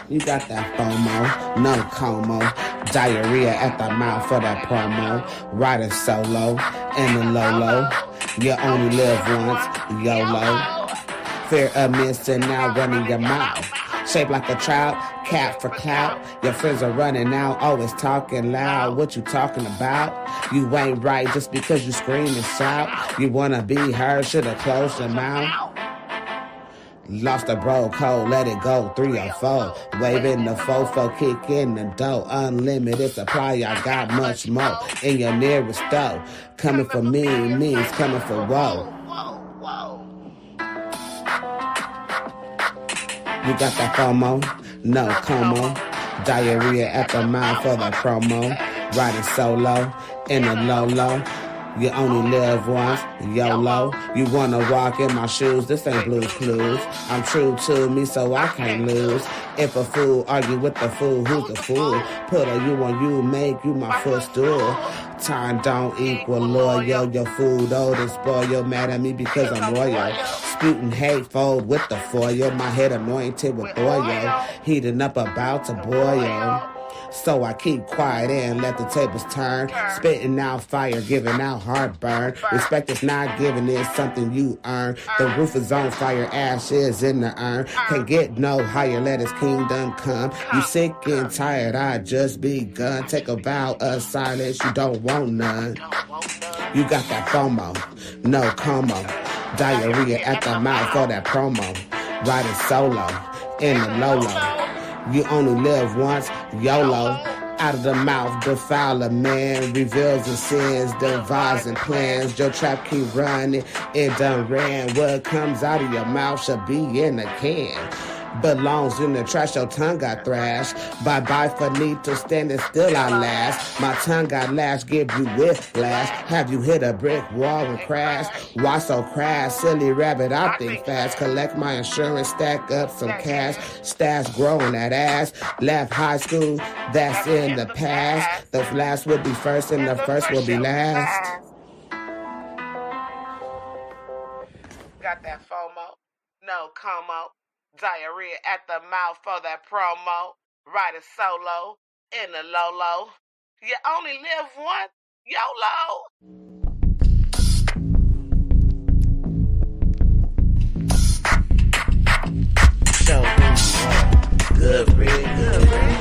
You got that FOMO, no como, diarrhea at the mouth for that promo, riding solo in the low. You only live once, YOLO. Fear of missing out, running your mouth. Shaped like a trout, cat for clout. Your friends are running out, always talking loud. What you talking about? You ain't right just because you scream and shout. You wanna be heard, should've closed your mouth. Lost a bro code, let it go, 304. Waving the fofo, kick in the dough. Unlimited supply, I got much more in your nearest store. Coming for me means coming for woe. You got that FOMO, no como. Diarrhea at the mouth for the promo. Riding solo in the low. You only live once, YOLO. You wanna walk in my shoes, this ain't Blue's Clues. I'm true to me, so I can't lose. If a fool argue with the fool, who's the fool? Put a you on you, make you my footstool. Time don't equal loyal. Your food old and spoiled. Mad at me because I'm royal. Sputing hate fold with the foil. My head anointed with oil. Heating up about to boil. So I keep quiet and let the tables turn. Spitting out fire, giving out heartburn. Respect is not given, it's something you earn. The roof is on fire, ashes in the urn. Can't get no higher, let his kingdom come. You sick and tired, I just begun. Take a vow of silence, you don't want none. You got that FOMO, no como. Diarrhea at the mouth for that promo. Riding solo in the low. You only live once, YOLO. Out of the mouth, defile a man. Reveals the sins, devising plans. Your trap keep running, it done ran. What comes out of your mouth should be in a can. Belongs in the trash, your tongue got thrashed. Bye-bye, finito, standing still I last. My tongue got lashed, give you whiplash. Have you hit a brick wall and crash? Why so crash? Silly rabbit, I think fast. Collect my insurance, stack up some cash. Stash growing that ass. Left high school, that's in the past. The last will be first and the first will be last. Got that FOMO, no como. Diarrhea at the mouth for that promo. Riding solo in the low. You only live once, YOLO. Show good read.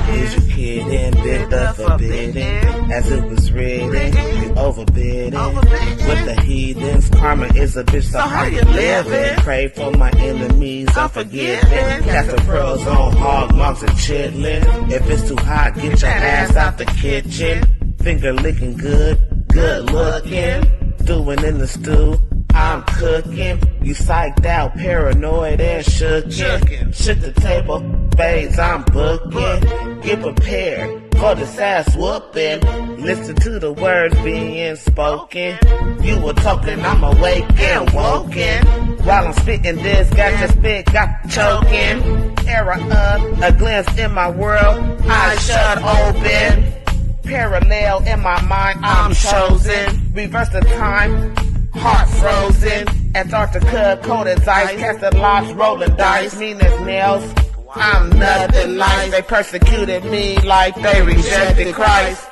Is your kid and bit the forbidden? As it was written, you overbid it. With the heathens, karma is a bitch, so how you living? Pray for my enemies, I'm forgiven. Cast the pearls on hog moms and chitlin'. If it's too hot, get your ass out the kitchen. Finger licking good looking. Doing in the stew, I'm cooking. You psyched out, paranoid and shookin'. Shook the table, fades I'm booking. Get prepared for this ass whooping. Listen to the words being spoken. You were talking, I'm awake and woken. While I'm spitting this, got your spit, got choking. Era of a glance in my world, eyes shut open. Parallel in my mind, I'm chosen. Reverse the time, heart frozen. Antarctica, cold as ice. Casted locks, rolling dice. Mean as nails, I'm nothing nice. They persecuted me like they rejected Christ.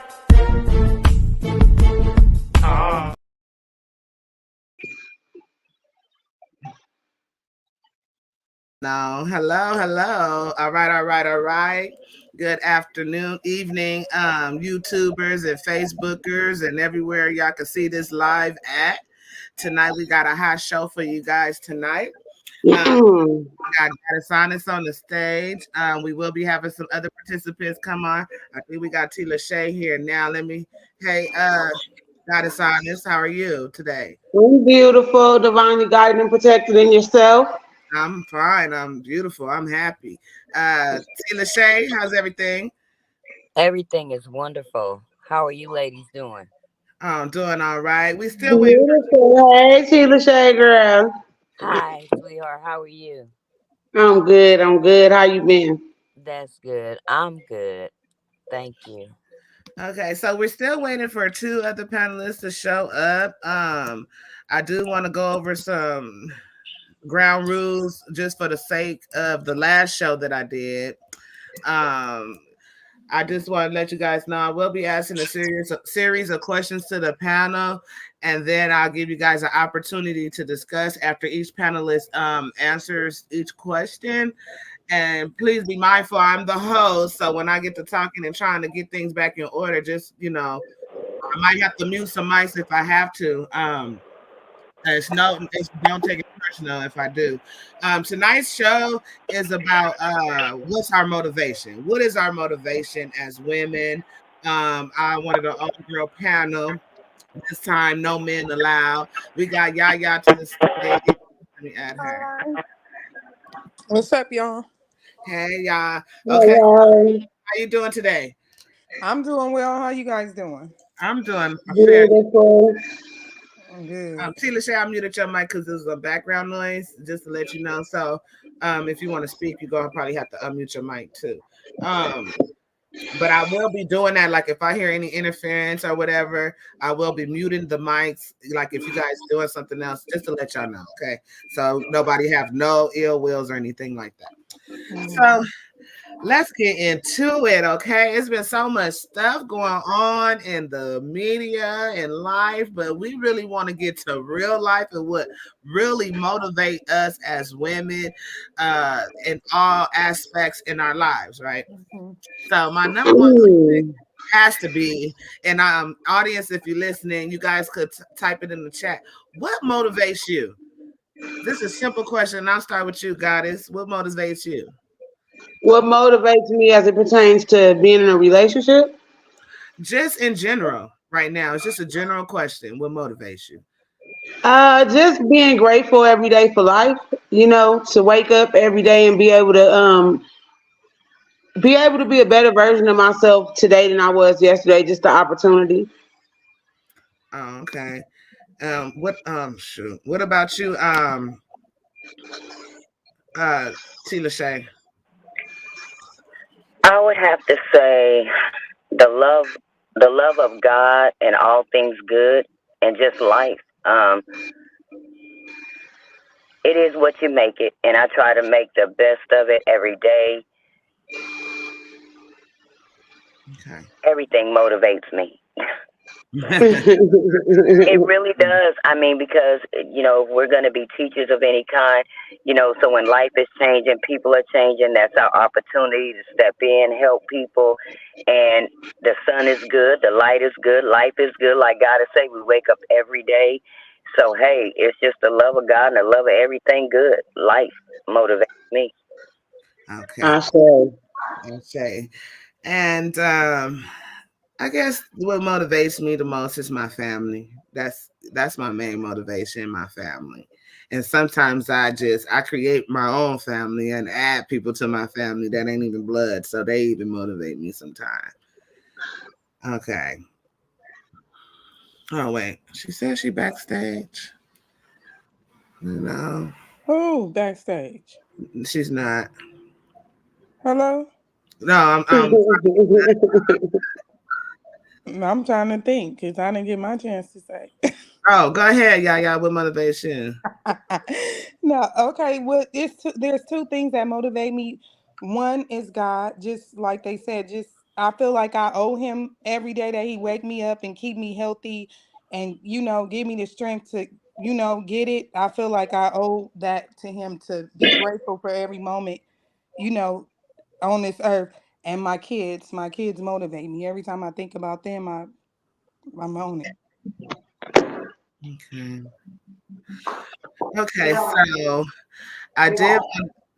No, hello. All right. Good afternoon, evening, YouTubers and Facebookers and everywhere y'all can see this live at. Tonight we got a hot show for you guys tonight. We got Goddess on the stage. We will be having some other participants come on. I think we got T. Lachey here now. Hey, Goddess Honest, how are you today? I'm beautiful, divinely guided and protected in yourself. I'm fine. I'm beautiful. I'm happy. T. Lachey, how's everything? Everything is wonderful. How are you ladies doing? Oh, I'm doing all right. We still waiting. Beautiful. Hey, Sheila Shay girl. Hi, sweetheart. How are you? I'm good. I'm good. How you been? That's good. I'm good. Thank you. Okay, so we're still waiting for two other panelists to show up. I do want to go over some ground rules just for the sake of the last show that I did. Um, I just want to let you guys know I will be asking a series of questions to the panel, and then I'll give you guys an opportunity to discuss after each panelist answers each question. And please be mindful, I'm the host, so when I get to talking and trying to get things back in order, just I might have to mute some mics if I have to. Don't take it personal if I do. Tonight's show is about what's our motivation. What is our motivation as women? I wanted an all-girl panel. This time, no men allowed. We got YaYa to the stage. Let me add her. What's up, y'all? Hey, y'all. Okay, Hello. how you doing today? I'm doing well. How you guys doing? I'm doing fair. Beautiful. Good. Tila Shay, I muted your mic because there's a background noise, just to let you know. So, if you want to speak, you're gonna probably have to unmute your mic too. But I will be doing that. Like if I hear any interference or whatever, I will be muting the mics. Like if you guys doing something else, just to let y'all know, okay? So nobody have no ill wills or anything like that. So let's get into it, okay? It's been so much stuff going on in the media and life, but we really want to get to real life and what really motivate us as women in all aspects in our lives, right? So my number one has to be, and audience, if you're listening, you guys could type it in the chat. What motivates you? This is a simple question. I'll start with you, Goddess. What motivates you? What motivates me as it pertains to being in a relationship? Just in general, right now. It's just a general question. What motivates you? Just being grateful every day for life. To wake up every day and be able to be a better version of myself today than I was yesterday. Just the opportunity. Oh, okay. Shoot. What about you, Tila Shay? I would have to say the love, the love of God and all things good, and just life. It is what you make it, and I try to make the best of it every day. Okay. Everything motivates me. It really does. I mean, because, we're going to be teachers of any kind, so when life is changing, people are changing, that's our opportunity to step in, help people. And the sun is good, the light is good, life is good. Like God is say, we wake up every day. So, hey, it's just the love of God and the love of everything good. Life motivates me. Okay. I say. Okay. And I guess what motivates me the most is my family. That's my main motivation, my family. And sometimes I create my own family and add people to my family that ain't even blood, so they even motivate me sometimes. Okay. Oh wait, she said she backstage. No, Who backstage? she's not. Hello? No, I'm trying to think because I didn't get my chance to say. Oh, go ahead, y'all with motivation. No, okay. Well, there's two things that motivate me. One is God, just like they said, just I feel like I owe him every day that he wake me up and keep me healthy and give me the strength to get it. I feel like I owe that to him to be grateful for every moment, you know, on this earth. And my kids motivate me. Every time I think about them, I'm on it. Okay. Okay, so I did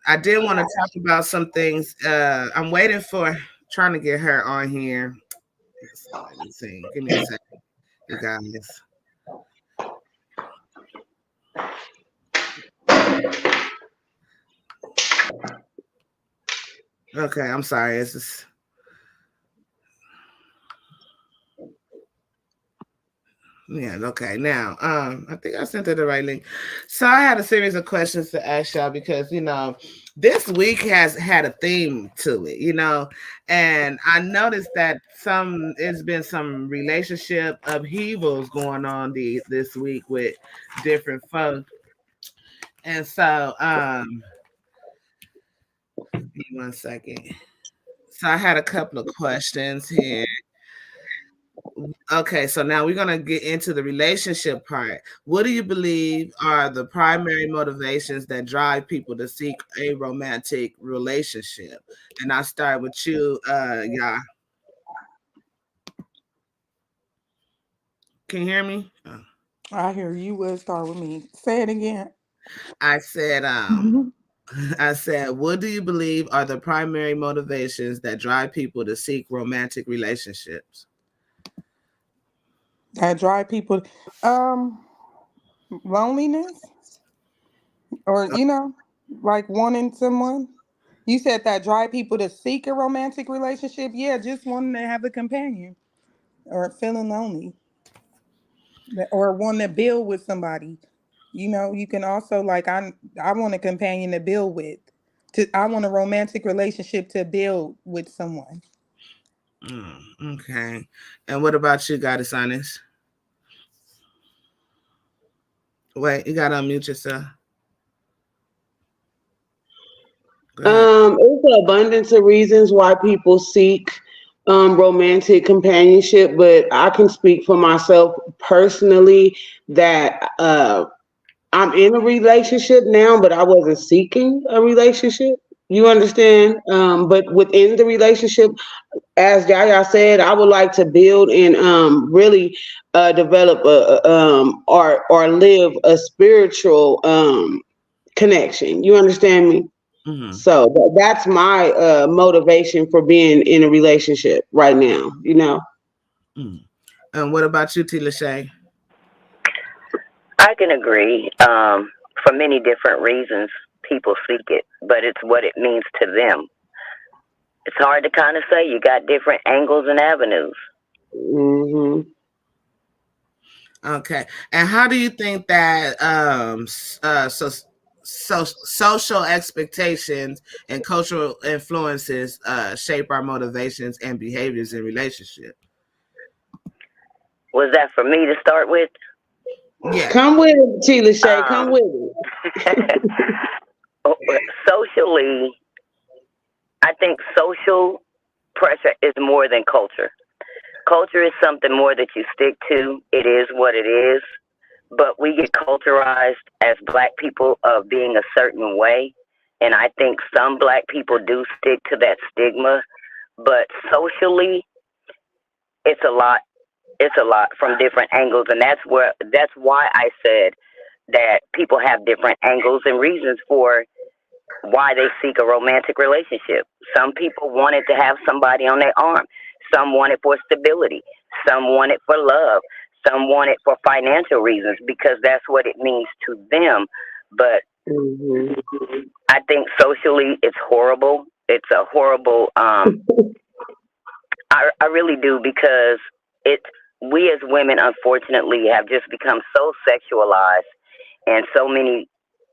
I did want to talk about some things. I'm waiting for trying to get her on here. So let me see. Give me a second, you guys. Okay, I'm sorry. It's just yeah, okay. Now, I think I sent her the right link. So I had a series of questions to ask y'all because this week has had a theme to it, and I noticed that it's been some relationship upheavals going on this week with different folks. And so, give me 1 second. So I had a couple of questions here. Okay, so now we're gonna get into the relationship part. What do you believe are the primary motivations that drive people to seek a romantic relationship? And I start with you, yeah. Can you hear me? I hear you. Will start with me. Say it again. I said, I said, what do you believe are the primary motivations that drive people to seek romantic relationships? That drive people. Um, Loneliness, or like wanting someone. You said that drive people to seek a romantic relationship. Yeah, just wanting to have a companion or feeling lonely, or wanting to build with somebody. You can also like I want a companion to build with. I want a romantic relationship to build with someone. Okay. And what about you, Goddess Honest? Wait, you gotta unmute yourself. Go ahead. It's an abundance of reasons why people seek romantic companionship, but I can speak for myself personally that I'm in a relationship now, but I wasn't seeking a relationship. You understand? But within the relationship, as Yaya said, I would like to build and really develop or live a spiritual connection. You understand me? Mm-hmm. So that's my motivation for being in a relationship right now. Mm. And what about you, T. Lachey? I can agree. For many different reasons, people seek it, but it's what it means to them. It's hard to kind of say. You got different angles and avenues. Hmm. Okay. And how do you think that social expectations and cultural influences shape our motivations and behaviors in relationship? Was that for me to start with? Yeah. Come with it, Sheila Shay. Come Um, with it. Socially, I think social pressure is more than culture. Culture is something more that you stick to. It is what it is. But we get culturized as black people of being a certain way. And I think some black people do stick to that stigma. But socially, it's a lot. It's a lot from different angles. And that's why I said that people have different angles and reasons for why they seek a romantic relationship. Some people wanted to have somebody on their arm. Some want it for stability. Some want it for love. Some want it for financial reasons because that's what it means to them. But Hmm. I think socially it's horrible. It's a horrible. I really do because it. We as women, unfortunately, have just become so sexualized, and so many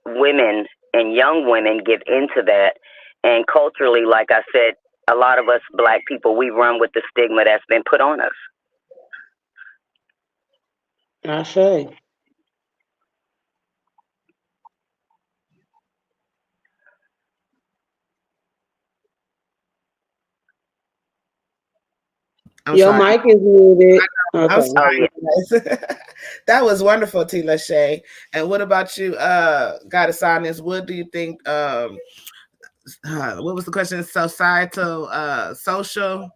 women and young women give into that. And culturally, like I said, a lot of us black people, we run with the stigma that's been put on us. I say. I'm Your sorry. mic is muted. I'm Okay. Oh yeah. sorry. That was wonderful, T. Lachey. And what about you, Goddess Honest? What do you think? What was the question? Societal, social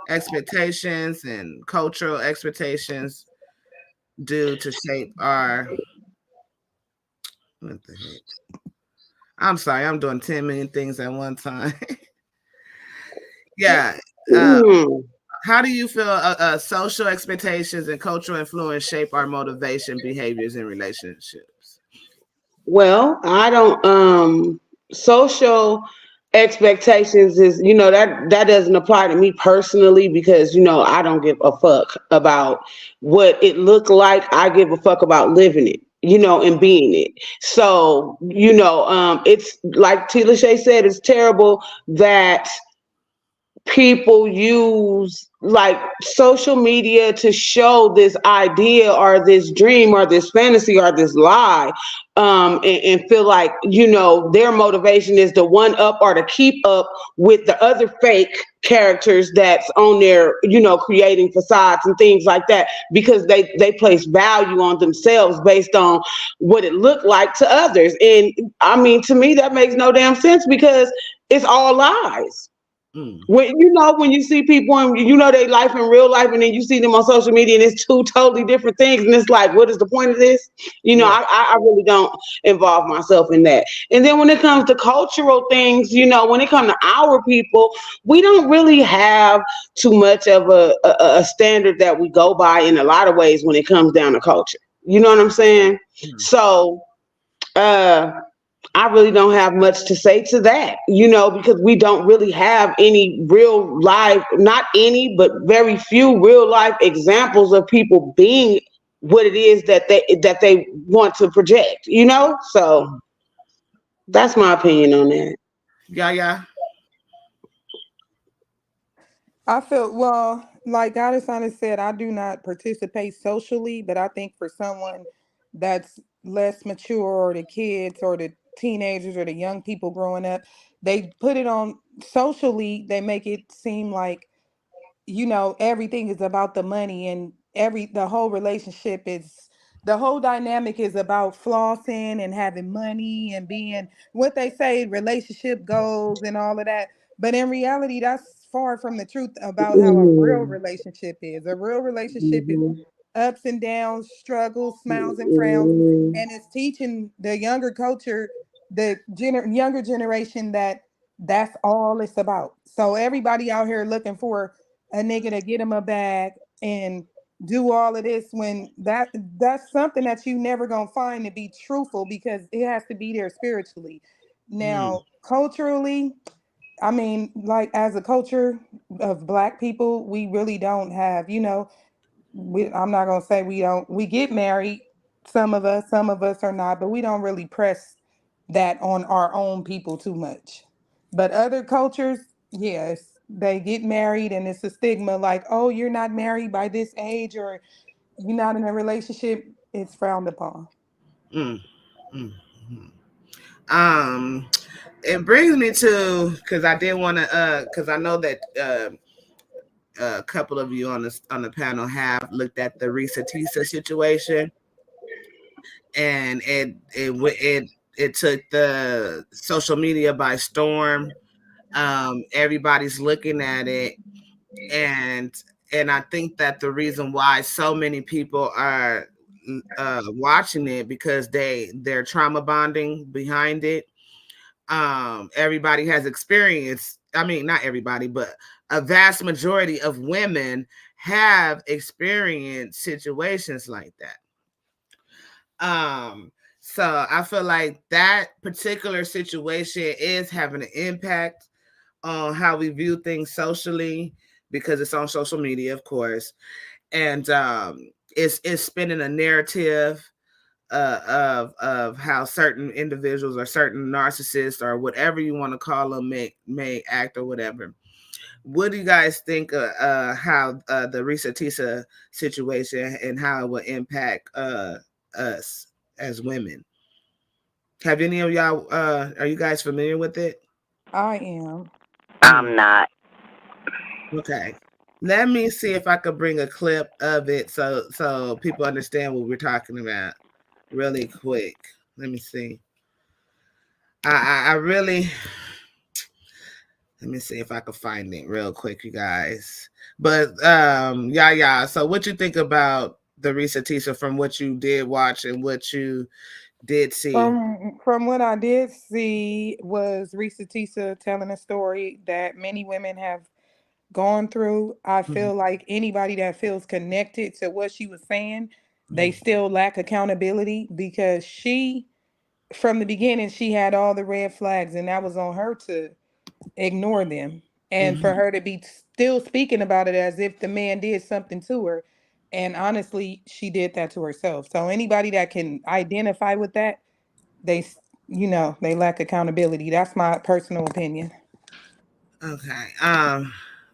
expectations and cultural expectations do to shape our what the heck? I'm sorry, I'm doing 10 million things at one time. Yeah. Uh, Hmm. how do you feel social expectations and cultural influence shape our motivation, behaviors, and relationships? Well, I don't social expectations is that doesn't apply to me personally because I don't give a fuck about what it looked like. I give a fuck about living it, and being it. So, it's like Tila Shay said, it's terrible that people use like social media to show this idea or this dream or this fantasy or this lie, and feel like, their motivation is to one up or to keep up with the other fake characters that's on there, creating facades and things like that, because they place value on themselves based on what it looked like to others. And I mean, to me, that makes no damn sense, because it's all lies. Mm. When you see people and they life in real life, and then you see them on social media, and it's two totally different things, and it's like, what is the point of this? Yeah. I really don't involve myself in that. And then when it comes to cultural things, when it comes to our people, we don't really have too much of a standard that we go by in a lot of ways when it comes down to culture. You know what I'm saying? Mm. So, uh I really don't have much to say to that, because we don't really have any real life, not any, but very few real life examples of people being what it is that they want to project. So Mm. that's my opinion on that. Yeah, yeah. I feel, well, like Goddess Honest said, I do not participate socially, but I think for someone that's less mature, or the kids or the teenagers or the young people growing up, they put it on socially, they make it seem like, everything is about the money, and the whole relationship is, the whole dynamic is about flossing and having money and being what they say relationship goals and all of that. But in reality, that's far from the truth about how a real Hmm. relationship is. A real relationship is Hmm. ups and downs, struggles, smiles and frowns, Hmm. and it's teaching the younger culture, the younger generation, that that's all it's about. So everybody out here looking for a nigga to get him a bag and do all of this, when that's something that you never gonna find to be truthful, because it has to be there spiritually. Mm. Now, culturally, I mean, like as a culture of black people, we really don't have, I'm not gonna say we don't. We get married, some of us are not, but we don't really press that on our own people too much. But other cultures, yes, they get married, and it's a stigma like, oh, you're not married by this age, or you're not in a relationship. It's frowned upon. Mm. Mm. Mm. Um, it brings me to, because I did want to, because I know that a couple of you on the panel have looked at the Risa Tisa situation, and it took the social media by storm. Everybody's looking at it, and I think that the reason why so many people are watching it, because they're trauma bonding behind it. Everybody has experienced, I mean, not everybody, but a vast majority of women have experienced situations like that. So I feel like that particular situation is having an impact on how we view things socially, because it's on social media, of course. And it's spinning a narrative of how certain individuals or certain narcissists or whatever you want to call them may act or whatever. What do you guys think how the Risa Tisa situation and how it will impact us as women? Have any of y'all are you guys familiar with it? I am. Hmm. I'm not. Okay. Let me see if I could bring a clip of it so people understand what we're talking about really quick. Let me see. I really let me see if I can find it real quick, you guys. But yeah, yeah. So what you think about the Risa Tisa from what you did watch and what you did see? From what I did see, was Risa Tisa telling a story that many women have gone through. I Mhm. feel like anybody that feels connected to what she was saying, they Mhm. still lack accountability, because she, from the beginning, she had all the red flags, and that was on her to ignore them. And for Mhm. her to be still speaking about it as if the man did something to her. And honestly, she did that to herself. So anybody that can identify with that, they, they lack accountability. That's my personal opinion. Okay.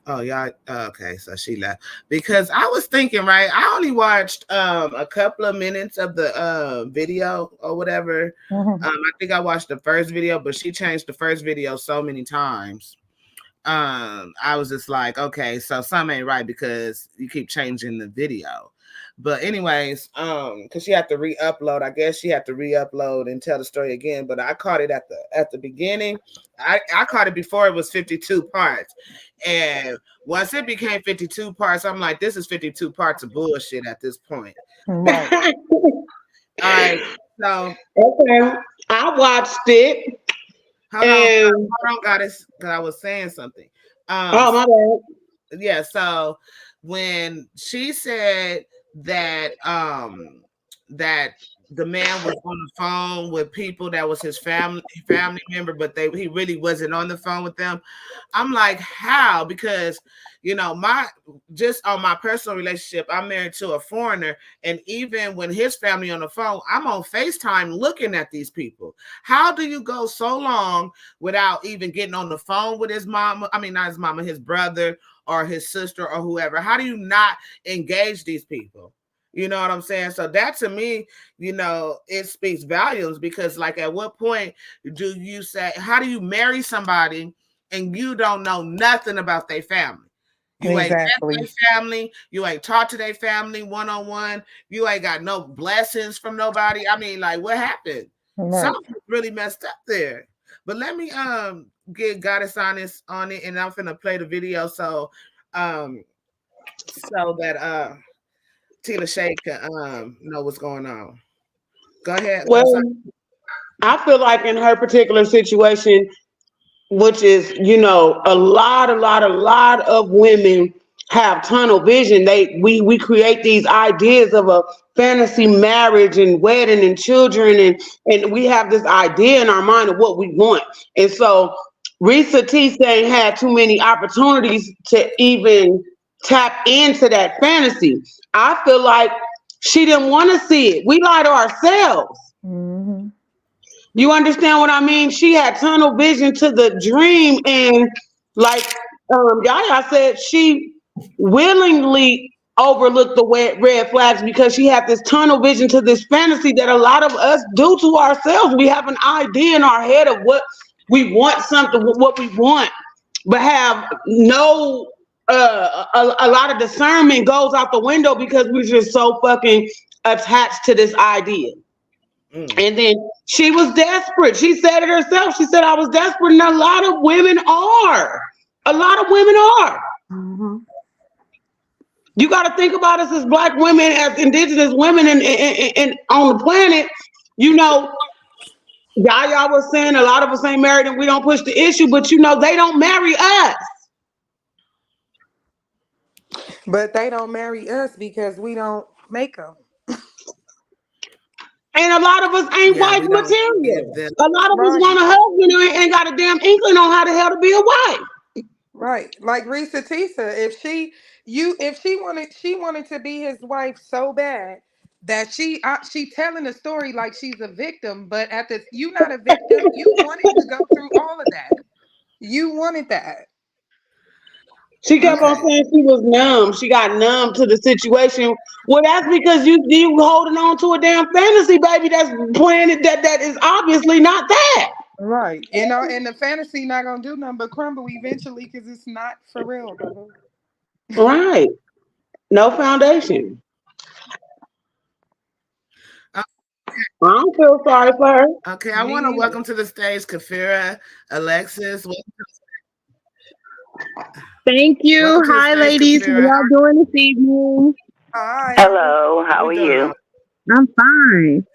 Oh, y'all. Okay, so she left because I was thinking, right? I only watched a couple of minutes of the video or whatever. I think I watched the first video, but she changed the first video so many times. I was just like, okay, so something ain't right because you keep changing the video. But anyways, because she had to re-upload. I guess she had to re-upload and tell the story again. But I caught it at the beginning. I caught it before it was 52 parts. And once it became 52 parts, I'm like, this is 52 parts of bullshit at this point. Right. All right. So Okay, I watched it, hold on, and goddess, because I was saying something. oh my bad. Yeah, so when she said that that the man was on the phone with people that was his family member, but he really wasn't on the phone with them. I'm like, how? Because my just on my personal relationship, I'm married to a foreigner, and even when his family on the phone, I'm on FaceTime looking at these people. How do you go so long without even getting on the phone with his mama? I mean, not his mama, his brother or his sister or whoever. How do you not engage these people? You know what I'm saying? So that to me, it speaks volumes because, like, at what point do you say, how do you marry somebody and you don't know nothing about their family? You ain't met Exactly. their family. You ain't talked to their family one-on-one. You ain't got no blessings from nobody. I mean, like, what happened? Right. Something really messed up there. But let me get Goddess on it, and I'm finna play the video so that Tina Shay can know what's going on. Go ahead. I'm sorry. Well, I feel like in her particular situation, which is, a lot of women have tunnel vision. We create these ideas of a fantasy marriage and wedding and children, and we have this idea in our mind of what we want. And so Risa T ain't had too many opportunities to even tap into that fantasy. I feel like she didn't want to see it. We lie to ourselves. Mm-hmm. You understand what I mean? She had tunnel vision to the dream, and like Yaya said, she willingly overlooked the red flags because she had this tunnel vision to this fantasy that a lot of us do to ourselves. We have an idea in our head of what we want, something what we want, but have no a lot of discernment goes out the window because we're just so fucking attached to this idea. And then she was desperate. She said it herself. She said, I was desperate. And a lot of women are. A lot of women are. Mm-hmm. You got to think about us as Black women, as indigenous women and on the planet. Yaya was saying a lot of us ain't married and we don't push the issue, but they don't marry us. But they don't marry us because we don't make them. And a lot of us ain't Yeah, wife we don't give material. them. A lot of us Right. want a husband who ain't got a damn inkling on how the hell to be a wife. Right. Like Risa Tisa, if she wanted to be his wife so bad that she telling the story like she's a victim, but you not a victim. You wanted to go through all of that. You wanted that. She kept on Okay. saying she was numb. She got numb to the situation. Well, that's because you holding on to a damn fantasy, baby. That's playing it. That is obviously not that. Right. And the fantasy not gonna do nothing but crumble eventually because it's not for real, brother. Right. No foundation. Uh, I don't feel sorry for her. Okay. I want to Me either. welcome to the stage Kefira, Alexis. Thank you. Welcome to the Hi, stage, ladies. How Kefira. y'all doing this evening? Hi. Hello, How how we are doing? you? I'm fine.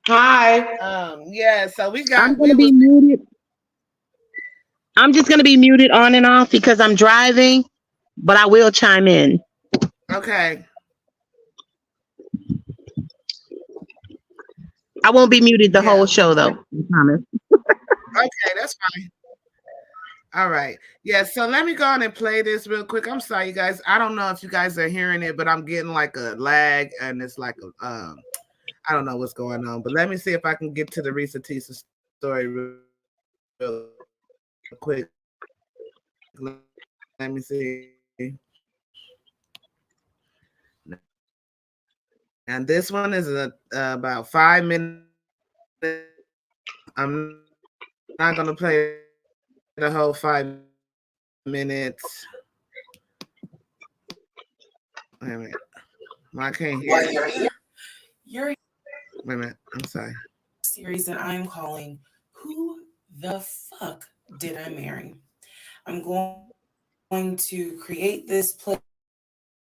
Hi. Yeah. So I'm we gonna be was muted. I'm just gonna be muted on and off because I'm driving, but I will chime in. okay. I won't be muted the whole Yeah. show though. I promise. Okay, that's fine. All right. Yeah, so let me go on and play this real quick. I'm sorry, you guys. I don't know if you guys are hearing it, but I'm getting like a lag and it's like I don't know what's going on. But let me see if I can get to the Risa Tisa story real quick. Let me see. Let me see. And this one is about 5 minutes. I'm not gonna play the whole 5 minutes. Wait a minute. Well, I can't hear you. You're Wait a minute. I'm sorry. series that I'm calling Who the Fuck Did I Marry? I'm going to create this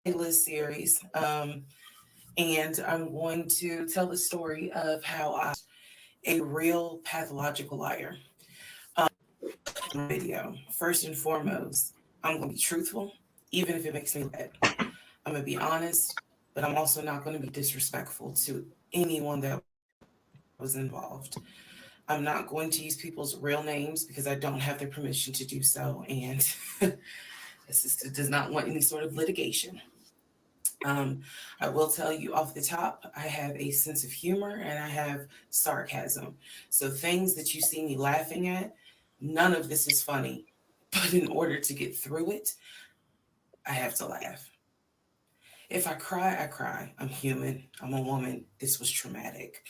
playlist series, and I'm going to tell the story of how a real pathological liar. Video. First and foremost, I'm going to be truthful, even if it makes me bad. I'm going to be honest, but I'm also not going to be disrespectful to anyone that was involved. I'm not going to use people's real names because I don't have their permission to do so, and the sister does not want any sort of litigation. I will tell you off the top, I have a sense of humor and I have sarcasm. So things that you see me laughing at, none of this is funny. But in order to get through it, I have to laugh. If I cry, I cry. I'm human. I'm a woman. This was traumatic.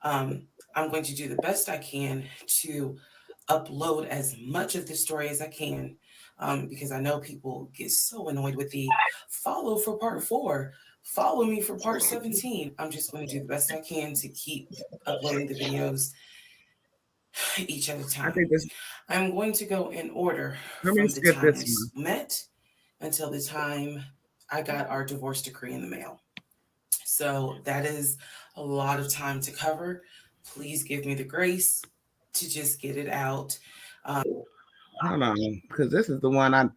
I'm going to do the best I can to upload as much of the story as I can, because I know people get so annoyed with the follow for part 4, follow me for part 17. I'm just going to do the best I can to keep uploading the videos each at a I time. think this. I'm going to go in order Let me from the skip time this we one. met until the time I got our divorce decree in the mail. So that is a lot of time to cover. Please give me the grace to just get it out. Hold on, because this is the one I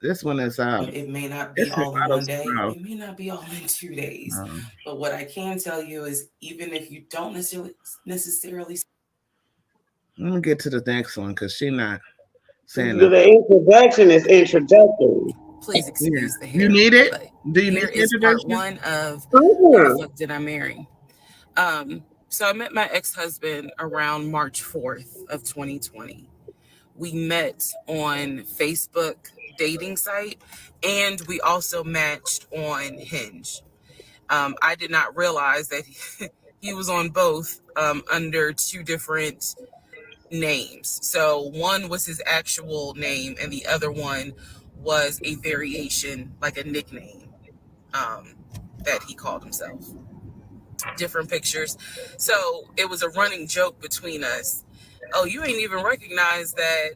this one is It may not be it's an all in auto one day. scroll. It may not be all in 2 days. Um, But what I can tell you is, even if you don't necessarily Let me get to the next one because she not saying nothing. The introduction is introductory. please Yeah, excuse the you hair. need it. But Do you need here the is part introduction? 1 of Who the Uh-huh. Fuck Did I Marry? So I met my ex-husband around March 4th of 2020. We met on Facebook dating site, and we also matched on Hinge. I did not realize that he was on both, under 2 different names. So one was his actual name, and the other one was a variation, like a nickname, um, that he called himself. Different pictures. So it was a running joke between us. Oh, you ain't even recognize that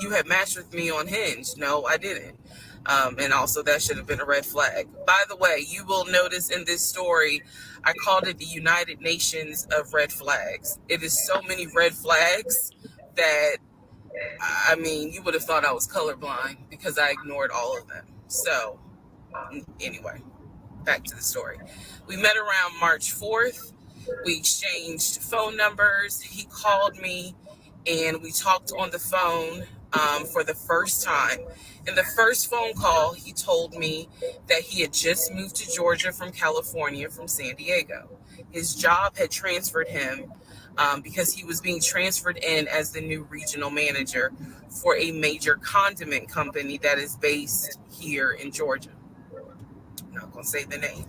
you had matched with me on Hinge. No, I didn't. And also, that should have been a red flag. By the way, you will notice in this story, I called it the United Nations of red flags. It is so many red flags that, I mean, you would have thought I was colorblind because I ignored all of them. So, anyway, back to the story. We met around March 4th. We exchanged phone numbers. He called me and we talked on the phone, for the first time. In the first phone call, he told me that he had just moved to Georgia from California, from San Diego. His job had transferred him, because he was being transferred in as the new regional manager for a major condiment company that is based here in Georgia. I'm not going to say the name.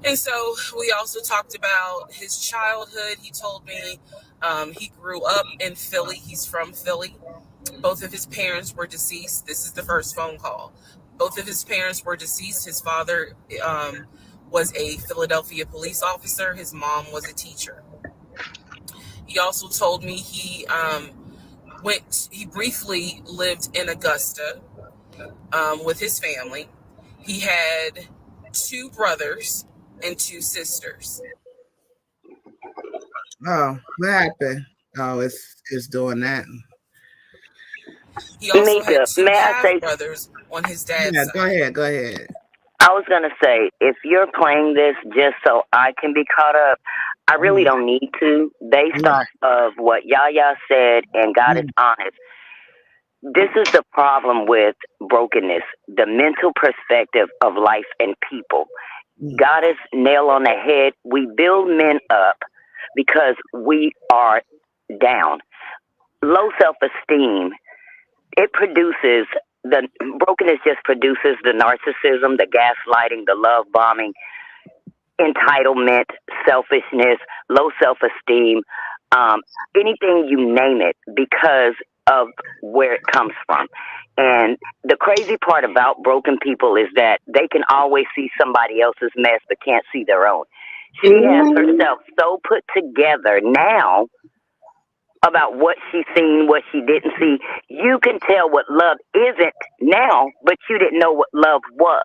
And so we also talked about his childhood. He told me, he grew up in Philly. He's from Philly. Both of his parents were deceased. This is the first phone call. Both of his parents were deceased. His father, was a Philadelphia police officer. His mom was a teacher. He also told me he briefly lived in Augusta, with his family. He had 2 brothers and 2 sisters. Oh, what happened? Oh, it's doing that. He also had Nita, 2 may I half say, brothers on his dad's Yeah, go side. ahead. Go ahead. I was going to say, if you're playing this just so I can be caught up, I really Mm, don't need to. Based right. off of what Yaya said, and God is Mm, honest, this is the problem with brokenness, the mental perspective of life and people. mm, God is nail on the head. We build men up because we are down. Low self esteem, it produces the brokenness just produces the narcissism, the gaslighting, the love bombing, entitlement, selfishness, low self-esteem, anything you name it, because of where it comes from. And the crazy part about broken people is that they can always see somebody else's mess but can't see their own. She has herself so put together now about what she's seen, what she didn't see. You can tell what love isn't now, but you didn't know what love was.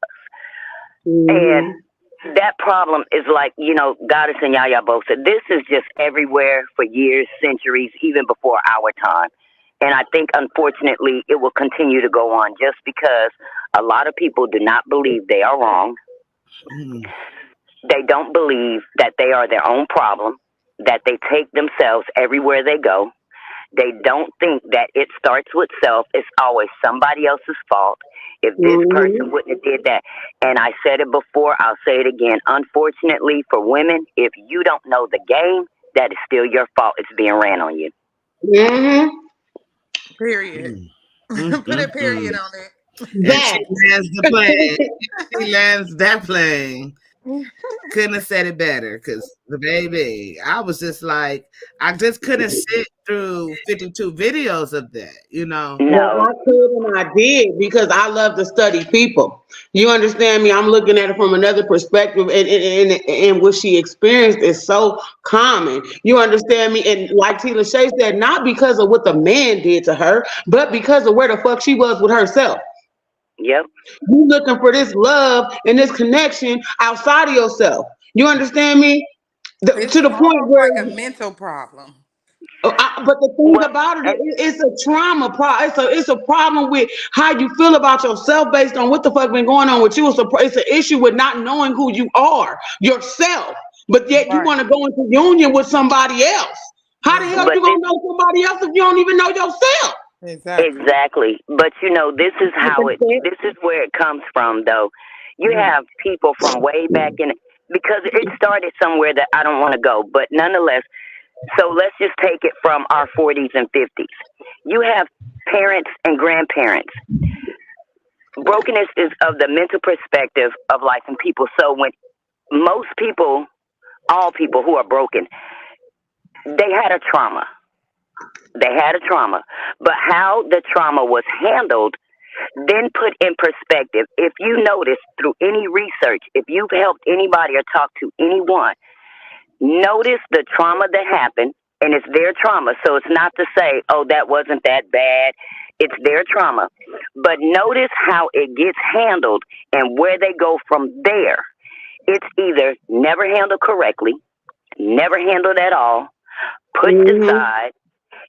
And that problem is like, Goddess and YaYa both said, this is just everywhere for years, centuries, even before our time. And I think, unfortunately, it will continue to go on just because a lot of people do not believe they are wrong. They don't believe that they are their own problem, that they take themselves everywhere they go. They don't think that it starts with self. It's always somebody else's fault. If this person wouldn't have did that. And I said it before, I'll say it again. Unfortunately for women, if you don't know the game, that is still your fault. It's being ran on you. Period. Put a period on it. And she lands the plane. She lands that plane. Couldn't have said it better, because the baby, I was just like, I just couldn't sit through 52 videos of that, No. Well, I could and I did because I love to study people. You understand me? I'm looking at it from another perspective, and what she experienced is so common. You understand me? And like Tila Shay said, not because of what the man did to her, but because of where the fuck she was with herself. Yep. You looking for this love and this connection outside of yourself. You understand me? To the point where like a mental problem. but the thing about it, it's a trauma problem. It's a problem with how you feel about yourself based on what the fuck been going on with you. It's an issue with not knowing who you are yourself, but yet you want to go into union with somebody else. How the hell you gonna know somebody else if you don't even know yourself? Exactly. But this is this is where it comes from, though. You have people from way back in, because it started somewhere that I don't want to go, but nonetheless. So let's just take it from our 40s and 50s. You have parents and grandparents. Brokenness is of the mental perspective of life and people. So when most people, all people who are broken, they had a trauma. They had a trauma. But how the trauma was handled, then put in perspective. If you notice through any research, if you've helped anybody or talked to anyone, notice the trauma that happened, and it's their trauma. So it's not to say, oh, that wasn't that bad. It's their trauma. But notice how it gets handled and where they go from there. It's either never handled correctly, never handled at all, pushed aside,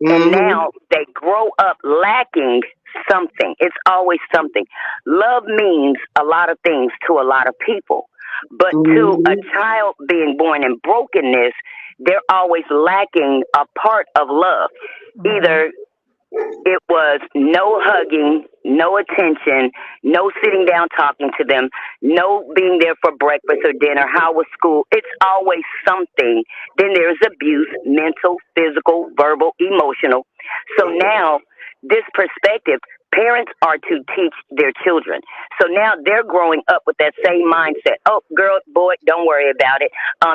and now they grow up lacking something. It's always something. Love means a lot of things to a lot of people. But to a child being born in brokenness, they're always lacking a part of love. Either it was no hugging, no attention, no sitting down talking to them, no being there for breakfast or dinner, how was school? It's always something. Then there's abuse, mental, physical, verbal, emotional. So now this perspective, parents are to teach their children. So now they're growing up with that same mindset. Oh, girl, boy, don't worry about it.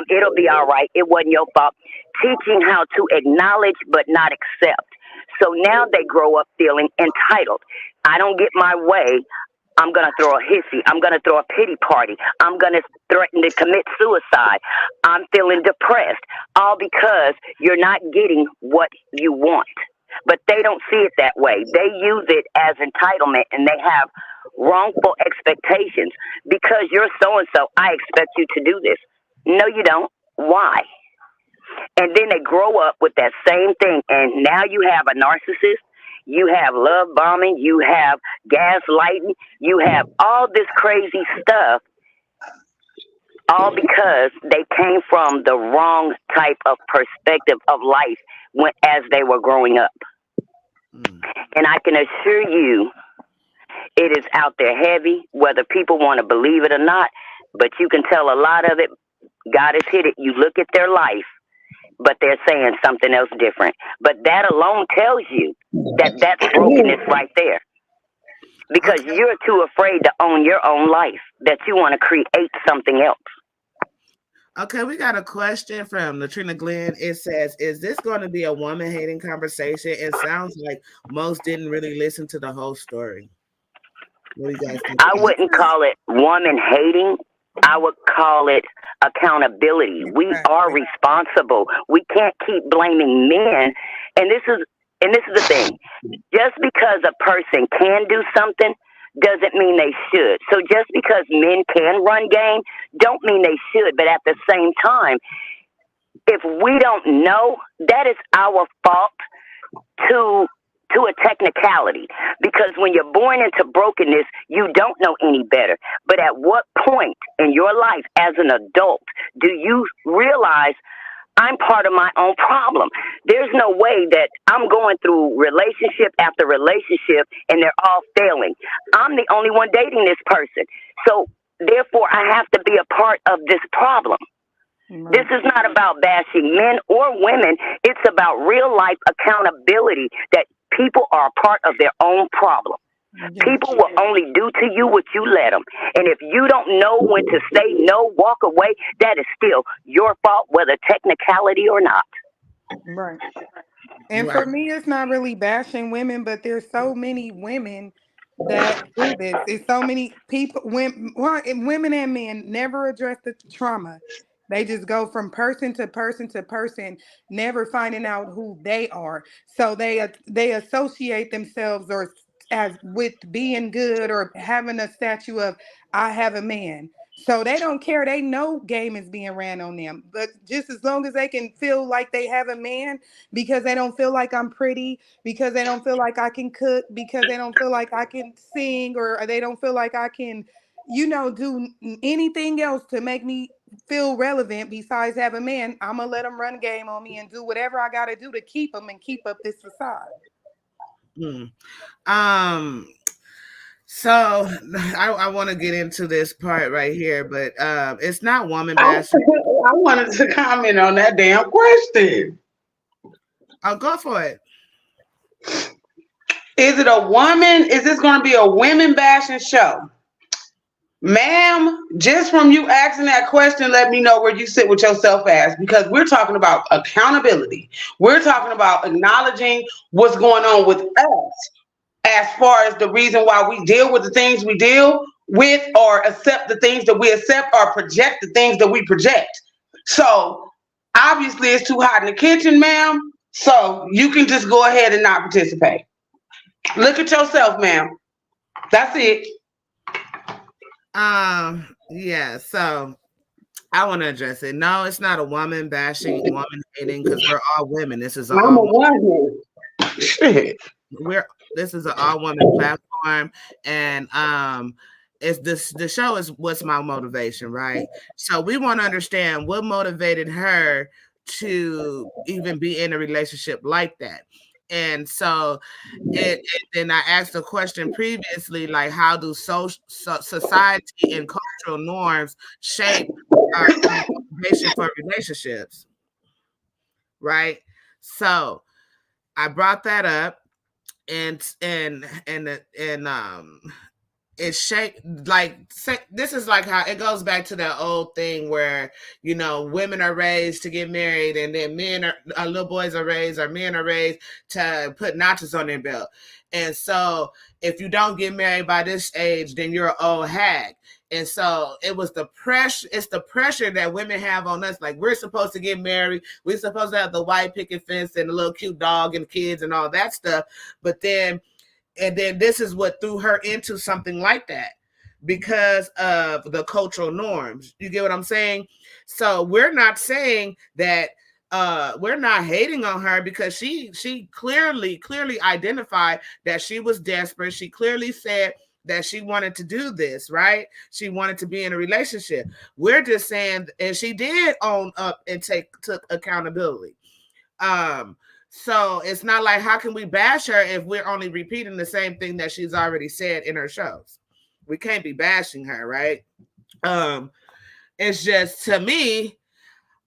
It'll be all right. It wasn't your fault. Teaching how to acknowledge but not accept. So now they grow up feeling entitled. I don't get my way. I'm going to throw a hissy. I'm going to throw a pity party. I'm going to threaten to commit suicide. I'm feeling depressed. All because you're not getting what you want. But they don't see it that way. They use it as entitlement, and they have wrongful expectations. Because you're so-and-so, I expect you to do this. No, you don't. Why? And then they grow up with that same thing, and now you have a narcissist, you have love bombing, you have gaslighting, you have all this crazy stuff, all because they came from the wrong type of perspective of life as they were growing up. And I can assure you, it is out there heavy, whether people want to believe it or not, but you can tell a lot of it, God has hit it. You look at their life, but they're saying something else different. But that alone tells you that that's brokenness right there. because Okay. you're too afraid to own your own life that you want to create something else. Okay, we got a question from Latrina Glenn. It says, "Is this going to be a woman hating conversation?" It sounds like most didn't really listen to the whole story. What do you guys think I about This wouldn't is call it woman hating. I would call it accountability. We are exactly. responsible. We can't keep blaming men. And this is the thing. Just because a person can do something doesn't mean they should. So just because men can run game don't mean they should. But at the same time, if we don't know, that is our fault to a technicality, because when you're born into brokenness you don't know any better. But at what point in your life as an adult do you realize I'm part of my own problem? There's no way that I'm going through relationship after relationship and they're all failing. I'm the only one dating this person, so therefore I have to be a part of this problem. This Right. is not about bashing men or women. It's about real life accountability, that people are a part of their own problem. Yes. People will only do to you what you let them. And if you don't know when to say no, walk away, that is still your fault, whether technicality or not. Right. it? And for Right. me, it's not really bashing women, but there's so many women that do this. It's so many people, women and men never address the trauma. They just go from person to person to person, never finding out who they are. So they associate themselves or as with being good or having a statue of I have a man. So they don't care. They know game is being ran on them. But just as long as they can feel like they have a man, because they don't feel like I'm pretty, because they don't feel like I can cook, because they don't feel like I can sing, or they don't feel like I can, do anything else to make me feel relevant besides have a man, I'm gonna let them run game on me and do whatever I gotta do to keep them and keep up this facade. Hmm. Um. So I want to get into this part right here, but it's not woman I, bashing. I wanted to comment on that damn question. I'll go for it. Is it a woman? Is this going to be a women bashing show? Ma'am, just from you asking that question, let me know where you sit with yourself as, because we're talking about accountability. We're talking about acknowledging what's going on with us as far as the reason why we deal with the things we deal with, or accept the things that we accept, or project the things that we project. So obviously it's too hot in the kitchen, ma'am. So you can just go ahead and not participate. Look at yourself, ma'am. That's it. Yeah. So I want to address it. No, it's not a woman bashing, woman hating, because we're all women. This is an I'm a all woman. Shit. we're this is an all woman platform, and it's this the show is what's my motivation, right? So we want to understand what motivated her to even be in a relationship like that. And so then I asked the question previously, like, how do society and cultural norms shape our motivation for relationships, right? So I brought that up, and it's shaped like this is like how it goes back to that old thing where women are raised to get married, and then little boys are raised, or men are raised to put notches on their belt. And so if you don't get married by this age, then you're an old hag. And so it's the pressure that women have on us, like we're supposed to get married, we're supposed to have the white picket fence and the little cute dog and kids and all that stuff. But then this is what threw her into something like that, because of the cultural norms. You get what I'm saying? So we're not saying that we're not hating on her, because she clearly identified that she was desperate. She clearly said that she wanted to do this, right? She wanted to be in a relationship. We're just saying, and she did own up and took accountability. So it's not like, how can we bash her if we're only repeating the same thing that she's already said in her shows? We can't be bashing her, right? It's just, to me,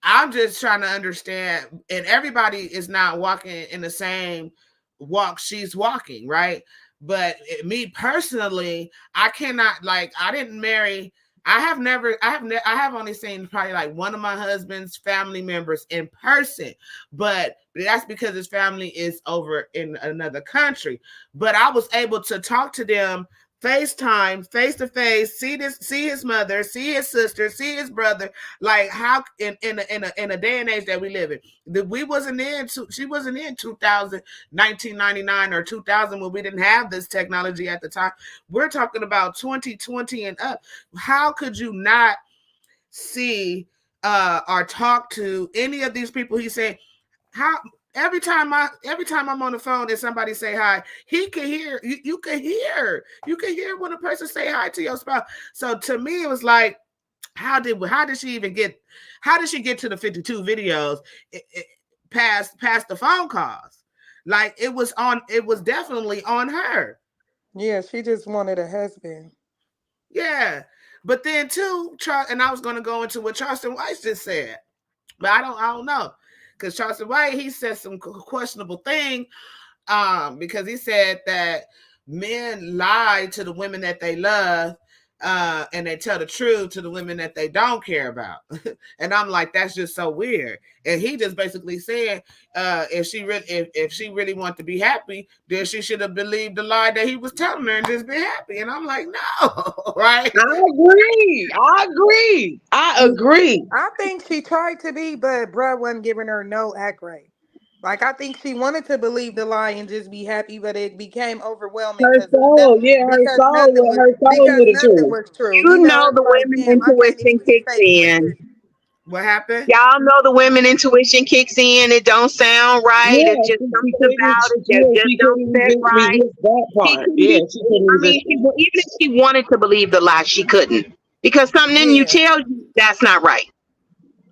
I'm just trying to understand, and everybody is not walking in the same walk she's walking, right? But me personally, I cannot, like, I didn't marry. I have only seen probably like one of my husband's family members in person, but that's because his family is over in another country. But I was able to talk to them FaceTime, face to face, see his mother, see his sister, see his brother. Like, how in a day and age that we live in, that we wasn't in. She wasn't in 2000, 1999 or 2000 when we didn't have this technology at the time. We're talking about 2020 and up. How could you not see or talk to any of these people? He's saying, how every time I'm on the phone and somebody say hi, he can hear you can hear when a person say hi to your spouse. So to me, it was like, how did she get to the 52 videos past the phone calls? Like, it was definitely on her. Yeah, she just wanted a husband. Yeah. But then too, and I was going to go into what Charleston White just said, but I don't know, because Charleston White, he said some questionable thing, because he said that men lie to the women that they love, and they tell the truth to the women that they don't care about. And I'm like, that's just so weird. And he just basically said, if she really wanted to be happy, then she should have believed the lie that he was telling her and just be happy. And I'm like, no, right? I agree. I think she tried to be, but bruh wasn't giving her no act right. Like, I think she wanted to believe the lie and just be happy, but it became overwhelming Her because soul, yeah, her soul because knew the nothing truth. was true. You You know, know it's the like, women damn, I can't intuition even kicks fake this. in. What happened? Y'all know the women intuition kicks in. It don't sound right. It's Yeah, just she something couldn't. about it that Yeah, just she don't couldn't sit right. resist that She part. couldn't Yeah, be. she couldn't I mean, resist that. even if she wanted to believe the lie, she couldn't, because something in you Yeah. tells you that's not right.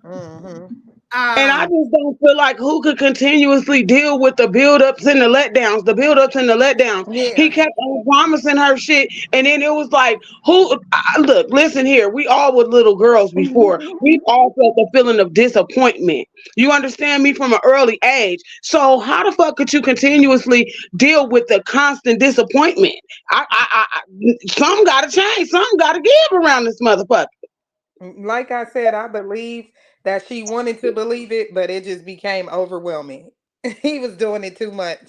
Mm-hmm. And I Um, just don't feel like who could continuously deal with the buildups and the letdowns, He Yeah. kept on promising her shit, and then it was like, look, listen here. We all were little girls before. We've all felt the feeling of disappointment. You understand me, from an early age. So how the fuck could you continuously deal with the constant disappointment? Some gotta change. Some gotta give around this motherfucker. Like I said, I believe that she wanted to believe it, but it just became overwhelming. He was doing it too much.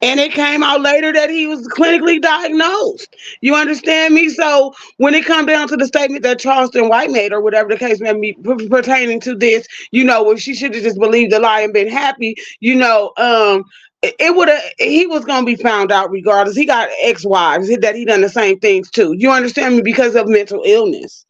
And it came out later that he was clinically diagnosed. You understand me? So when it comes down to the statement that Charleston White made, or whatever the case may be, pertaining to this, well, she should have just believed the lie and been happy. It would have. He was gonna be found out regardless. He got ex-wives that he done the same things too. You understand me? Because of mental illness.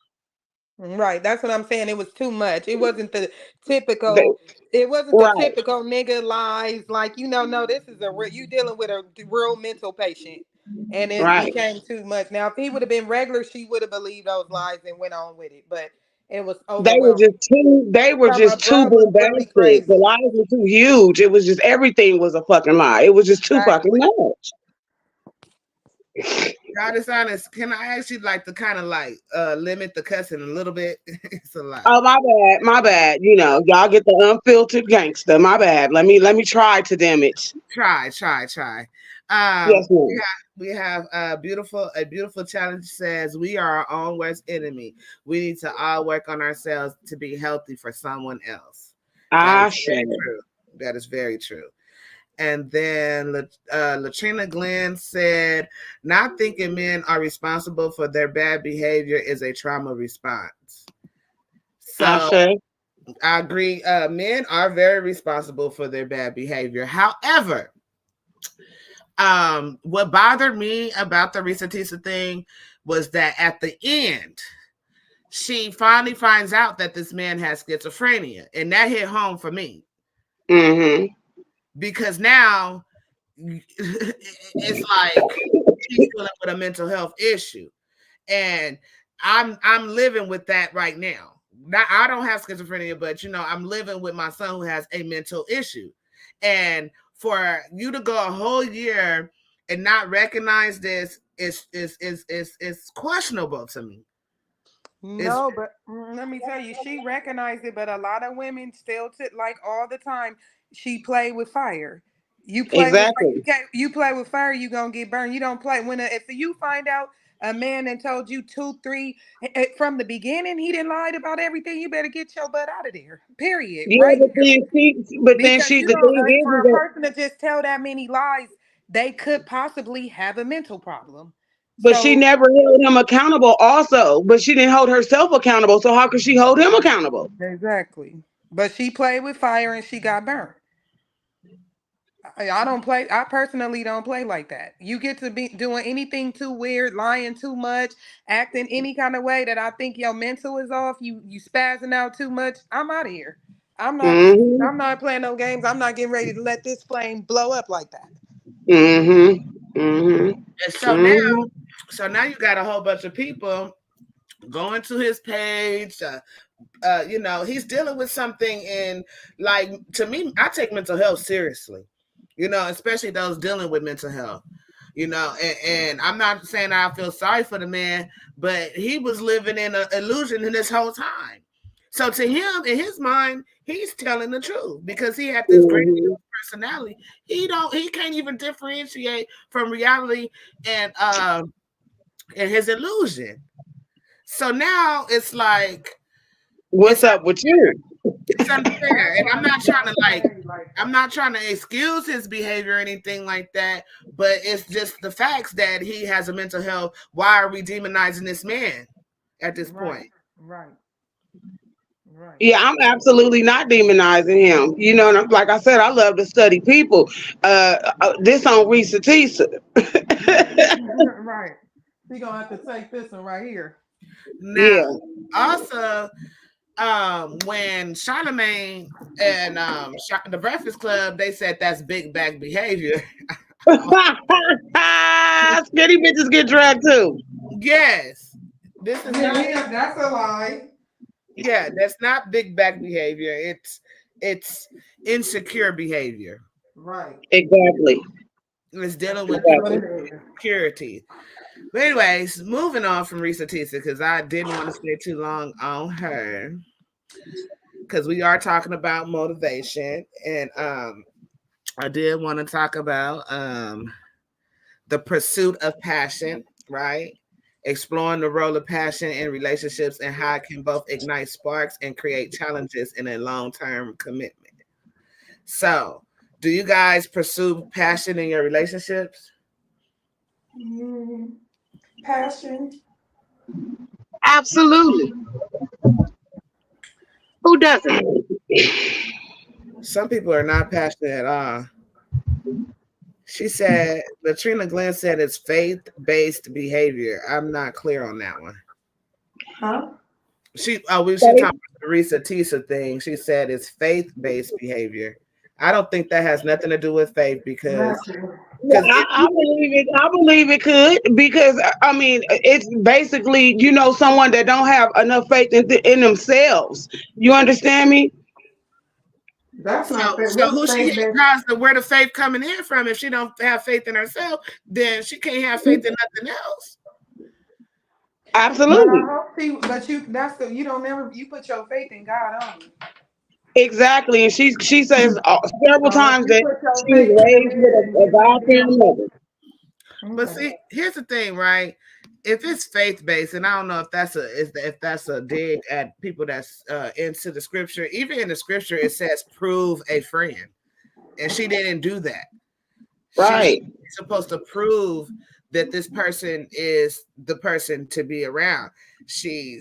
Right, that's what I'm saying. It was too much. It wasn't the They, typical. It wasn't the right, typical nigga lies. Like, no, this is you dealing with a real mental patient, and it right. became too much. Now, if he would have been regular, she would have believed those lies and went on with it. But it was They were overwhelming. just too. They were Some just of too bruh was really bombastic. The crazy. lies were too huge. It was just everything was a fucking lie. It was just too fucking Exactly. much. God is honest. Can I ask you, like, to kind of like limit the cussing a little bit? It's a lot. Oh, my bad. Y'all get the unfiltered gangster. My bad. Let me try to damn it. Try. Yes, We ma'am. have a beautiful challenge says we are our own worst enemy. We need to all work on ourselves to be healthy for someone else. That I is very share. true. That is very true. And then Latrina Glenn said, not thinking men are responsible for their bad behavior is a trauma response. I So share. I agree. Men are very responsible for their bad behavior. However, what bothered me about the Risa Tisa thing was that at the end, she finally finds out that this man has schizophrenia, and that hit home for me Mm-hmm. because now it's like she's dealing with a mental health issue, and I'm living with that right now. Now, I don't have schizophrenia, but I'm living with my son who has a mental issue, and for you to go a whole year and not recognize this is questionable to me. It's No, but let me tell you, she recognized it, but a lot of women still, like all the time, she played with fire. You play with Exactly. you play with fire, you gonna get burned. You don't play when if you find out a man that told you two, three from the beginning, he didn't lied about everything. You better get your butt out of there. Period. Yeah, Right there. but then Because she, you the don't thing for is a that, person to just tell that many lies, they could possibly have a mental problem. but she So never held him accountable. Also, but she didn't hold herself accountable. So how could she hold him accountable? exactly. But she played with fire and she got burned. I don't play. I personally don't play like that. You get to be doing anything too weird, lying too much, acting any kind of way that I think your mental is off. You spazzing out too much. I'm out of here. I'm not. Mm-hmm. I'm not playing no games. I'm not getting ready to let this flame blow up like that. Mm-hmm. Mm-hmm. And Mm-hmm. so now you got a whole bunch of people going to his page. He's dealing with something, and like to me, I take mental health seriously. Especially those dealing with mental health. And I'm not saying I feel sorry for the man, but he was living in an illusion in this whole time. So to him, in his mind, he's telling the truth because he had this great Mm-hmm. personality. He can't even differentiate from reality and his illusion. So now it's like What's it's up with you? it's unfair. That's And why you gotta play like I'm that. not trying to excuse his behavior or anything like that, but it's just the facts that he has a mental health. Why are we demonizing this man at this Right. point? Right. Right. Yeah, I'm absolutely not demonizing him. And like I said, I love to study people. This on Risa Tisa. Right. We gonna have to take this one right here. Now, Yeah. also, when Charlemagne and the Breakfast Club, they said that's big back behavior. Skinny bitches get dragged too. Yes, this is Yeah, not. yeah, that's a lie. Yeah, that's not big back behavior. It's insecure behavior. Right. Exactly. It's dealing with That's what Exactly. it is. security. But anyways, moving on from Risa Tisa because I didn't want to stay too long on her because we are talking about motivation and I did want to talk about the pursuit of passion, right? Exploring the role of passion in relationships and how it can both ignite sparks and create challenges in a long-term commitment. So, do you guys pursue passion in your relationships? Mm, passion. Absolutely. Who doesn't? Some people are not passionate at all. She said, Latrina Glenn said it's faith based behavior. I'm not clear on that one. Huh? She talked about the Risa Tisa thing. She said it's faith based behavior. I don't think that has nothing to do with faith because Nothing. Yeah, because if I believe it. I believe it could because I mean it's basically someone that don't have enough faith in themselves. You understand me? That's not fair. so What's who she faith based? how's the where the faith coming in from? If she don't have faith in herself, then she can't have faith in nothing else. But I Absolutely, hope but you don't never you put your faith in God only. exactly. And she says several So if times you that put your she was faith in a raised with man and a give him God damn fearing mother. But okay. see, here's the thing, right? If it's faith based, and I don't know if that's a dig at people that's into the scripture. Even in the scripture, it says prove a friend, and she didn't do that. She's Right. supposed to prove that this person is the person to be around. She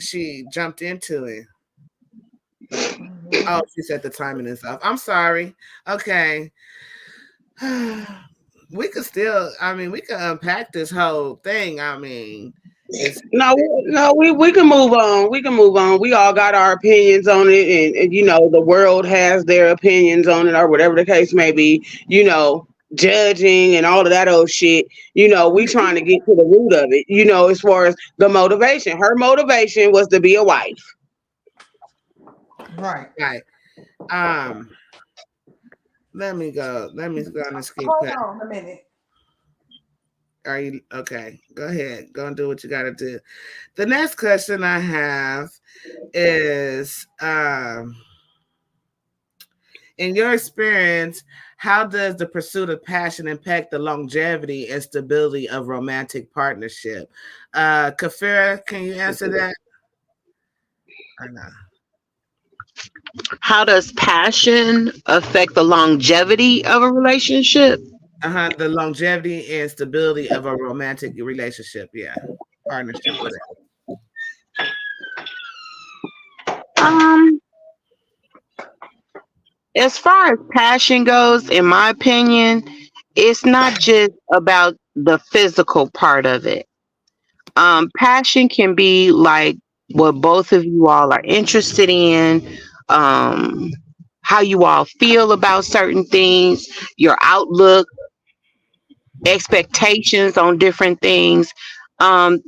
jumped into it. Mhm. Oh, she said the timing is off. I'm sorry. Okay. We could still, I mean, we could unpack this whole thing. I mean, it's No, no, we can move on. We can move on. We all got our opinions on it, and the world has their opinions on it, or whatever the case may be. Judging and all of that old shit. We trying to get to the root of it. As far as the motivation, her motivation was to be a wife. Right. right. Um, let me go. Let me go and skip Hold that. on a minute. Are you okay? Go ahead. Go and do what you got to do. The next question I have is in your experience, How does the pursuit of passion impact the longevity and stability of romantic partnership? Kefira, can you answer that? I know. How does passion affect the longevity of a relationship? The longevity and stability of a romantic relationship. Yeah, partnership, whatever. Um, as far as passion goes, in my opinion, it's not just about the physical part of it. Passion can be like what both of you all are interested in, um, how you all feel about certain things, your outlook, expectations on different things. Um,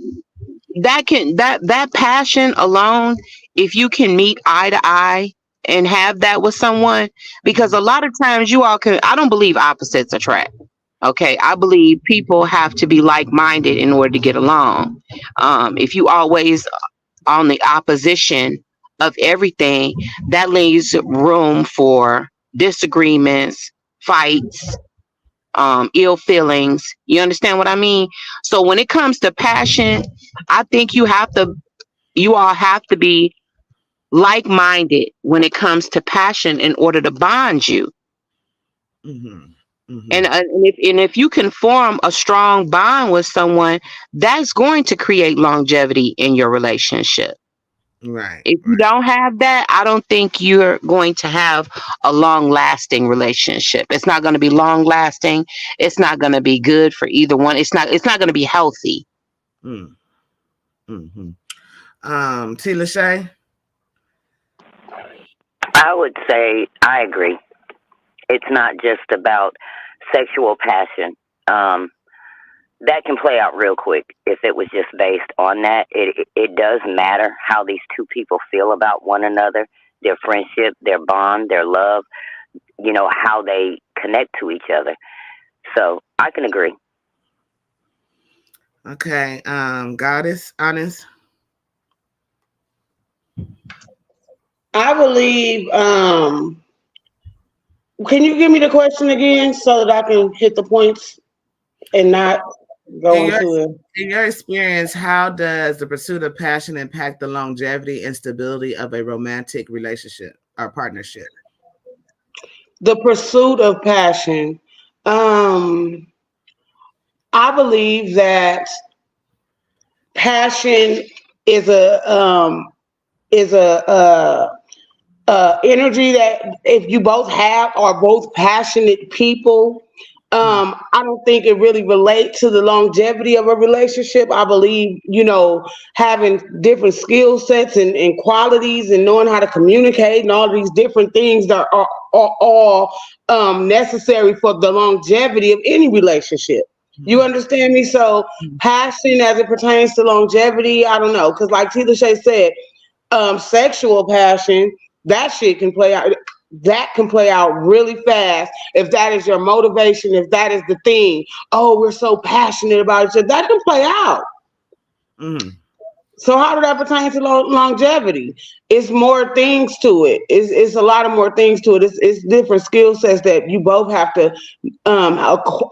that passion alone, if you can meet eye to eye and have that with someone, because a lot of times you all can. I don't believe opposites attract. Okay, I believe people have to be like minded in order to get along. If you always on the opposition of everything, that leaves room for disagreements, fights, ill feelings. You understand what I mean? So when it comes to passion, I think you all have to be like minded when it comes to passion in order to bond you. Mm-hmm. Mm-hmm. And if you can form a strong bond with someone, that's going to create longevity in your relationship. Right, If you right. don't have that, I don't think you're going to have a long lasting relationship. It's not going to be long lasting. It's not going to be good for either one. It's not going to be healthy. Mm. Mm-hmm. T. Lachey? I would say I agree. It's not just about sexual passion. Um, that can play out real quick if it was just based on that. It does matter how these two people feel about one another, their friendship, their bond, their love. How they connect to each other. So I can agree. Okay. Goddess, honest. I believe. Can you give me the question again so that I can hit the points and not go In your into it? in your experience, how does the pursuit of passion impact the longevity and stability of a romantic relationship or partnership? The pursuit of passion. Um, I believe that passion is a energy that if you both have are both passionate people. I don't think it really relates to the longevity of a relationship. I believe, having different skill sets and qualities and knowing how to communicate and all these different things that are all necessary for the longevity of any relationship. You understand me? So passion as it pertains to longevity, I don't know. Because like Tila Shay said, sexual passion, that shit can play out. That can play out really fast if that is your motivation, if that is the thing. Oh, we're so passionate about each other. That can play out. Mm-hmm. So how do that pertain to longevity? It's more things to it. It's a lot of more things to it. It's different skill sets that you both have to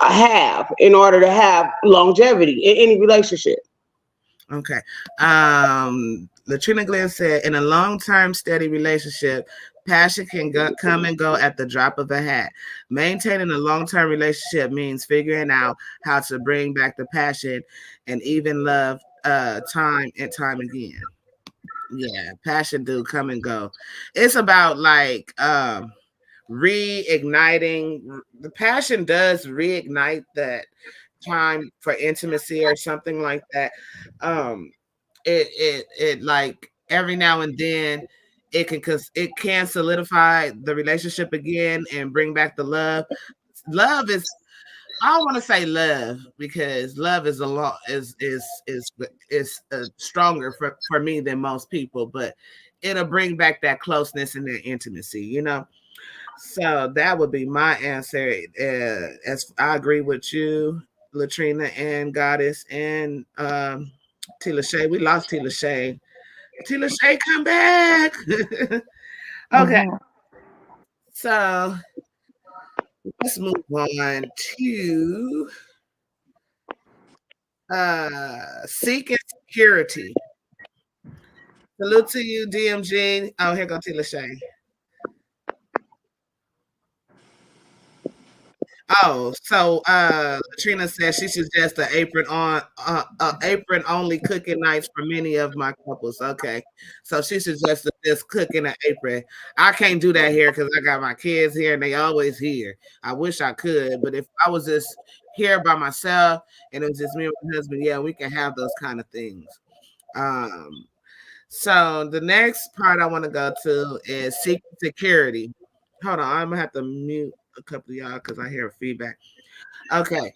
have in order to have longevity in any relationship. Okay. Latrina Glenn said, in a long-term steady relationship, passion can come and go at the drop of a hat. Maintaining a long-term relationship means figuring out how to bring back the passion and even love time and time again. Yeah, passion do come and go. It's about like reigniting. The passion does reignite that time for intimacy or something like that. Um it like every now and then it can solidify the relationship again and bring back the love. Love is, I don't want to say love because love is a lot is stronger for me than most people, but it'll bring back that closeness and that intimacy. So that would be my answer. As I agree with you, Latrina and Goddess and Tila Shay. We lost Tila Shay. Tila Shay, come back. Okay, Mhm. so let's move on to seeking security. Salute to you, DMG. Oh, here go T. Lachey. Oh, so Latrina says she suggests an apron only cooking nights for many of my couples. Okay, so she suggested this cooking an apron. I can't do that here because I got my kids here and they always here. I wish I could, but if I was just here by myself and it was just me and my husband, yeah, we can have those kind of things. Um, so the next part I want to go to is seeking security. Hold on, I'm gonna have to mute a couple of y'all because I hear feedback. Okay,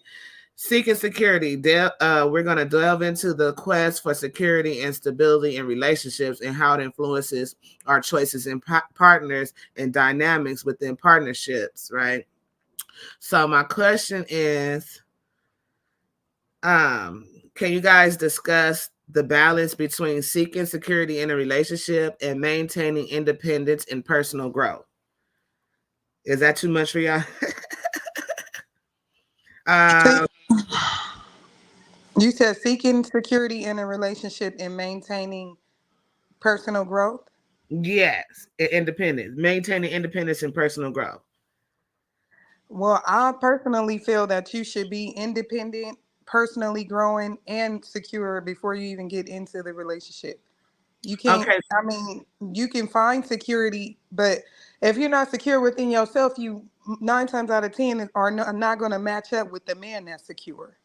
seeking security. We're gonna delve into the quest for security and stability in relationships and how it influences our choices in partners and dynamics within partnerships. Right. So my question is, can you guys discuss the balance between seeking security in a relationship and maintaining independence and personal growth? Is that too much for y'all? uh, You said seeking security in a relationship and maintaining personal growth. yes, independence, maintaining independence and personal growth. Well, I personally feel that you should be independent, personally growing, and secure before you even get into the relationship. You can't, Okay, I mean, you can find security, but if you're not secure within yourself, you 9 times out of 10 are not going to match up with the man that's secure.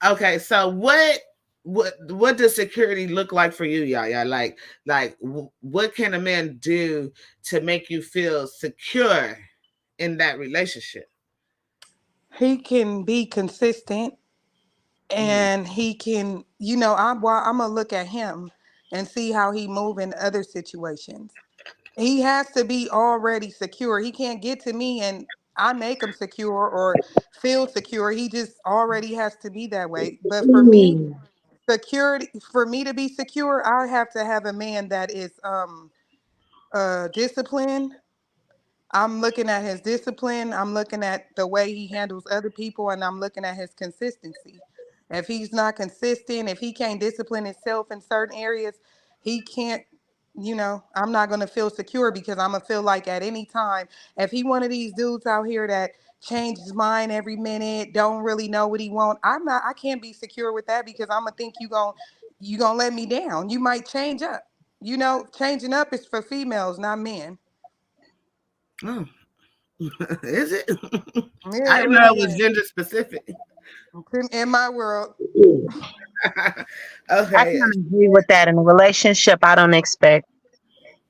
okay. So what does security look like for you, Yaya? What can a man do to make you feel secure in that relationship? He can be consistent Mm-hmm. and he can, I'm going to look at him and see how he move in other situations. He has to be already secure. He can't get to me and I make him secure or feel secure. He just already has to be that way. But for me, security for me to be secure, I have to have a man that is disciplined. I'm looking at his discipline. I'm looking at the way he handles other people, and I'm looking at his consistency. If he's not consistent, if he can't discipline himself in certain areas, he can't. I'm not gonna feel secure because I'm gonna feel like at any time, if he one of these dudes out here that changes his mind every minute, don't really know what he want, I'm not. I can't be secure with that because I'm gonna think you gonna let me down. You might change up. Changing up is for females, not men. Oh, is it? I Yeah, it didn't know really it was is. gender specific. In my world. I Okay. kind of agree with that. In a relationship, I don't expect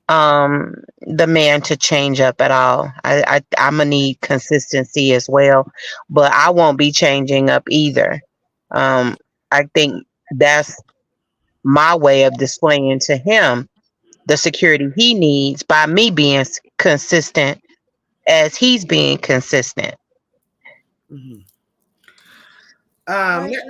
the man to change up at all. I'm gonna need consistency as well, but I won't be changing up either. Um, I think that's my way of displaying to him the security he needs by me being consistent as he's being consistent. Mhm. I Let,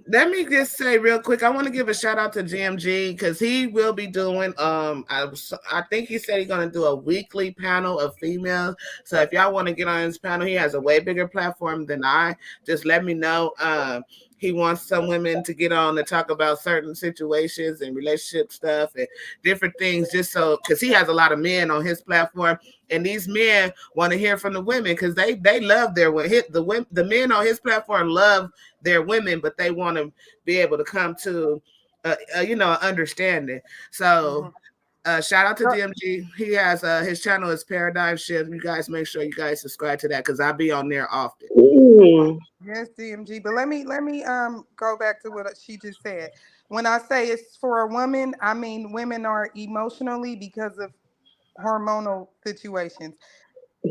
let me just say real quick, I want to give a shout out to GMG because he will be doing I think he said he's gonna do a weekly panel of females. So if y'all want to get on his panel, he has a way bigger platform than I. Just let me know. He wants some women to get on to talk about certain situations and relationship stuff and different things, just so because he has a lot of men on his platform, and these men want to hear from the women because they love their the men on his platform love their women, but they want to be able to come to understanding. So Mhm. shout out to Uh, DMG. He has his channel is Paradigm Shift. You guys make sure you guys subscribe to that because I'll be on there often. yes, DMG. But let me go back to what she just said. When I say it's for a woman, I mean women are emotionally because of hormonal situations.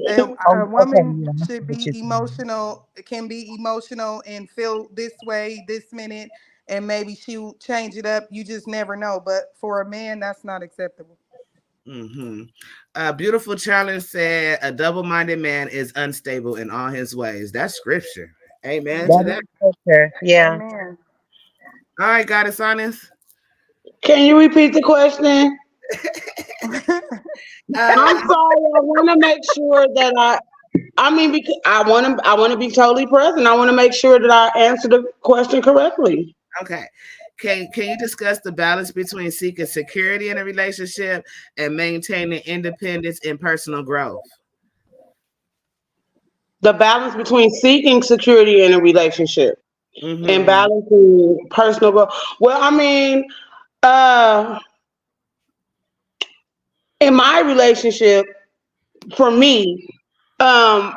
A Oh, okay, woman yeah, I see should what be you're saying. emotional, can be emotional and feel this way this minute, and maybe she'll change it up. You just never know. But for a man, that's not acceptable. Mm-hmm. Beautiful challenge said a double-minded man is unstable in all his ways. That's scripture. Amen to That Hmm. that. is scripture. Yeah. Amen. All right, Goddess Honest. Can you repeat the question? Uh, I'm sorry. I want to make sure that I mean, because I want to be totally present. I want to make sure that I answer the question correctly. Okay. Can you discuss the balance between seeking security in a relationship and maintaining independence and personal growth? The balance between seeking security in a relationship and Mm-hmm. balancing personal growth. Well, I mean, uh, in my relationship, for me, um,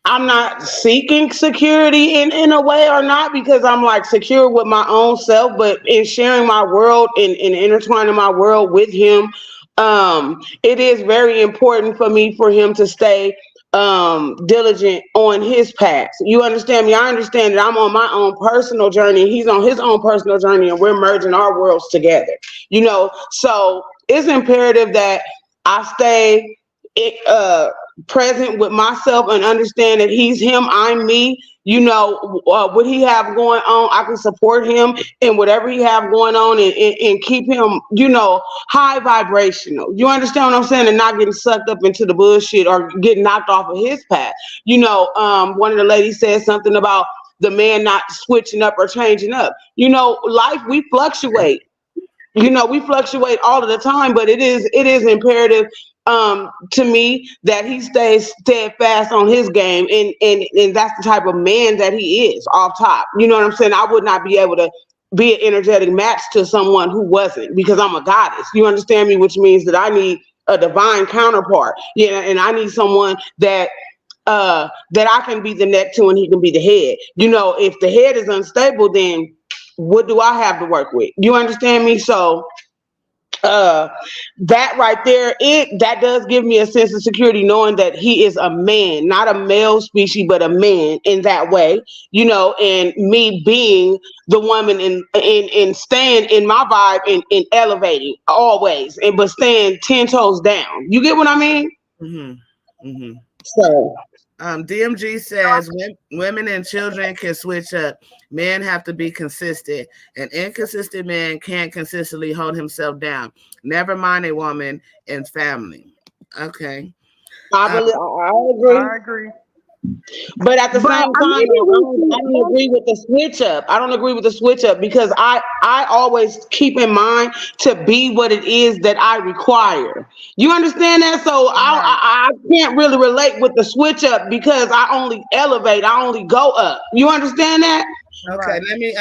I'm not seeking security in a way or not because I'm like secure with my own self, but in sharing my world and intertwining my world with him, it is very important for me for him to stay diligent on his path. You understand me? I understand that I'm on my own personal journey. He's on his own personal journey, and we're merging our worlds together. So it's imperative that I stay present with myself and understand that he's him, I'm me. What he have going on, I can support him in whatever he have going on, and keep him, high vibrational. You understand what I'm saying? And not getting sucked up into the bullshit or getting knocked off of his path. One of the ladies said something about the man not switching up or changing up. Life, we fluctuate. We fluctuate all of the time, but it is imperative to me that he stays steadfast on his game, and that's the type of man that he is off top. You know what I'm saying? I would not be able to be an energetic match to someone who wasn't, because I'm a goddess. You understand me? Which means that I need a divine counterpart. Yeah, and I need someone that I can be the neck to and he can be the head. If the head is unstable, then what do I have to work with? You understand me? So uh that right there, that does give me a sense of security, knowing that he is a man, not a male species, but a man in that way. And me being the woman and staying in my vibe and elevating always, and but staying 10 toes down. You get what I mean? Mm-hmm. Mm-hmm. So DMG says women and children can switch up. Men have to be consistent. An inconsistent man can't consistently hold himself down. Never mind a woman and family. Okay. I Um, believe I agree. I agree. But at the But same time, maybe though, we I don't agree with the switch up. I don't agree with the switch up because I always keep in mind to be what it is that I require. You understand that? So Right. I can't really relate with the switch up because I only elevate. I only go up. You understand that? okay, Right. let me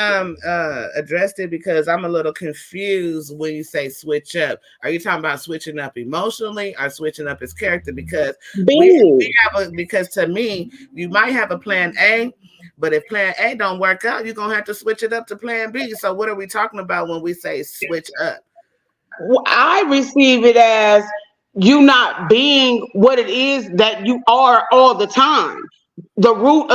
address it because I'm a little confused when you say switch up. Are you talking about switching up emotionally or switching up his character? Because we Being. because to me, you might have a plan A, but if plan A don't work out, you're gonna have to switch it up to plan B. So what are we talking about when we say switch up? I receive it as you not being what it is that you are all the time. The root,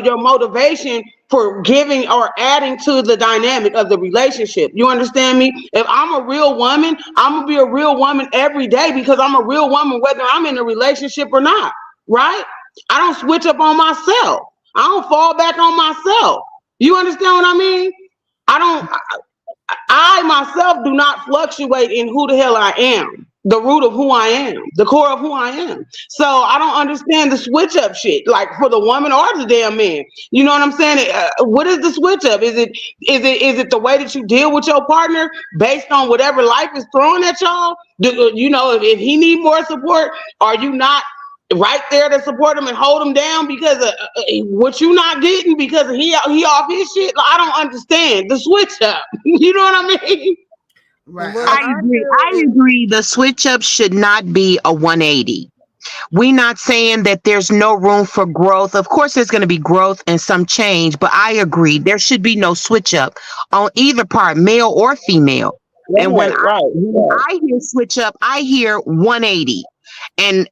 your motivation for giving or adding to the dynamic of the relationship. You understand me? If I'm a real woman, I'm gonna be a real woman every day because I'm a real woman, whether I'm in a relationship or not. Right? I don't switch up on myself. I don't fall back on myself. You understand what I mean? I don't. I myself do not fluctuate in who the hell I am, the root of who I am, the core of who I am. So I don't understand the switch up shit, like for the woman or the damn man. You know what I'm saying? What is the switch up? Is it the way that you deal with your partner based on whatever life is throwing at y'all? If he need more support, are you not right there to support him and hold him down because of what you not getting because he off his shit? Like, I don't understand the switch up. You know what I mean? Right. Well, I I agree. feel I it. agree. The switch up should not be a 180. We not saying that there's no room for growth. Of course, there's going to be growth and some change, but I agree there should be no switch up on either part, male or female. And Right, right. I hear switch up, I hear 180. And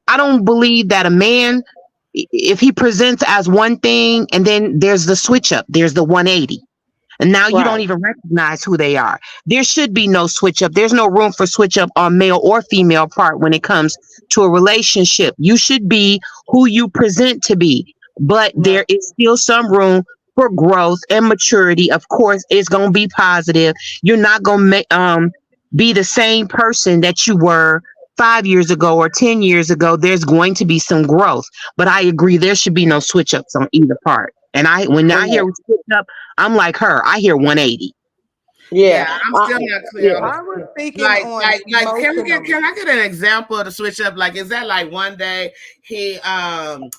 I don't believe that a man, if he presents as one thing and then there's the switch up, there's the 180. And now you don't Right. even recognize who they are. There should be no switch up. There's no room for switch up on male or female part when it comes to a relationship. You should be who you present to be, but Right. there is still some room for growth and maturity. Of course, it's going to be positive. You're not going to be the same person that you were 5 years ago or 10 years ago, there's going to be some growth. But I agree, there should be no switch ups on either part. And when I hear switch up, I'm like her. I hear 180. Yeah, Yeah. I'm still not clear on Yeah. the I was speaking like on like like emotionally. can I get an example of the switch up? Like, is that like one day he I'm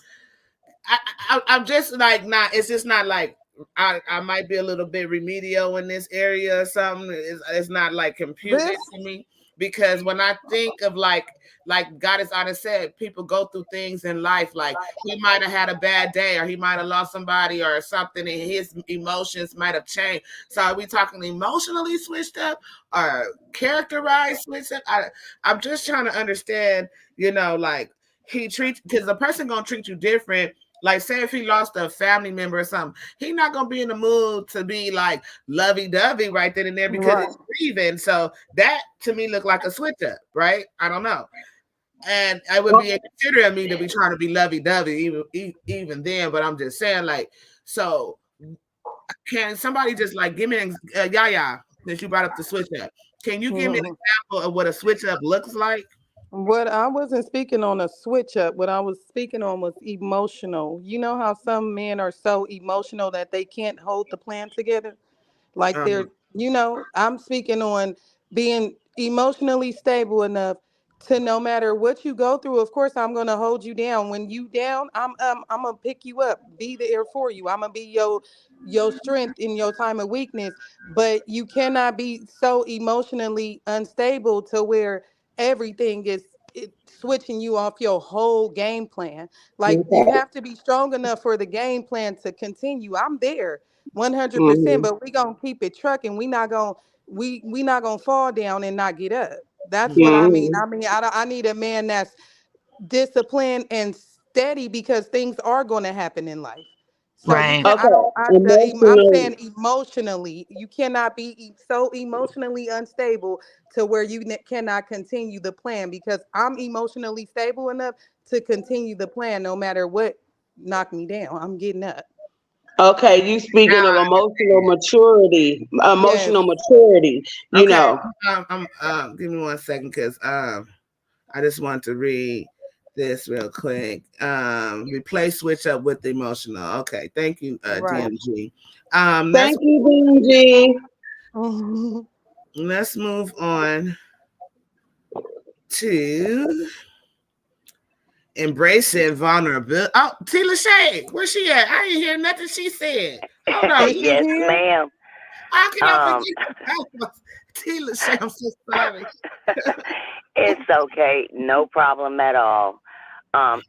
just like not. It's just not like I might be a little bit remedial in this area or something. It's not like computing This to me because when I think of like God has already said, people go through things in life. Like he might have had a bad day, or he might have lost somebody, or something, and his emotions might have changed. So are we talking emotionally switched up, or characterized switched up? I'm just trying to understand. Like he treats because the person gonna treat you different. Like, say if he lost a family member or something, he's not gonna be in the mood to be like lovey-dovey right then and there because right. it's grieving. So that to me looked like a switch up, right? I don't know. And I would be inconsiderate of me to be trying to be lovey-dovey even then, but I'm just saying, like, so can somebody just like give me an Yaya, since you brought up the switch up? Can you give me an Mhm. example of what a switch up looks like? What I wasn't speaking on a switch up, what I was speaking on was emotional. You know how some men are so emotional that they can't hold the plan together? Like Um, I'm speaking on being emotionally stable enough to no matter what you go through, of course I'm gonna hold you down. When you down, I'm gonna pick you up, be there for you. I'm gonna be your strength in your time of weakness. But you cannot be so emotionally unstable to where everything is switching you off your whole game plan. Like you Okay. have to be strong enough for the game plan to continue. I'm there 100%, Mm-hmm. but we gonna keep it trucking. We not gonna fall down and not get up. That's what I mean. Mm-hmm. I need a man that's disciplined and steady because things are going to happen in life. So you Right. can I Okay. don't I the, I'm Emotional. saying emotionally, you cannot be so emotionally unstable to where you cannot continue the plan because I'm emotionally stable enough to continue the plan no matter what knock me down. I'm getting up. Okay, you now speaking of I emotional understand. maturity, Yes. emotional maturity, you Okay, know. I'm give me 1 second because I just want to read this real quick. Replace switch up with emotional. Okay, thank you, Right. DMG. Let's Thank you, Benji. let's move on to embracing vulnerability. Oh, Tila Shay, where's she at? I didn't hear nothing she said. Hold on, Is she Yes, here? ma'am. how can I Um, forget? Tila Shay, I'm so sorry. it's okay, no problem at all.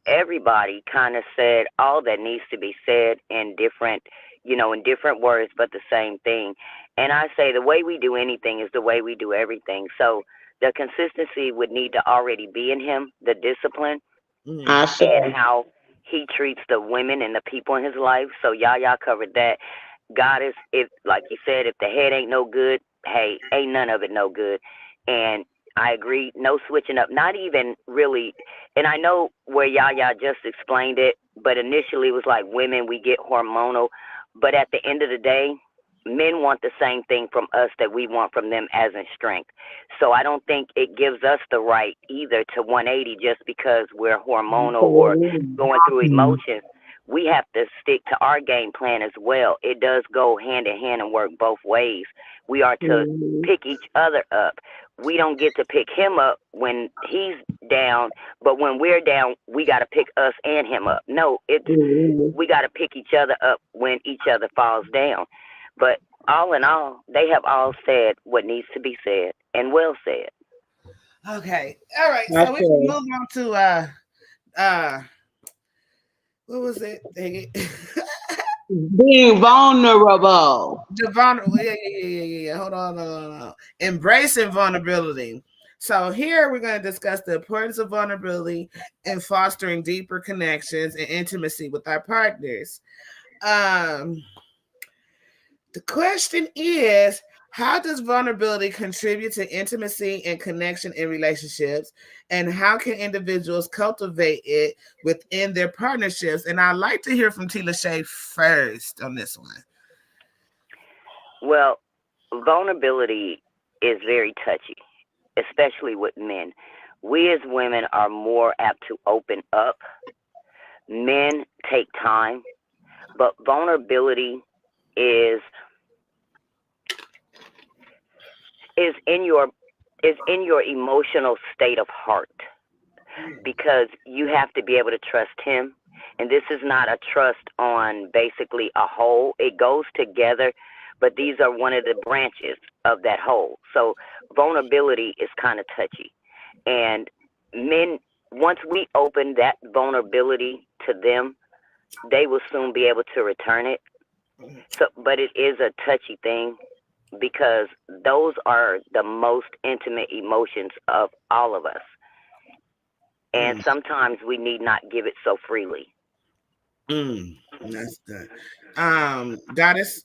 Everybody kind of said all that needs to be said in different, in different words, but the same thing. And I say the way we do anything is the way we do everything. So the consistency would need to already be in him, the discipline, Mm, I say. and how he treats the women and the people in his life. So Yaya covered that. God is, if like you said, if the head ain't no good, hey, ain't none of it no good. And I agree, no switching up, not even really. And I know where Yaya just explained it, but initially it was like women, we get hormonal. But at the end of the day, men want the same thing from us that we want from them as in strength. So I don't think it gives us the right either to 180 just because we're hormonal or going through emotions. We have to stick to our game plan as well. It does go hand in hand and work both ways. We are to Mm-hmm. pick each other up. We don't get to pick him up when he's down, but when we're down, we got to pick us and him up. No, it's Mm-hmm. we got to pick each other up when each other falls down. But all in all, they have all said what needs to be said and well said. okay, all right. I So we can say. move on to uh what was it? Dang it. Being vulnerable. Devon, yeah. Hold on. Embracing vulnerability. So here we're going to discuss the importance of vulnerability in fostering deeper connections and intimacy with our partners. Um, the question is, how does vulnerability contribute to intimacy and connection in relationships? And how can individuals cultivate it within their partnerships? And I'd like to hear from Tila Shay first on this one. Well, vulnerability is very touchy, especially with men. we as women are more apt to open up. Men take time, but vulnerability is is in your is in your emotional state of heart, because you have to be able to trust him. And this is not a trust on basically a whole. It goes together, but these are one of the branches of that whole. So vulnerability is kind of touchy. And men, once we open that vulnerability to them, they will soon be able to return it. So, but it is a touchy thing because those are the most intimate emotions of all of us. And sometimes we need not give it so freely. That's good. Goddess.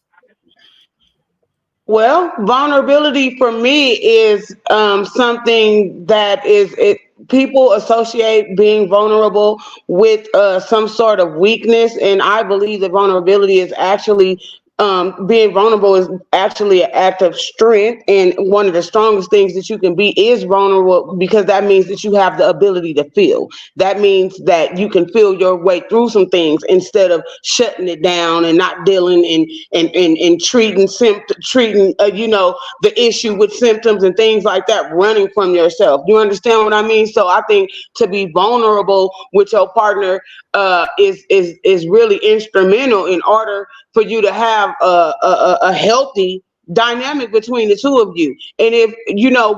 Well, vulnerability for me is something that people associate being vulnerable with some sort of weakness, and I believe that vulnerability is actually being vulnerable is actually an act of strength, and one of the strongest things that you can be is vulnerable because that means that you have the ability to feel. That means that you can feel your way through some things instead of shutting it down and not dealing and treating the issue with symptoms and things like that, running from yourself. You understand what I mean? So I think to be vulnerable with your partner is really instrumental in order for you to have a healthy dynamic between the two of you. And if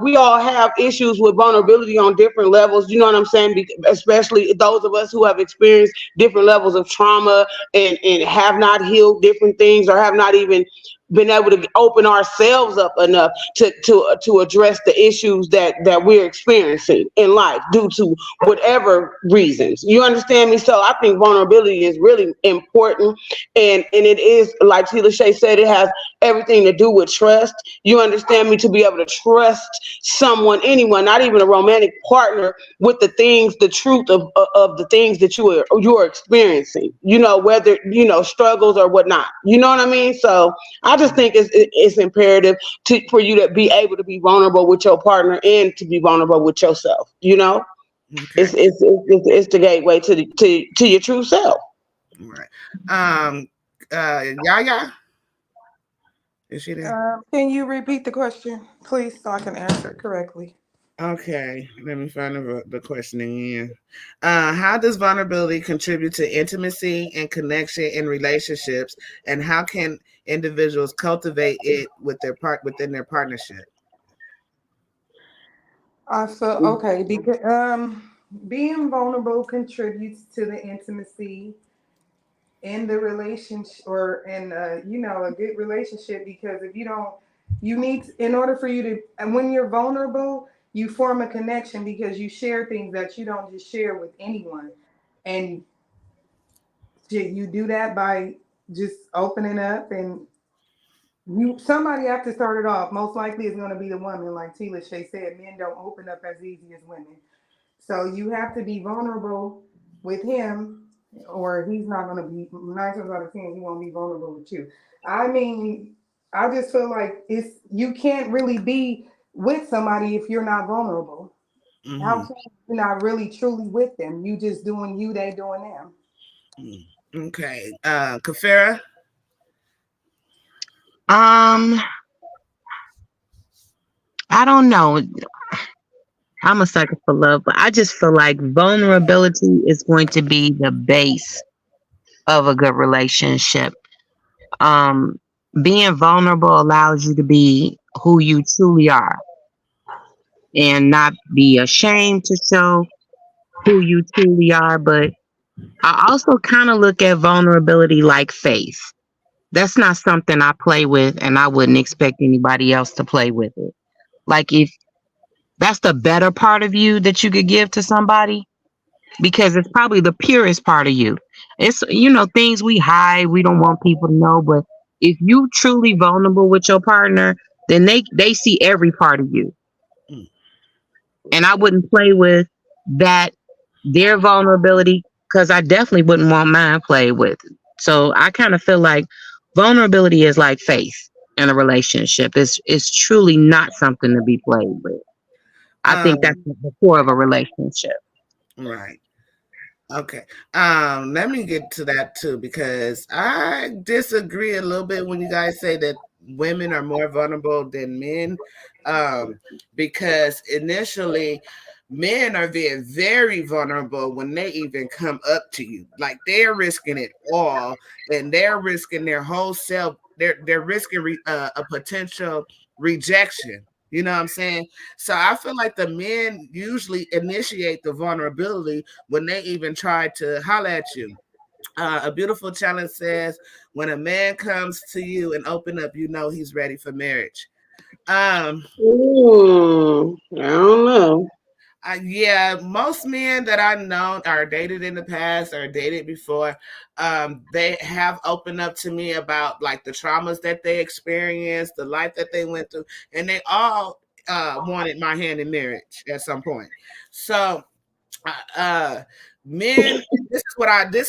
we all have issues with vulnerability on different levels, you know what I'm saying? Especially those of us who have experienced different levels of trauma and have not healed different things or have not even been able to open ourselves up enough to address the issues that we're experiencing in life due to whatever reasons. You understand me? So I think vulnerability is really important, and it is, like Tila Shay said, it has everything to do with trust. You understand me? To be able to trust someone, anyone, not even a romantic partner, with the truth of the things that you are experiencing. Whether struggles or whatnot. You know what I mean? So I just think it's imperative for you to be able to be vulnerable with your partner and to be vulnerable with yourself. Okay. It's the gateway to your true self. All right. Yaya. Is she there? Can you repeat the question, please, so I can answer it correctly? Okay, let me find the question again. How does vulnerability contribute to intimacy and connection in relationships, and how can individuals cultivate it within their partnership? I feel okay because being vulnerable contributes to the intimacy in the relationship or in a good relationship, because if you don't, in order for you to, and when you're vulnerable, you form a connection because you share things that you don't just share with anyone, and you do that by just opening up, and somebody have to start it off. Most likely it's going to be the woman, like Tila Shay said. Men don't open up as easy as women. So you have to be vulnerable with him, or he's not going to be, 9 times out of 10, he won't be vulnerable with you. I mean, I just feel like you can't really be with somebody if you're not vulnerable. How Mm-hmm. can you not really truly with them? You just doing you, they doing them. Okay. Kefira. Um, I don't know. I'm a sucker for love, but I just feel like vulnerability is going to be the base of a good relationship. Um, Being vulnerable allows you to be who you truly are and not be ashamed to show who you truly are. But I also kind of look at vulnerability like faith. That's not something I play with, and I wouldn't expect anybody else to play with it. Like, if that's the better part of you that you could give to somebody, because it's probably the purest part of you. It's, things we hide, we don't want people to know, but if you truly vulnerable with your partner, then they see every part of you. And I wouldn't play with that, their vulnerability, because I definitely wouldn't want mine played with. So I kind of feel like vulnerability is like faith in a relationship. It's truly not something to be played with. I think that's Um, the core of a relationship. right. Okay. Let me get to that too because I disagree a little bit when you guys say that women are more vulnerable than men. Um, because initially men are being very vulnerable when they even come up to you. Like they're risking it all and they're risking their whole self. They're risking a potential rejection. You know what I'm saying? So I feel like the men usually initiate the vulnerability when they even try to holler at you. A beautiful challenge says, when a man comes to you and open up, you know he's ready for marriage. Um, I don't know. yeah, most men that I know are dated in the past or dated before, they have opened up to me about like the traumas that they experienced, the life that they went through, and they all wanted my hand in marriage at some point. So uh men, this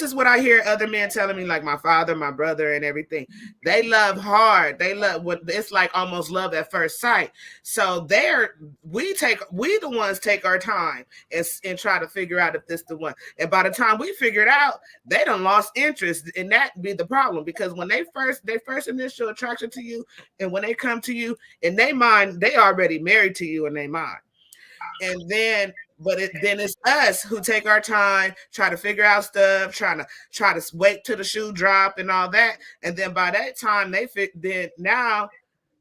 is what I hear other men telling me, like my father, my brother, and everything. They love hard. They love what it's like almost love at first sight. So we the ones take our time and try to figure out if this the one. And by the time we figure it out, they done lost interest, and that be the problem because when their first initial attraction to you, and when they come to you in their mind, they already married to you in their mind. And then then it's us who take our time, try to figure out stuff, try to wait till the shoe drop and all that. And then by that time then now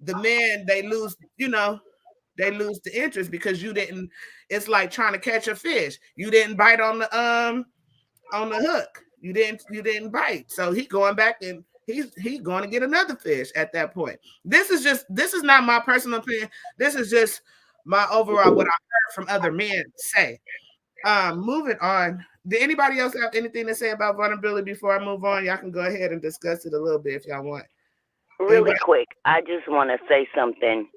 the men, they lose, they lose the interest because you didn't. It's like trying to catch a fish. You didn't bite on the hook. You didn't bite. So he going back and he's going to get another fish at that point. This is not my personal opinion. This is just my overall what I heard from other men say. Moving on. Did anybody else have anything to say about vulnerability before I move on? Y'all can go ahead and discuss it a little bit if y'all want. Really Anybody? quick, I just want to say something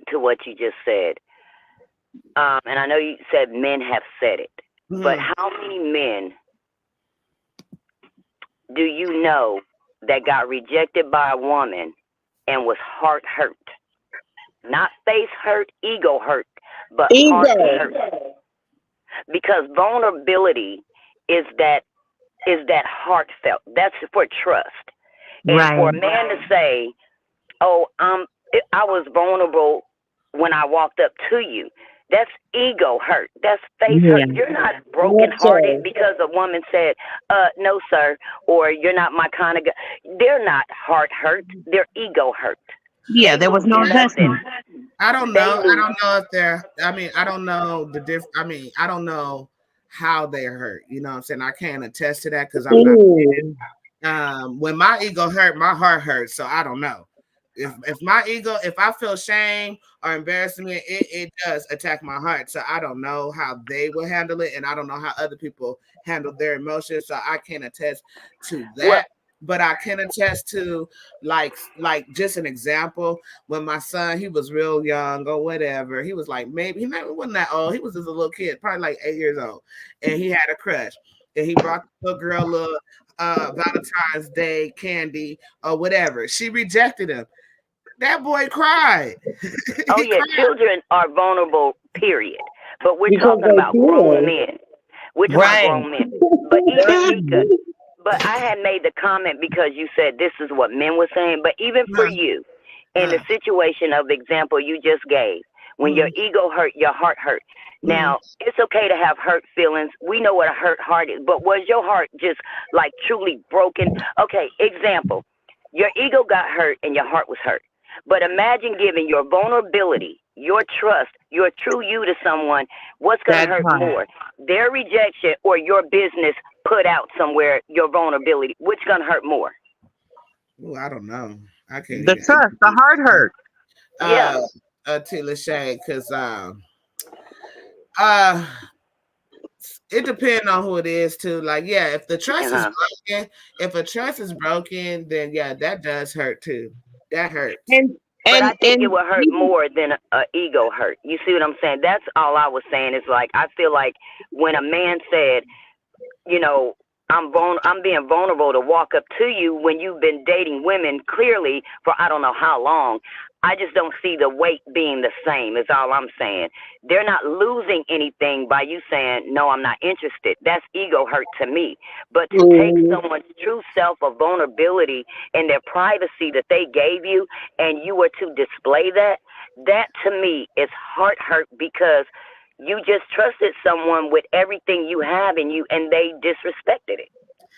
to what you just said. And I know you said men have said it, but Mhm. how many men do you know that got rejected by a woman and was heart hurt? Not face hurt, ego hurt, but heart Ego. hurt. Because vulnerability is that heartfelt. That's for trust. And Right. for a man to say, "Oh, I was vulnerable when I walked up to you," that's ego hurt. That's face hurt. Yeah. You're not broken Much hearted so. because a woman said, "No, sir," or "You're not my kind of guy." They're not heart hurt. They're ego hurt. Yeah, They there was lose no nothing. investment. I don't They know. I lose. don't know if they're. I mean, I don't know I don't know how they're hurt. You know what I'm saying? I can't attest to that because I'm not. Mm. When my ego hurt, my heart hurts. So I don't know. If my ego, if I feel shame or embarrassment, it does attack my heart. So I don't know how they will handle it, and I don't know how other people handle their emotions. So I can't attest to Well, that. But I can attest to like just an example when my son, he was real young or whatever. He was like maybe he never wasn't that old. He was just a little kid, probably like 8 years old, and he had a crush. And he brought the little girl a little Valentine's Day candy or whatever. She rejected him. That boy cried. oh He yeah, cried. children are vulnerable, period. But we're Because talking they about grown feel. men. We're talking about Right. grown men. But even Nika, but I had made the comment because you said this is what men were saying. But even for Uh, you, in uh, the situation of example you just gave, when your mm, ego hurt, your heart hurt. mm. Now, it's okay to have hurt feelings. We know what a hurt heart is. But was your heart just like truly broken? Okay, example. Your ego got hurt and your heart was hurt. But imagine giving your vulnerability, your trust, your true you to someone. What's going to That hurt part. more? Their rejection or your business put out somewhere, your vulnerability? Which going to hurt more? Ooh, I don't know. I can't The even trust, the heart hurt. Yeah. uh to Lachey because uh it depends on who it is too. Like, yeah, if the trust is Uh-huh. broken, if a trust is broken, then yeah, that does hurt too. That hurts. And But I and think it and would hurt more than a ego hurt. You see what I'm saying? That's all I was saying. Is like I feel like when a man said, you know, I'm being vulnerable to walk up to you when you've been dating women clearly for I don't know how long. I just don't see the weight being the same, is all I'm saying. They're not losing anything by you saying, no, I'm not interested. That's ego hurt to me. But to take Mhm. someone's true self of vulnerability and their privacy that they gave you and you were to display that, that to me is heart hurt because you just trusted someone with everything you have in you and they disrespected it.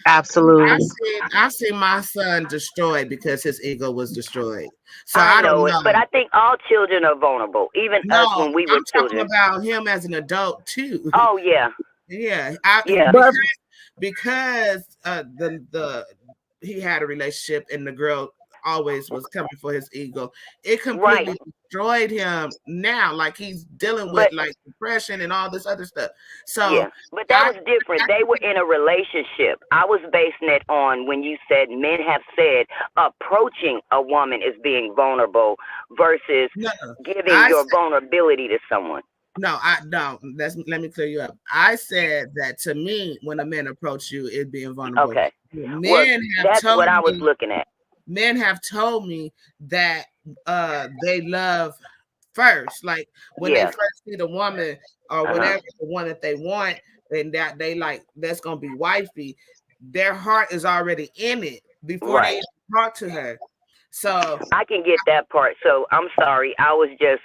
Absolutely. I see my son destroyed because his ego was destroyed. So I I don't know it, but know. I think all children are vulnerable, even us No, when we were I'm talking children. about him as an adult too. Oh, yeah, Yeah, yeah, But because the he had a relationship and the girl always was coming for his ego. It right. completely destroyed him now. Like he's dealing with But like depression and all this other stuff. yeah, So but that I, was different. They were in a relationship. I was basing it on when you said men have said approaching a woman is being vulnerable versus no, no. giving I your vulnerability to someone. No, I don't. Let me clear you up. I said that to me, when a man approach you, it being vulnerable. Okay. Well, Men have that's told what I was me, looking at. men have told me that they love first. Like when they Yeah. first see the woman or Uh huh. whatever the one that they want, and that they like that's gonna be wifey, their heart is already in it before they Right. even talk to her. So I can get that part. So I'm sorry. I was just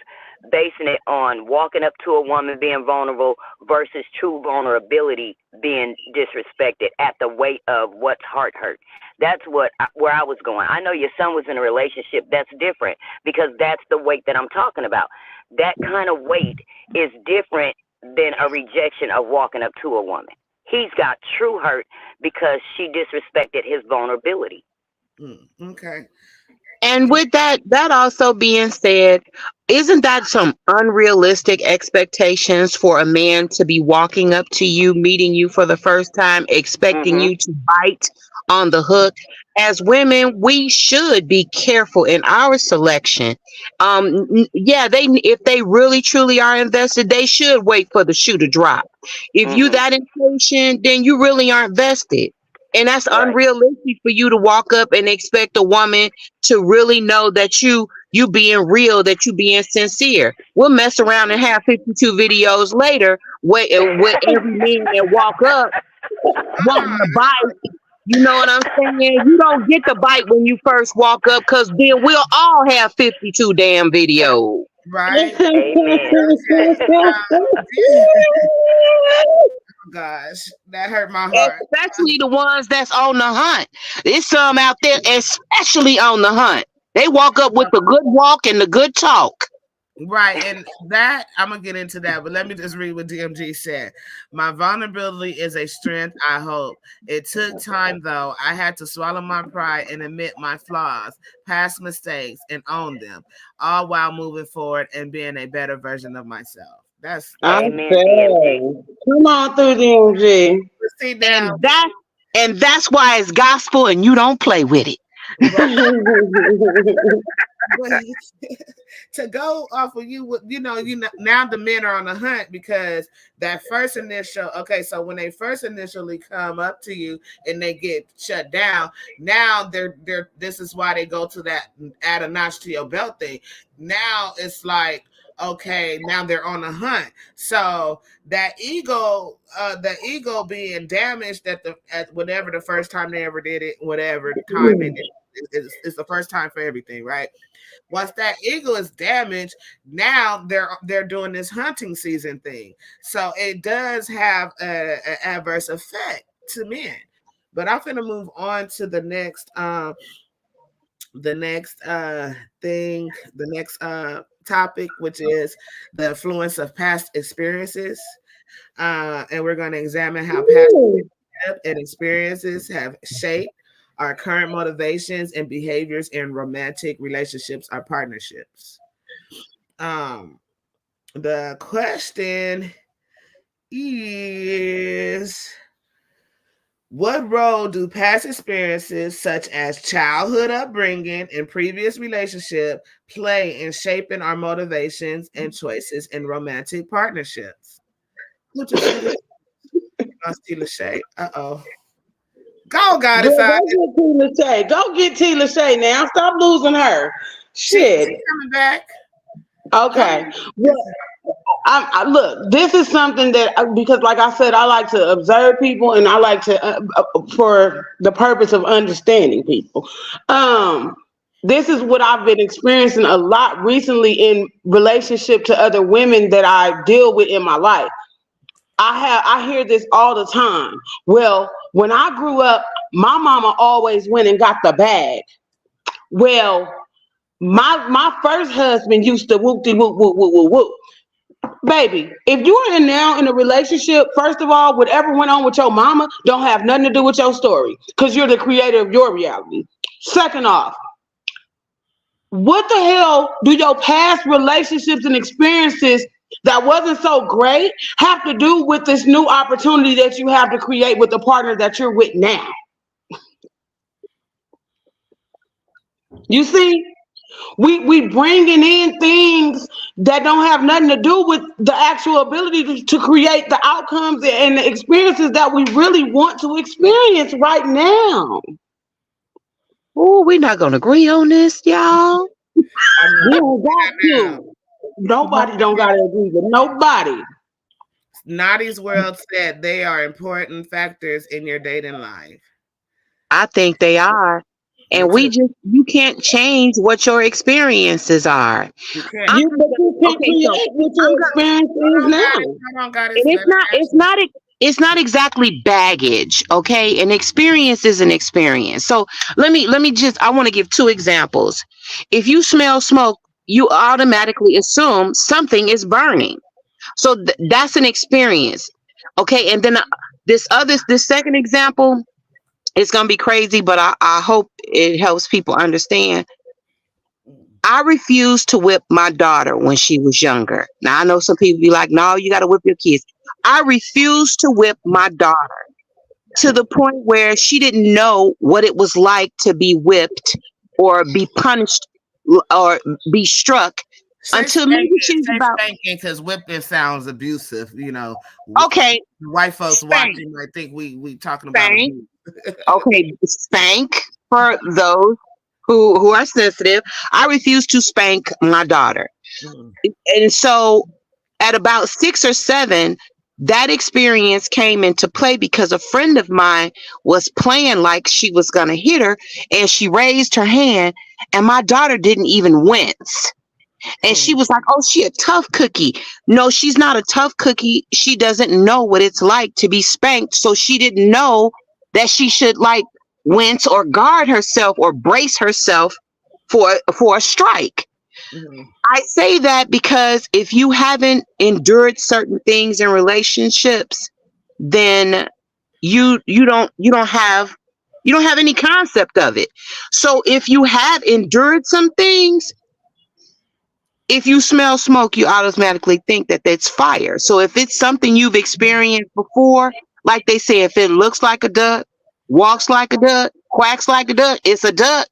basing it on walking up to a woman being vulnerable versus true vulnerability being disrespected at the weight of what's heart hurt. That's where I was going. I know your son was in a relationship. That's different because that's the weight that I'm talking about. That kind of weight is different than a rejection of walking up to a woman. He's got true hurt because she disrespected his vulnerability. okay. And with that also being said, isn't that some unrealistic expectations for a man to be walking up to you, meeting you for the first time, expecting Mhm. you to bite on the hook? As women, we should be careful in our selection. Yeah, they if they really truly are invested, they should wait for the shoe to drop. If you Mhm. that impatient, then you really aren't vested. And that's Right. unrealistic for you to walk up and expect a woman to really know that you being real, that you being sincere. We'll mess around and have 52 videos later where every man that walk up wanting to bite. You know what I'm saying? You don't get the bite when you first walk up because then we'll all have 52 damn videos. Right. Amen. Oh gosh, that hurt my heart. Especially the ones that's on the hunt. There's some out there, especially on the hunt. They walk up with the good walk and the good talk. Right, and that I'm gonna get into that, but let me just read what DMG said. My vulnerability is a strength, I hope. It took time though. I had to swallow my pride and admit my flaws, past mistakes, and own them, all while moving forward and being a better version of myself. I That's Amen, DMG. say, come on through DMG. see now. And that's why it's gospel and you don't play with it. Right. But to go off of you, you know, now the men are on the hunt because that first initial. Okay, so when they first initially come up to you and they get shut down, now they're. This is why they go to that add a notch to your belt thing. Now it's like, okay, now they're on the hunt. So that the ego being damaged at whatever the first time they ever did it, whatever time they did it, it's the first time for everything, right? Once that ego is damaged, now they're doing this hunting season thing. So it does have an adverse effect to men. But I'm gonna move on to the next thing, the next topic, which is the influence of past experiences. And we're going to examine how past and experiences have shaped our current motivations and behaviors in romantic relationships or partnerships. Um, the question is, what role do past experiences, such as childhood upbringing and previous relationship, play in shaping our motivations and choices in romantic partnerships? Who just said it? T. Lachey. Uh-oh. Go, God, Girl, inside. go get T. Lachey. Go get T. Lachey now. Stop losing her. Shit. She's coming back. Okay. Well, look, this is something that because, like I said, I like to observe people, and I like to for the purpose of understanding people. This is what I've been experiencing a lot recently in relationship to other women that I deal with in my life. I hear this all the time. Well, when I grew up, my mama always went and got the bag. Well, my first husband used to whoop de whoop whoop whoop whoop whoop. Baby, if you are now in a relationship, first of all, whatever went on with your mama don't have nothing to do with your story because you're the creator of your reality. Second off, what the hell do your past relationships and experiences that wasn't so great have to do with this new opportunity that you have to create with the partner that you're with now? You see? We bringing in things that don't have nothing to do with the actual ability to create the outcomes and the experiences that we really want to experience right now. Oh, we're not gonna agree on this, y'all. I We know. don't got to. Nobody don't gotta agree with nobody. Naughty's World said they are important factors in your dating life. I think they are. Me And too. you can't change what your experiences are. You can't. I'm But you can okay, so create what I'm your gonna experience Hold is on, got it. now. Hold on, got it. and Let her answer. it's not exactly baggage, okay? An experience is an experience. So let me just I want to give two examples. If you smell smoke, you automatically assume something is burning. So that's an experience. Okay, and then this second example, it's gonna be crazy, but I hope it helps people understand. I refused to whip my daughter when she was younger. Now I know some people be like, "No, you got to whip your kids." I refused to whip my daughter to the point where she didn't know what it was like to be whipped or be punished or be struck Say until maybe spanking, she was say about spanking, because whipping sounds abusive. okay, White folks spank, watching might think we talking about spank, abuse. okay, spank for those who are sensitive. I refuse to spank my daughter. Mm. And so at about 6 or 7, that experience came into play because a friend of mine was playing like she was going to hit her and she raised her hand and my daughter didn't even wince. And she Mm. was like, "Oh, she a tough cookie." No, she's not a tough cookie. She doesn't know what it's like to be spanked. So she didn't know that she should like wince or guard herself or brace herself for a strike. Mm. I say that because if you haven't endured certain things in relationships, then you don't have any concept of it. So if you have endured some things, if you smell smoke, you automatically think that that's fire. So if it's something you've experienced before, like they say, if it looks like a duck, walks like a duck, quacks like a duck, it's a duck.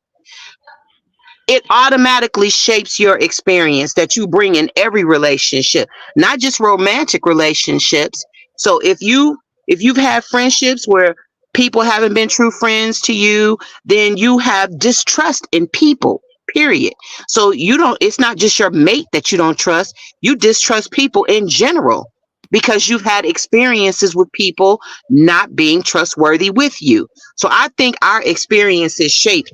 It automatically shapes your experience that you bring in every relationship, not just romantic relationships. So if you've had friendships where people haven't been true friends to you, then you have distrust in people, period. So you don't it's not just your mate that you don't trust, you distrust people in general because you've had experiences with people not being trustworthy with you. So I think our experiences shape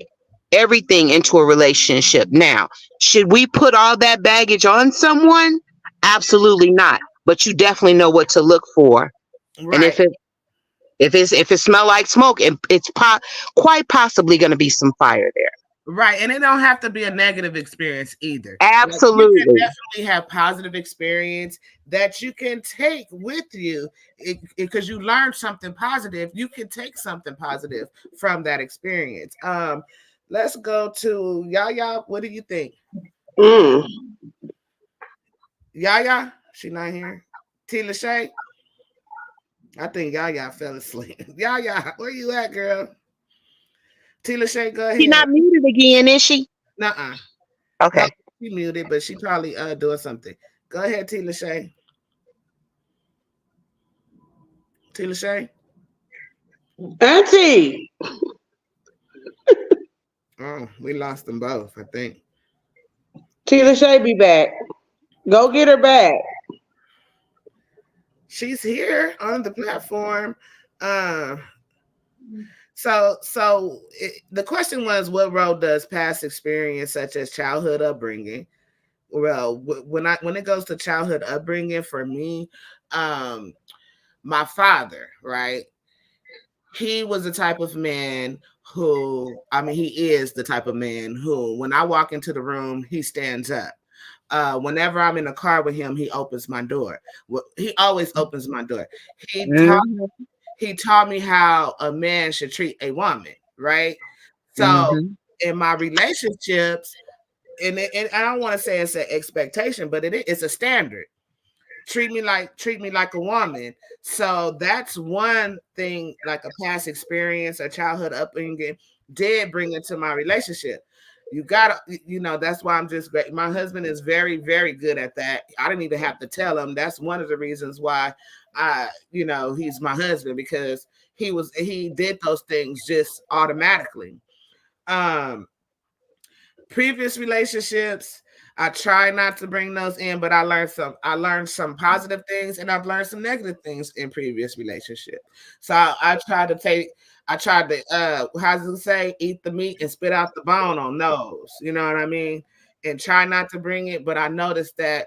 everything into a relationship. Now, should we put all that baggage on someone? Absolutely not. But you definitely know what to look for. And Right. if it smell like smoke, it's quite possibly going to be some fire there. Right. And it don't have to be a negative experience either. Like you can Absolutely. definitely have positive experience that you can take with you because you learned something positive. You can take something positive from that experience. Let's go to YaYa. What do you think? Mm. YaYa? She not here. T. Lachey? I think YaYa fell asleep. YaYa, where you at, girl? T. Lachey, go She ahead. not muted again, is she? Nuh-uh. No, Okay. she muted, but she probably doing something. Go ahead, T. Lachey. T. Lachey? Auntie. Oh, we lost them both, I think. Tila Shay be back. Go get her back. She's here on the platform. Uh, so the question was, what role does past experience, such as childhood upbringing? Well, when it goes to childhood upbringing, for me, um, my father, right? He was the type of man who, I mean, he is the type of man who, when I walk into the room, he stands up. Whenever I'm in a car with him, he opens my door. Well, he always opens my door. He taught Mhm. he taught me how a man should treat a woman, right? So Mhm. in my relationships, and I don't want to say it's an expectation, but it's a standard. Treat me like a woman. So that's one thing, like a past experience, a childhood upbringing did bring into my relationship. You gotta, that's why I'm just great. My husband is very, very good at that. I didn't even have to tell him. That's one of the reasons why he's my husband, because he did those things just automatically. Um, Previous relationships, I try not to bring those in, but I learned some positive things, and I've learned some negative things in previous relationships. So I tried to how does it say, eat the meat and spit out the bone on those, you know what I mean, and try not to bring it. But I noticed that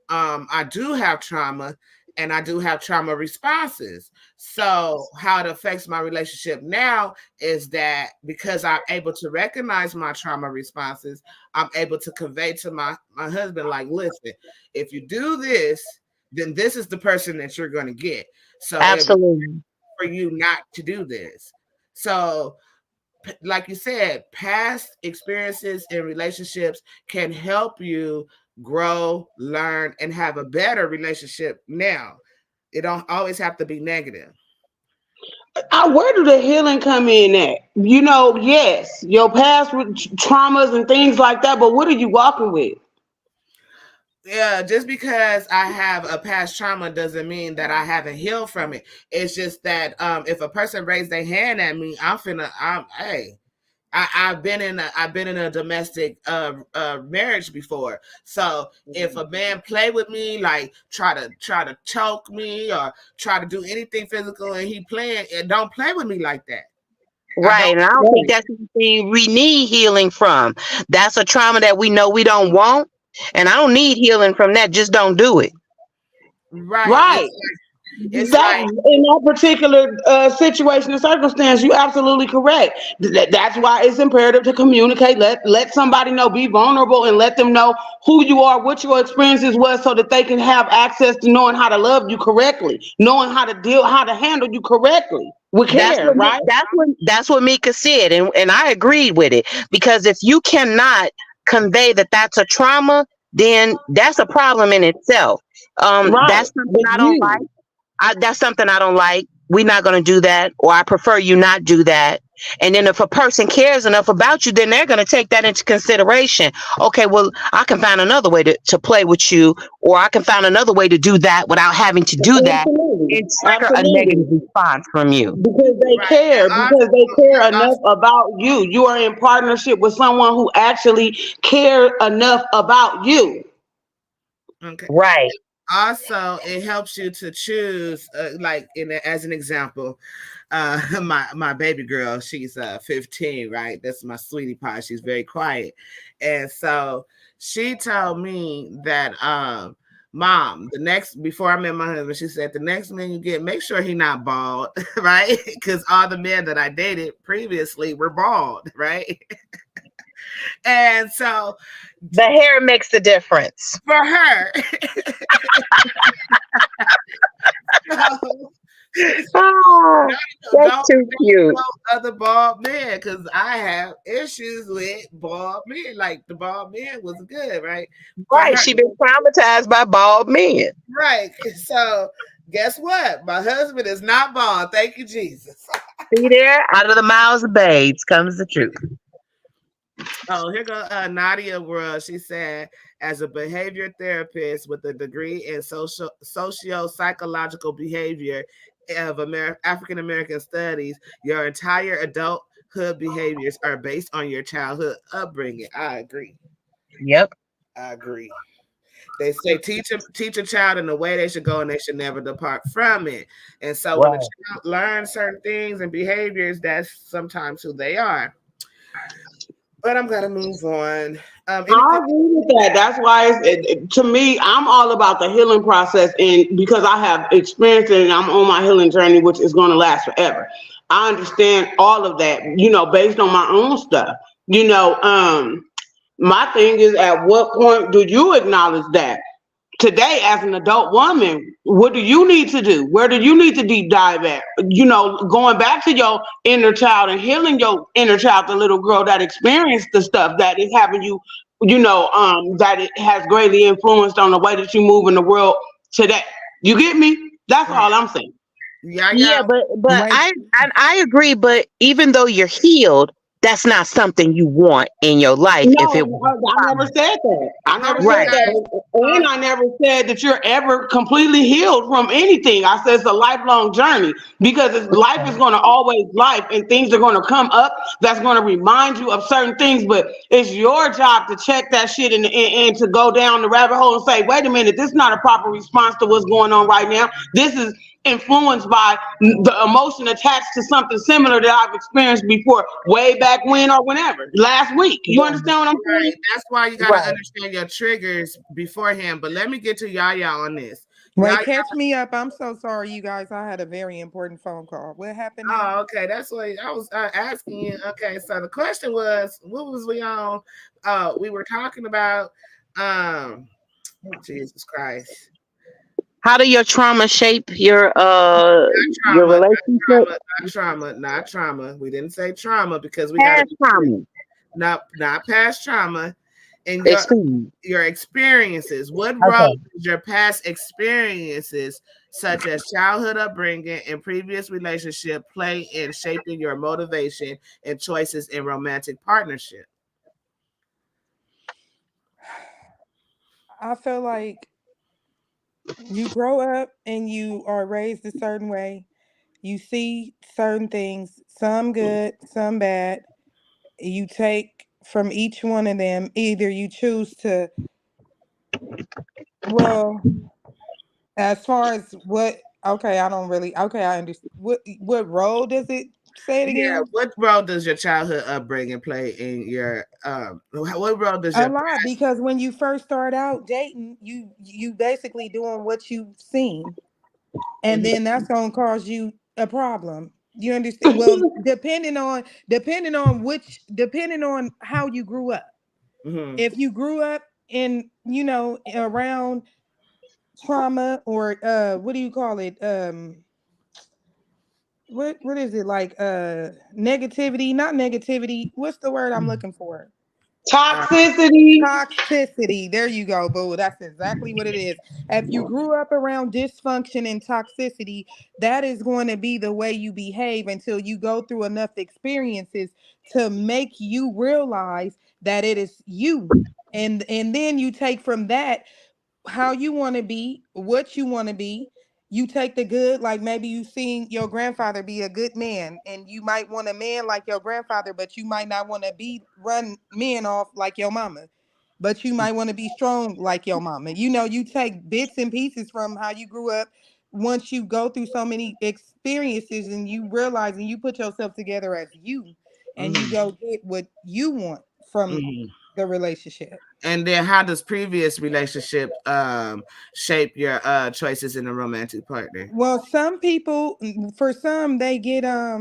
I do have trauma, and I do have trauma responses. So how it affects my relationship now is that, because I'm able to recognize my trauma responses, I'm able to convey to my husband, like, listen, if you do this, then this is the person that you're going to get. So it'd be Absolutely. for you not to do this. So, like you said, past experiences in relationships can help you grow, learn, and have a better relationship now. It don't always have to be negative. Where do the healing come in at? Yes, your past traumas and things like that, but what are you walking with? Yeah, just because I have a past trauma doesn't mean that I haven't healed from it. It's just that if a person raised their hand at me, I'm hey, I've been in a domestic marriage before. So if a man play with me, like try to choke me or try to do anything physical, and he playing, and don't play with me like that. I Right. don't. And I don't think Right, that's anything we need healing from. That's a trauma that we know we don't want. And I don't need healing from that. Just don't do it. Right. right. It's That like in that particular situation and circumstance, you absolutely correct. That's why it's imperative to communicate. Let somebody know. Be vulnerable and let them know who you are, what your experiences was, so that they can have access to knowing how to love you correctly, knowing how to handle you correctly with That's care. what Right, that's what Mika said, and I agreed with it, because if you cannot convey that that's a trauma, then that's a problem in itself. right. That's something With I don't like. you. That's something I don't like. We're not going to do that, or I prefer you not do that. And then if a person cares enough about you, then they're going to take that into consideration. Okay, well, I can find another way to play with you, or I can find another way to do that without having to do that Absolutely, and trigger a negative absolutely. response from you. Because they right. care, And because they care enough also, about you. You are in partnership with someone who actually care enough about you. okay. Right. Also, it helps you to choose, like as an example, my baby girl, she's 15, right? That's my sweetie pie. She's very quiet, and so she told me that, mom, the next before I met my husband, she said, the next man you get, make sure he not bald, right? Because all the men that I dated previously were bald, right? And so The hair makes the difference. for her, so she Oh, that's don't too cute. no other bald men, because I have issues with bald men. Like, the bald man was good, right? For Right. her, She been traumatized by bald men. right? So guess what? My husband is not bald. Thank you, Jesus. See there? Out of the mouths of babes comes the truth. Oh, here go Nadia World. She said, as a behavior therapist with a degree in socio psychological behavior of African American studies, your entire adulthood behaviors are based on your childhood upbringing. I agree. Yep. I agree. They say teach a child in the way they should go, and they should never depart from it. And so when a Right. child learns certain things and behaviors, that's sometimes who they are. But I'm gonna move on. I Anything? agree with that. That's why to me, I'm all about the healing process, and because I have experienced it, and I'm on my healing journey, which is going to last forever. I understand all of that, based on my own stuff. My thing is, at what point do you acknowledge that? Today, as an adult woman, what do you need to do? Where do you need to deep dive at? Going back to your inner child and healing your inner child, the little girl that experienced the stuff that is having you, that it has greatly influenced on the way that you move in the world today. You get me? That's Right. all I'm saying. Yeah, Yeah, yeah. but Wait, I agree. But even though you're healed, that's not something you want in your life. If it No, was I never said that. I never Hold on, said right, guys. that. Hold And I never said that you're ever completely healed from anything. I said it's a lifelong journey because life is going to always life and things are going to come up that's going to remind you of certain things. But it's your job to check that shit and to go down the rabbit hole and say, wait a minute, this is not a proper response to what's going on right now. This is influenced by the emotion attached to something similar that I've experienced before, way back when or whenever, last week. You understand what I'm right. saying? That's why you gotta right. understand your triggers beforehand. But let me get to Yaya on this. wait, Yaya. catch me up. I'm so sorry, you guys. I had a very important phone call. What happened now? Oh, okay. That's what I was asking you. Okay, so the question was, what was we on? We were talking about, um, Jesus Christ. How do your trauma shape your Trauma, relationship? not trauma. We didn't say trauma because we got to Past be clear. trauma. Not past trauma. And Experience. your experiences. What role Okay. does your past experiences, such as childhood upbringing and previous relationship, play in shaping your motivation and choices in romantic partnership? I feel like you grow up and you are raised a certain way. You see certain things, some good, some bad. You take from each one of them. Either you choose to, well, as far as what, okay, I don't really, okay, I understand. What role does it, say it Yeah, again? what role does your childhood upbringing play in your what role does A your lot, past because when you first start out dating, you basically doing what you've seen, and Mhm, then that's gonna cause you a problem. You understand? Well, depending on how you grew up. mhm. If you grew up in, around trauma, or what do you call it? What is it, like, negativity, not negativity. What's the word I'm looking for? Uh, Toxicity. Toxicity. There you go, boo. That's exactly what it is. If you grew up around dysfunction and toxicity, that is going to be the way you behave until you go through enough experiences to make you realize that it is you. And then you take from that how you want to be, what you want to be. You take the good, like maybe you seen your grandfather be a good man, and you might want a man like your grandfather, but you might not want to be run men off like your mama. But you might want to be strong like your mama. You take bits and pieces from how you grew up. Once you go through so many experiences and you realize and you put yourself together as you, and you mhm, go get what you want from mhm. the relationship. And then how does previous relationship shape your choices in a romantic partner? Well, some people, for some, they get uh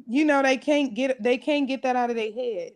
they can't get that out of their head.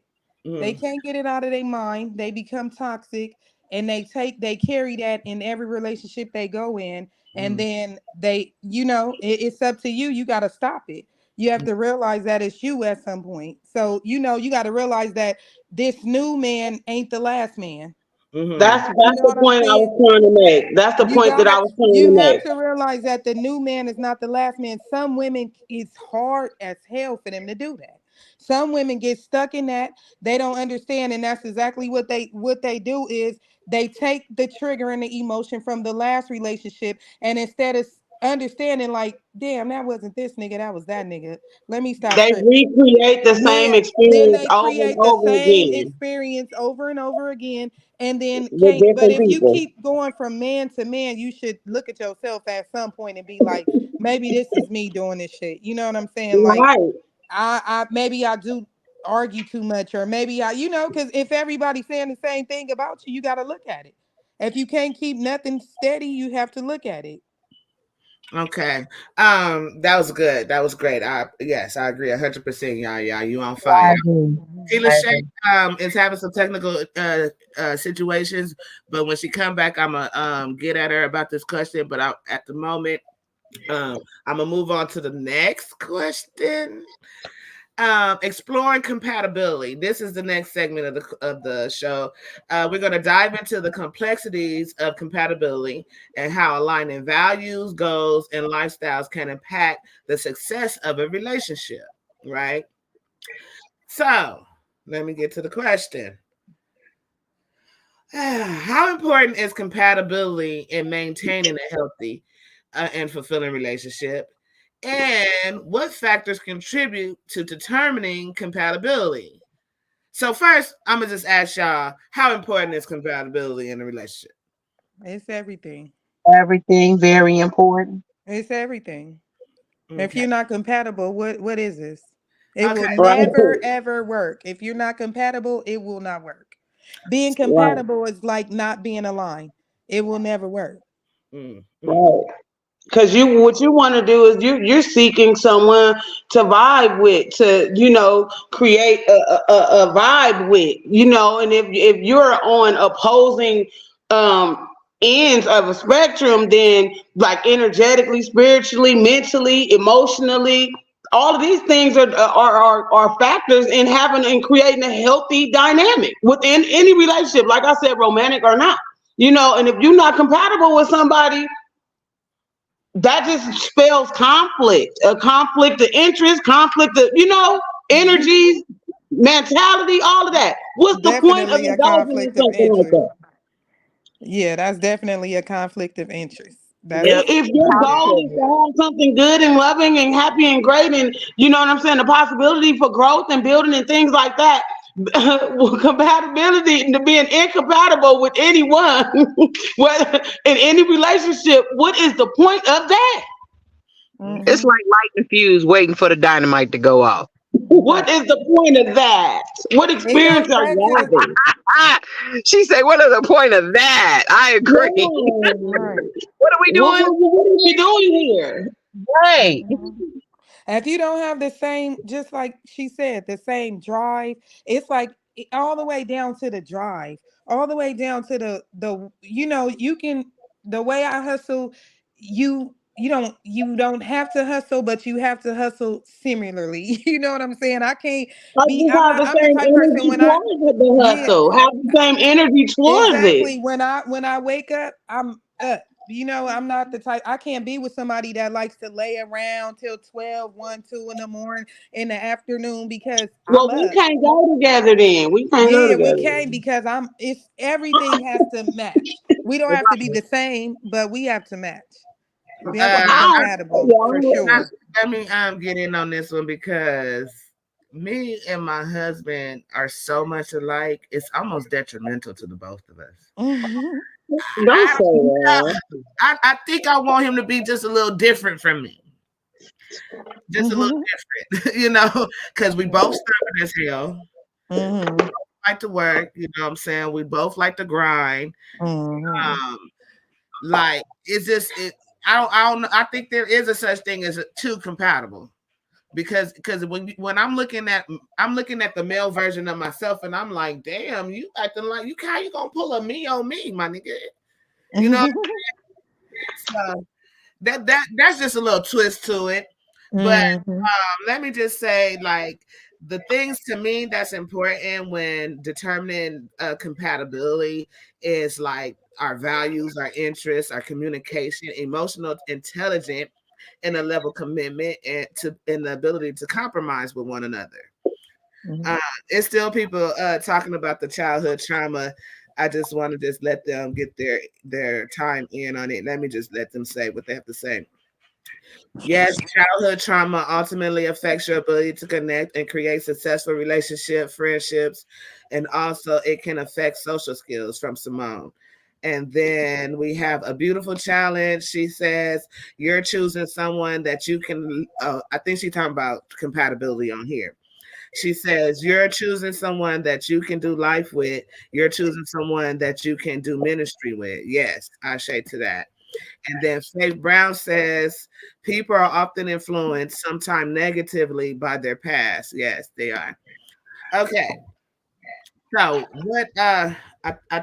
They Mhm, can't get it out of their mind. They become toxic, and they carry that in every relationship they go in. And mhm, then it's up to you. You got to stop it. You have to realize that it's you at some point. So you got to realize that this new man ain't the last man. mhm, You That's know the what I'm point I saying? was trying to make. That's the You point that gotta, I was trying you to have make. to realize that the new man is not the last man. Some women, it's hard as hell for them to do that. Some women get stuck in that. They don't understand, and that's exactly what they do is they take the trigger and the emotion from the last relationship, and instead of understanding like, damn, that wasn't this nigga, that was that nigga. Let me stop They tripping. recreate the same Yeah. Then experience they over and create the over same again experience over and over again. And then with can't, but different if you people. keep going from man to man, you should look at yourself at some point and be like, maybe this is me doing this shit. You know what I'm saying? Like, Right. I maybe I do argue too much, or maybe I, because if everybody's saying the same thing about you, you got to look at it. If you can't keep nothing steady, you have to look at it. Okay. That was good. That was great. Yes, I agree 100%. Yeah, yeah, you on I fire. agree. Sheila I Shay agree. is having some technical situations, but when she come back, I'm gonna get at her about this question. But at the moment, I'm gonna move on to the next question. Exploring compatibility. This is the next segment of the show. We're going to dive into the complexities of compatibility and how aligning values, goals, and lifestyles can impact the success of a relationship. Right. So let me get to the question. How important is compatibility in maintaining a healthy and fulfilling relationship? And what factors contribute to determining compatibility? So first, I'm gonna just ask y'all, how important is compatibility in a relationship? It's everything. Everything very important. It's everything. If Okay. you're not compatible, what is this? It will Okay. Right. never ever work. If you're not compatible, it will not work. Being Right. compatible is like not being aligned. It will never work. Mm. Right. Because what you want to do is you're seeking someone to vibe with, to create a vibe with, and if you're on opposing um ends of a spectrum, then like energetically, spiritually, mentally, emotionally, all of these things are factors in having and creating a healthy dynamic within any relationship, like I said, romantic or not. And if you're not compatible with somebody, that just spells conflict, a conflict of interest, conflict of, energies, mentality, all of that. What's the point of Definitely a indulging in conflict of something like interest. that? Yeah, that's definitely a conflict of interest. That's Yep. If your yeah. goal is to have something good and loving and happy and great, and you know what I'm saying, the possibility for growth and building and things like that, compatibility, to being incompatible with anyone, whether in any relationship, what is the point of that? It's Hmm. like lighting a fuse, waiting for the dynamite to go off. What is the point of that? What It experience goes are back to you the having? Ah, she said, "What is the point of that?" I agree. Yeah. right. What are we doing? What are we doing here? Right. Mhm. If you don't have the same, just like she said, the same drive, it's like all the way down to the drive, all the way down to you can, the way I hustle, you don't have to hustle, but you have to hustle similarly. You know what I'm saying? I can't I be. just have the I'm the same type person energy when I towards the yeah. hustle. Have the same energy towards it. Exactly. When I wake up, I'm up. I'm not the type. I can't be with somebody that likes to lay around till 12, 1, 2 in the morning, in the afternoon, because I'm Well, we up. can't go together then. We can't go Yeah, we together. can't, because it's everything has to match. We don't have to be the same, but we have to match. We have to be Uh, I, compatible for yeah, sure. Let me get in on this one because me and my husband are so much alike. It's almost detrimental to the both of us. Mhm. don't I say that. I think I want him to be just a little different from me, just a little Mhm. different, because we both stubborn as hell. Mhm. Like to work, you know what I'm saying? We both like to grind. Mhm. Um, like it's just it. I don't know. I think there is a such thing as two compatible because when I'm looking at the male version of myself and I'm like, damn, you acting like you how you gonna pull a me on me, my nigga? You know, so that's just a little twist to it. But Mhm. let me just say, like, the things to me that's important when determining compatibility is like our values, our interests, our communication, emotional intelligence, and a level of commitment and the ability to compromise with one another. Mhm. Uh, it's still people talking about the childhood trauma. I just want to just let them get their time in on it. Let me just let them say what they have to say. Yes, childhood trauma ultimately affects your ability to connect and create successful relationships, friendships, and also it can affect social skills from Simone. And then we have a beautiful challenge. She says you're choosing someone that you can. I think she's talking about compatibility on here. She says you're choosing someone that you can do life with. You're choosing someone that you can do ministry with. Yes, I say to that. And then Faith Brown says people are often influenced, sometimes negatively, by their past. Yes, they are. Okay. So what I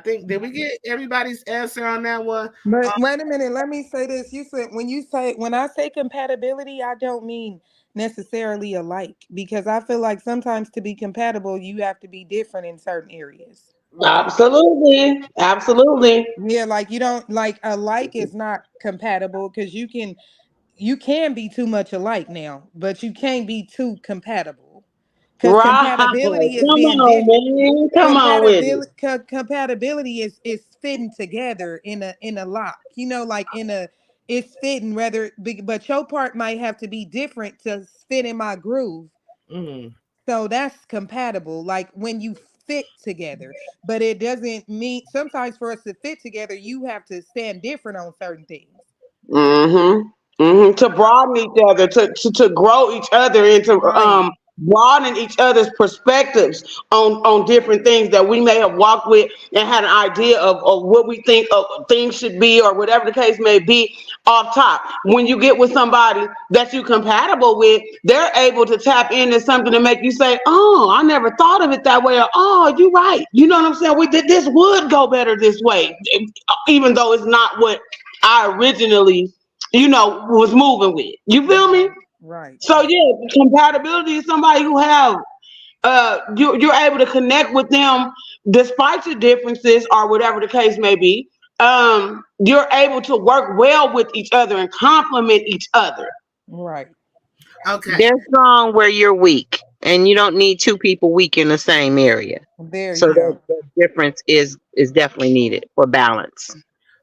think did we get everybody's answer on that one? But wait a minute, let me say this. When I say compatibility, I don't mean necessarily alike because I feel like sometimes to be compatible, you have to be different in certain areas. Absolutely. Absolutely. Yeah, like you don't like alike is not compatible because you can be too much alike now, but you can't be too compatible. Because Right. Come compatibility is being on, man. Come on with it. compatibility is fitting together in a lock. Like it's fitting but your part might have to be different to fit in my groove. Mm, So that's compatible, like when you fit together. But it doesn't mean sometimes for us to fit together, you have to stand different on certain things. Mm-hmm. Mm-hmm. To broaden each other, to grow each other, and to Right. broaden each other's perspectives on different things that we may have walked with and had an idea of what we think of things should be or whatever the case may be off top. When you get with somebody that you compatible with, they're able to tap into something to make you say, "Oh, I never thought of it that way," or "Oh, you're right." You know what I'm saying? We did this would go better this way, even though it's not what I originally, was moving with. You feel me? Right. Right. So yeah, compatibility is somebody who have you're able to connect with them despite your differences or whatever the case may be. You're able to work well with each other and complement each other. Right. okay. They're strong where you're weak, and you don't need two people weak in the same area. There So you go. that difference is definitely needed for balance.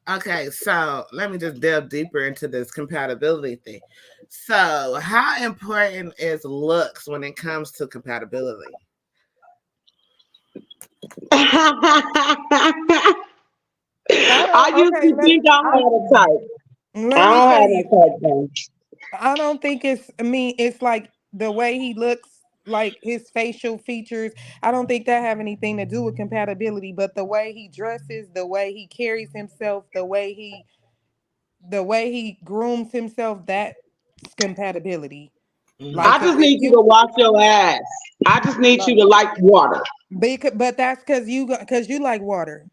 Okay, so let me just delve deeper into this compatibility thing. So, how important is looks when it comes to compatibility? I I don't. used Okay. to think I had a type. Let I me don't tell have you. no type though. I don't think it's. I mean, it's like the way he looks, like his facial features. I don't think that have anything to do with compatibility. But the way he dresses, the way he carries himself, the way he grooms himself, that's compatibility. Hmm. I Like, just if need you to you, wash your ass. I just need you to like water. but that's because you like water.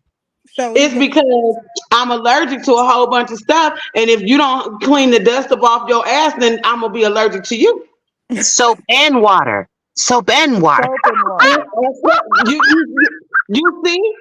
So It's because I'm allergic to a whole bunch of stuff, and if you don't clean the dust up off your ass, then I'm gonna be allergic to you. Soap and water. Soap and water. soap and water. You see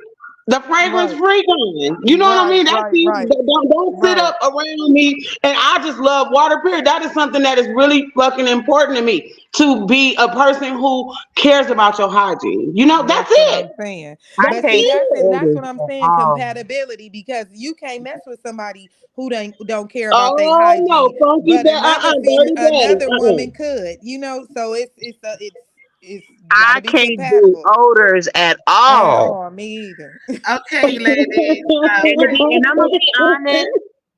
the fragrance Right. free going. You know what I Right. mean? That's Right. you. Right. Don't sit Right. up around me. And I just love water. Period. That is something that is really fucking important to me. To be a person who cares about your hygiene. That's That's what it. I'm saying. I That's But see, can't that's it. and stand that's this what I'm at saying. all. Compatibility, because you can't mess with somebody who don't care about their Oh no, hygiene, funky but bad. Dirty daddy. another woman could. So it's got to be I can't do compatible. odors at all. Oh, me either. Okay, ladies. And I'm gonna be honest.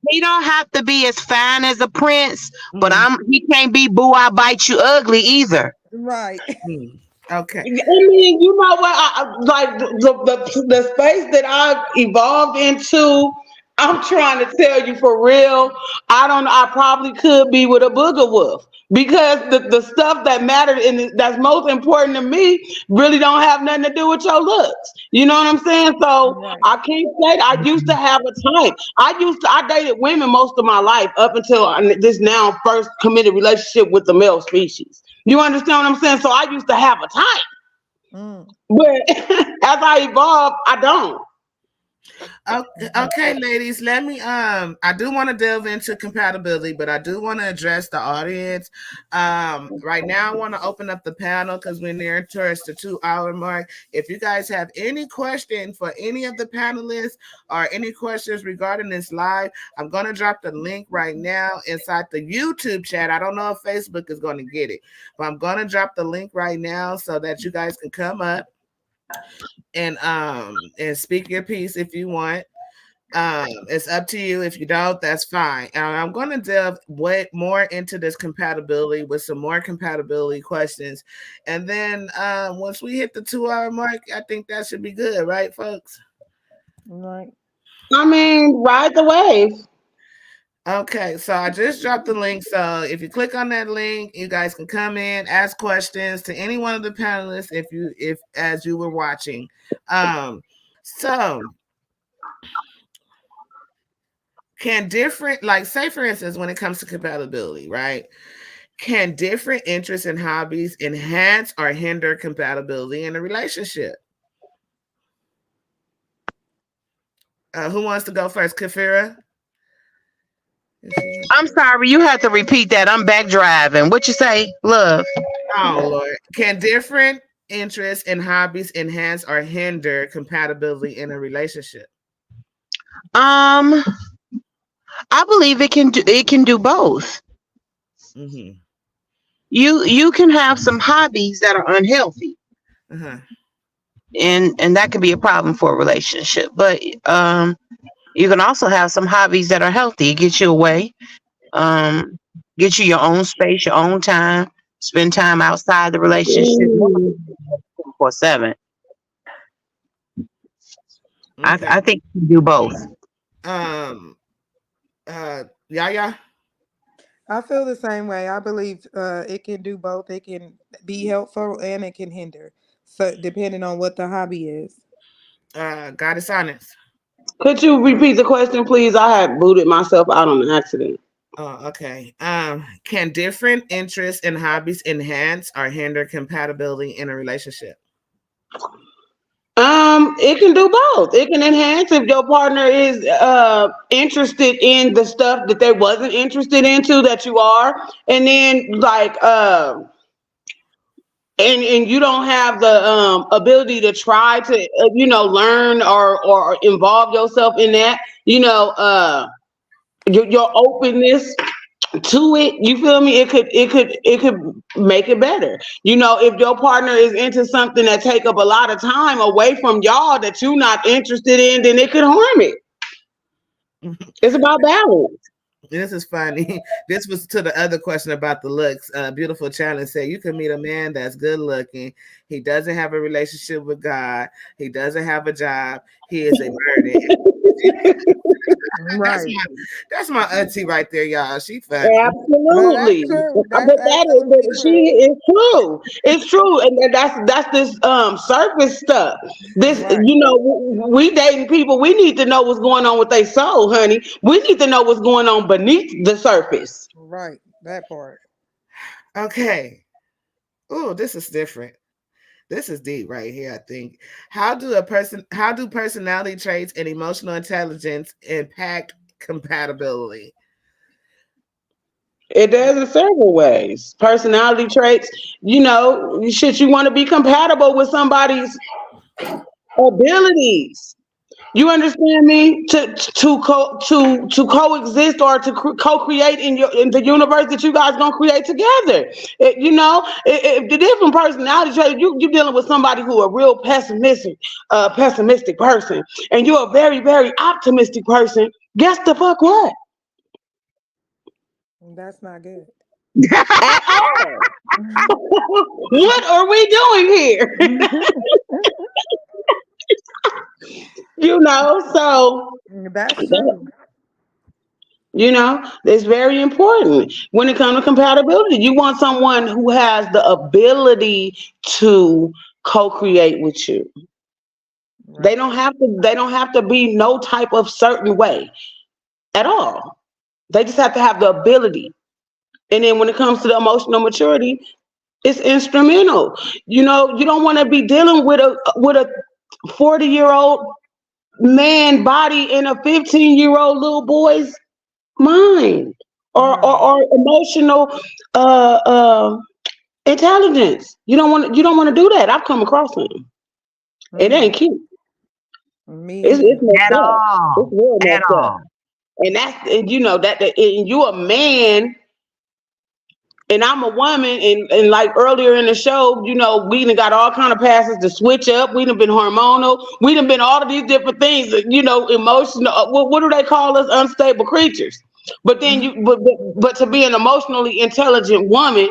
He don't have to be as fine as a prince, but Mm, he can't be boo I bite you ugly either. Right. mm. Okay. I mean, you know what? Like the space that I've evolved into. I'm trying to tell you for real. I don't know. I probably could be with a booger wolf because the stuff that mattered and that's most important to me really don't have nothing to do with your looks. You know what I'm saying? So Right. I can't say that. I used to have a type. I dated women most of my life up until this now first committed relationship with the male species. You understand what I'm saying? So I used to have a type. Mm. But as I evolve, I don't. Okay, ladies, let me I do want to delve into compatibility, but I do want to address the audience. Right now I want to open up the panel because we're near towards the 2 hour mark. If you guys have any question for any of the panelists or any questions regarding this live, I'm gonna drop the link right now inside the YouTube chat. I don't know if Facebook is going to get it, but I'm gonna drop the link right now so that you guys can come up and speak your piece if you want. It's up to you. If you don't, that's fine. And I'm going to delve way more into this compatibility with some more compatibility questions, and then once we hit the 2 hour mark, I think that should be good, right, folks? Right. I mean, ride the wave. Okay, so I just dropped the link. So if you click on that link, you guys can come in, ask questions to any one of the panelists if as you were watching. So can different, like, say for instance, when it comes to compatibility, right? Can different interests and hobbies enhance or hinder compatibility in a relationship? Who wants to go first? Kefira? I'm sorry, you have to repeat that. I'm back driving. What you say, love? Oh Lord. Can different interests and hobbies enhance or hinder compatibility in a relationship? Um, I believe it can do both. Mm-hmm. You can have some hobbies that are unhealthy, Uh-huh. and that can be a problem for a relationship. But you can also have some hobbies that are healthy. It gets you away, um, get you your own space, your own time, spend time outside the relationship. Nobody Mm. 24/7. Okay. I think you can do both. Um Yaya? I feel the same way. I believe it can do both. It can be helpful and it can hinder. So depending on what the hobby is. Goddess Honest. Could you repeat the question, please? I had booted myself out on accident. Oh, okay. Can different interests and hobbies enhance or hinder compatibility in a relationship? It can do both. It can enhance if your partner is interested in the stuff that they wasn't interested into that you are, and then like and you don't have the ability to try to learn or involve yourself in that. Your openness to it, you feel me, it could make it better. If your partner is into something that take up a lot of time away from y'all that you're not interested in, then it could harm it. It's about balance. This is funny. This was to the other question about the looks. Beautiful challenge said you can meet a man that's good looking. He doesn't have a relationship with God. He doesn't have a job. He is a burden. that's Right. my that's my auntie right there, y'all. She funny. That's Absolutely. true. But That's absolutely she true. is true. It's true. And that's this surface stuff. This, Right. we dating people, we need to know what's going on with their soul, honey. We need to know what's going on beneath the surface. Right. That part. Okay. Oh, this is different. This is deep right here, I think. How do personality traits and emotional intelligence impact compatibility? It does in several ways. Personality traits, you want to be compatible with somebody's abilities. You understand me? To coexist or to co-create in the universe that you guys gonna create together. If the different personality traits, you dealing with somebody who a real pessimistic person, and you're a very very optimistic person. Guess the fuck what? That's not good. At all. What are we doing here? So That's true. it's very important when it comes to compatibility. You want someone who has the ability to co-create with you. They Right. don't have to be no type of certain way at all. They just have to have the ability. And then when it comes to the emotional maturity, it's instrumental. You don't want to be dealing with a 40-year-old man body in a 15-year-old little boy's mind, Right. or emotional uh, uh, intelligence. You don't want to do that. I've come across them. It ain't Mm, cute. me It's either. At messed up. It's all. real At messed up. all. And you know and you a man and I'm a woman, and like earlier in the show, you know, we done got all kind of passes to switch up. We done been hormonal. We done been all of these different things. You know, emotional. What do they call us? Unstable creatures. But then but to be an emotionally intelligent woman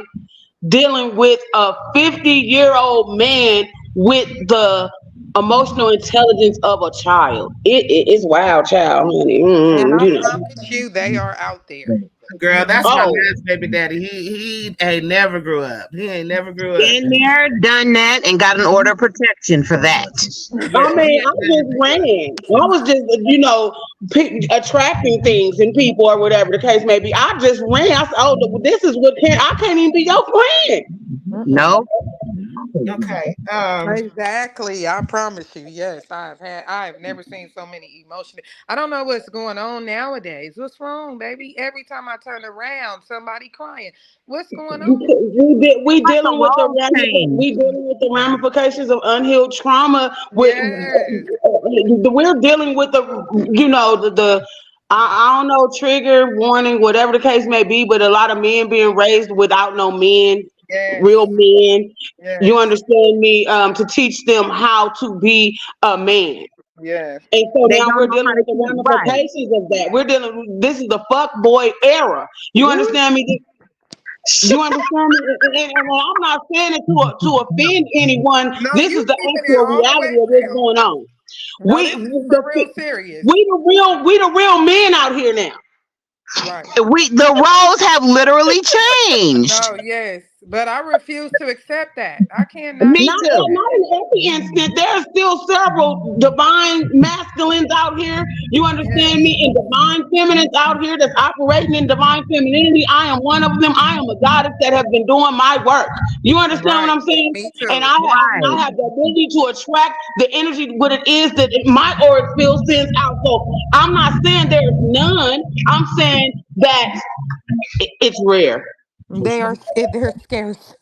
dealing with a 50-year-old man with the emotional intelligence of a child, it's wild, child, honey. And I You know. promise you, they are out there. Girl, that's my Oh, last baby daddy. He ain't never grew up. He ain't never grew up. Been there, done that, and got an order of protection for that. Yeah, I mean, I just ran. I was just, you know, attracting things in people or whatever the case may be. I just ran. I said, "Oh, this is what I can't even be your friend." Mm-mm. No, okay. Exactly. I promise you. Yes, I've never seen so many emotional. I don't know what's going on nowadays. What's wrong, baby? Every time I turn around, somebody crying. What's going on? like a role change. We dealing with the ramifications of unhealed trauma. Yes. We're dealing with the, you know, the I don't know, trigger warning, whatever the case may be, but a lot of men being raised without no men, Yes. real men. You Yes. understand me? To teach them how to be a man. Yes. And so They now don't we're know how dealing to with the keep right. ramifications of that. We're dealing. This is the fuck boy era. You Ooh, understand me? You understand me? And I'm not saying it to offend anyone. no, This you is the keeping it actual all the way reality of what's real. going on. No, We this is for real the serious. we the real men out here now. Right. The roles have literally changed. No, yes. But I refuse to accept that. I cannot Me Not accept too. that. not in every instant. There's still several divine masculines out here. You understand Yes. me? And divine feminines out here that's operating in divine femininity. I am one of them. I am a goddess that have been doing my work. You understand what Right. I'm saying? Me And too. I Right. have the ability to attract the energy, what it is that my auric field sends out. So I'm not saying there's none. I'm saying that it's rare. They're scarce.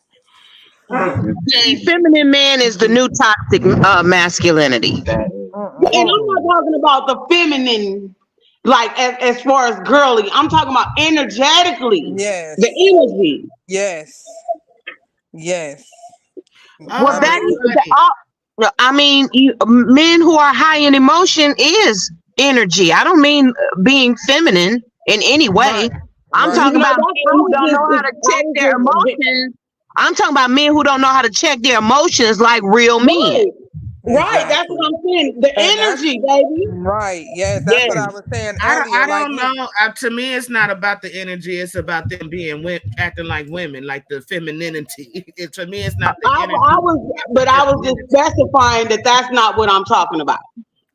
The feminine man is the new toxic masculinity. And I'm not talking about the feminine, like as far as girly. I'm talking about energetically, the Yes. energy. Yes. Yes. Well, I Oh, that mean, is right. I mean, men who are high in emotion is energy. I don't mean being feminine in any way. right. I'm Right. talking No, about that men who don't know how to check their I was just emotions. I'm talking about men who don't know how to check their emotions like real men. right, right. That's what Exactly. I'm saying. The And that's energy, baby. right. Yes, that's what Yes. I was saying earlier. I Like don't we know. To me, it's not about the energy. It's about them being acting like women, like the femininity. To me, it's not the I energy. was, but I It's was the just energy. specifying that that's not what I'm talking about.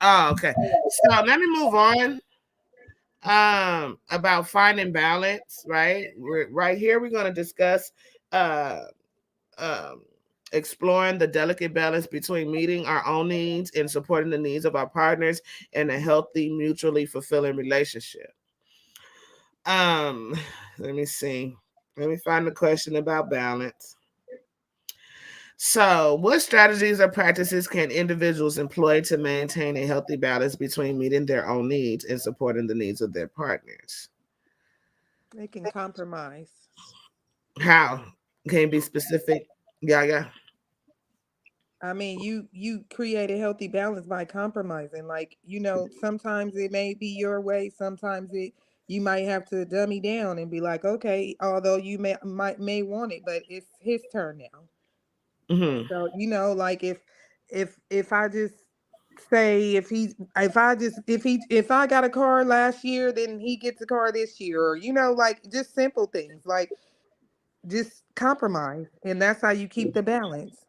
Oh, okay. So let me move on. About finding balance, right? Right here. We're going to discuss uh um, exploring the delicate balance between meeting our own needs and supporting the needs of our partners in a healthy, mutually fulfilling relationship. Um, let me see. Let me find the question about balance. So, what strategies or practices can individuals employ to maintain a healthy balance between meeting their own needs and supporting the needs of their partners? they can compromise. How? Can you be specific? Yeah, yeah. I mean, you create a healthy balance by compromising. Like, sometimes it may be your way, sometimes you might have to dummy down and be like, okay, although you may want it, but it's his turn now. Mm-hmm. So, like if I just say if I got a car last year, then he gets a car this year, or like just simple things, like just compromise, and that's how you keep the balance.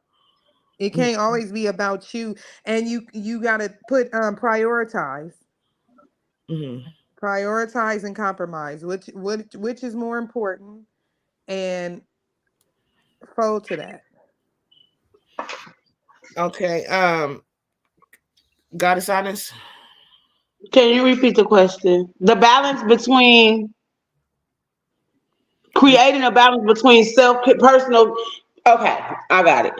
It can't always be about you, and you got to put Mm-hmm. prioritize and compromise, which is more important, and fold to that. Okay. God is honest. Can you repeat the question? The balance between creating a balance between self personal. Okay, I got it.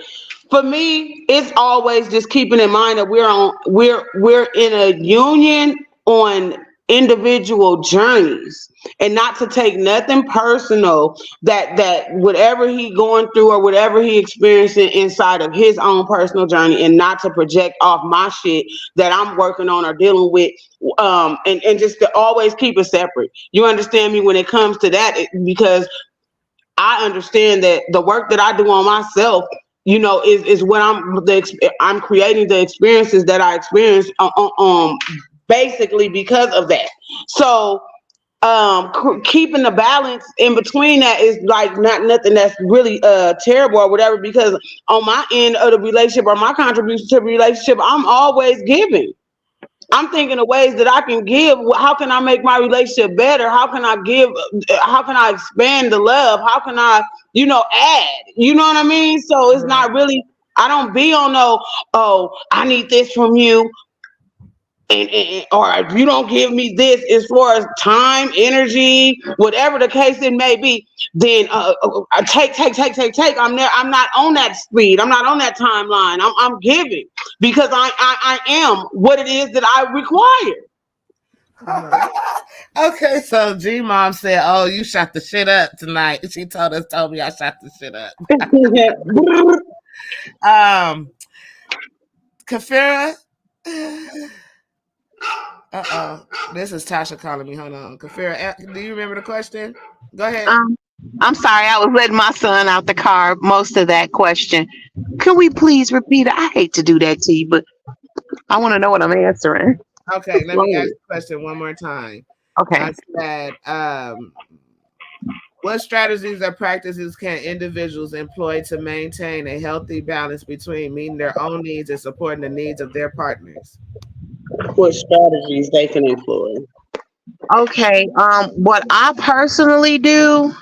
For me, it's always just keeping in mind that we're in a union on individual journeys, and not to take nothing personal, that whatever he going through or whatever he experiencing inside of his own personal journey, and not to project off my shit that I'm working on or dealing with, and just to always keep it separate. You understand me when it comes to that? Because I understand that the work that I do on myself, is what I'm creating the experiences that I experience, basically because of that. So keeping the balance in between that is like not nothing that's really terrible or whatever, because on my end of the relationship or my contribution to the relationship, I'm always giving. I'm thinking of ways that I can give. How can I make my relationship better? How can I give? How can I expand the love? How can I, add? You know what I mean? So it's Right. not really, I don't be on no, oh, I need this from you. Or if you don't give me this as far as time, energy, whatever the case it may be, then I take. I'm there. I'm not on that speed. I'm not on that timeline. I'm giving because I am what it is that I require. Right. Okay, so G Mom said, "Oh, you shot the shit up tonight." She told me I shot the shit up. Kefira. This is Tasha calling me. Hold on, Kefira. Do you remember the question? Go ahead. I'm sorry, I was letting my son out the car most of that question. Can we please repeat it? I hate to do that to you, but I want to know what I'm answering. Okay, let me ask the question one more time. Okay. I said, what strategies or practices can individuals employ to maintain a healthy balance between meeting their own needs and supporting the needs of their partners? What strategies they can employ? Okay. What I personally do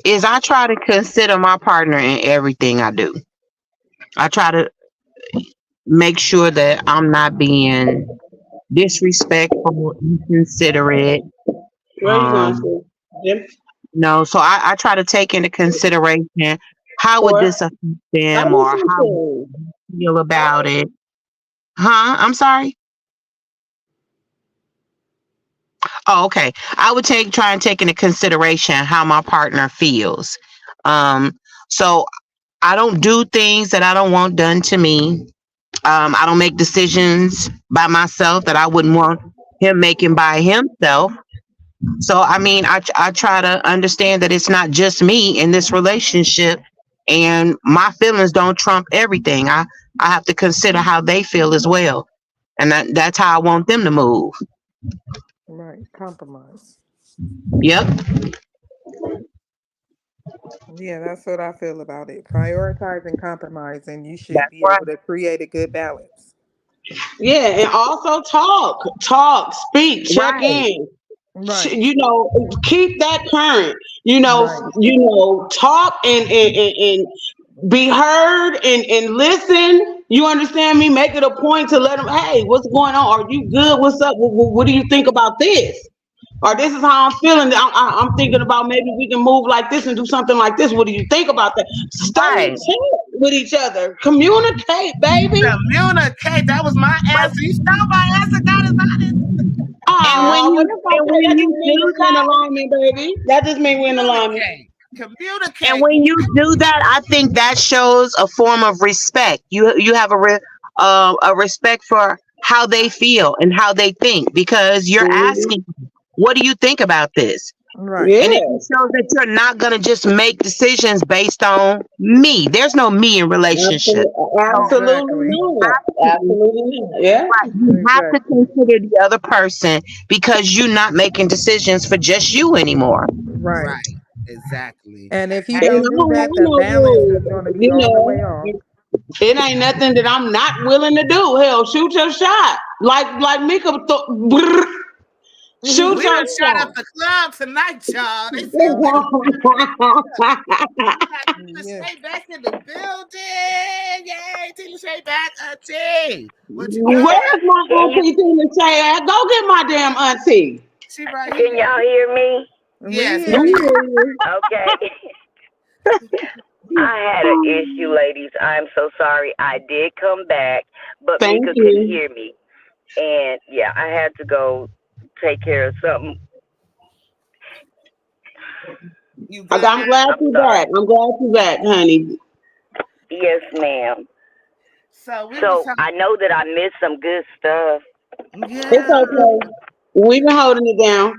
is I try to consider my partner in everything I do. I try to make sure that I'm not being disrespectful, inconsiderate. Where are you going Um, to? Jim? no, so I try to take into consideration how would Or this affect I them or listen how would to. they feel about it. Huh? I'm sorry. Oh, okay. I would try and take into consideration how my partner feels. Um, so I don't do things that I don't want done to me. I don't make decisions by myself that I wouldn't want him making by himself. So I mean, I try to understand that it's not just me in this relationship, and my feelings don't trump everything. I have to consider how they feel as well, and that's how I want them to move. Right. Compromise. Yep, Yeah, that's what I feel about it. Prioritize and compromise, and you should that's be right. able to create a good balance. Yeah, and also talk, speak, check Right. in. Right. Keep that current. Right. Talk and be heard and listen. You understand me? Make it a point to let them. Hey, what's going on? Are you good? What's up? What do you think about this? Or this is how I'm feeling. I'm thinking about maybe we can move like this and do something like this. What do you think about that? Stay in Right. touch with each other. Communicate, baby. Communicate. That was my answer. You stole my answer. God is honest. And when Oh, well, you that's and okay. when That just you means do we're in that, alignment, baby. That just means we're in alignment. Communicate. and Communicate. when you do that, I think that shows a form of respect. You have a respect for how they feel and how they think because you're Mhm. asking, what do you think about this? Right. And it Yes, shows that you're not gonna just make decisions based on me. There's no me in relationship. absolutely, So absolutely Exactly. not. you Absolutely not. Yeah. have to Exactly. consider the other person because you're not making decisions for just you anymore. Right. Right. Exactly. And if you Hey, And don't I do don't have that, the no balance is rules. going to be all the way off. It ain't nothing that I'm not willing to do. Hell, shoot your shot. Like Mika. Shoot We your done shot shot. up the club tonight, y'all. They said we got Tina Yeah. Shay back in the building. Yay, Tina Shay back, Auntie. What you doing? Where's my Can you auntie Tina Shay at? Go get my damn auntie. She right can here. y'all hear me? We Yes. hear you. Okay. I had an issue, ladies. I'm so sorry. I did come back, but Thank Mika couldn't you. hear me. And yeah, I had to go take care of something. You good now? I'm glad I'm you're back. sorry. I'm glad you're back, honey. Yes, ma'am. So we was So talking. I know that I missed some good stuff. It's Yeah. okay. We've been holding it down.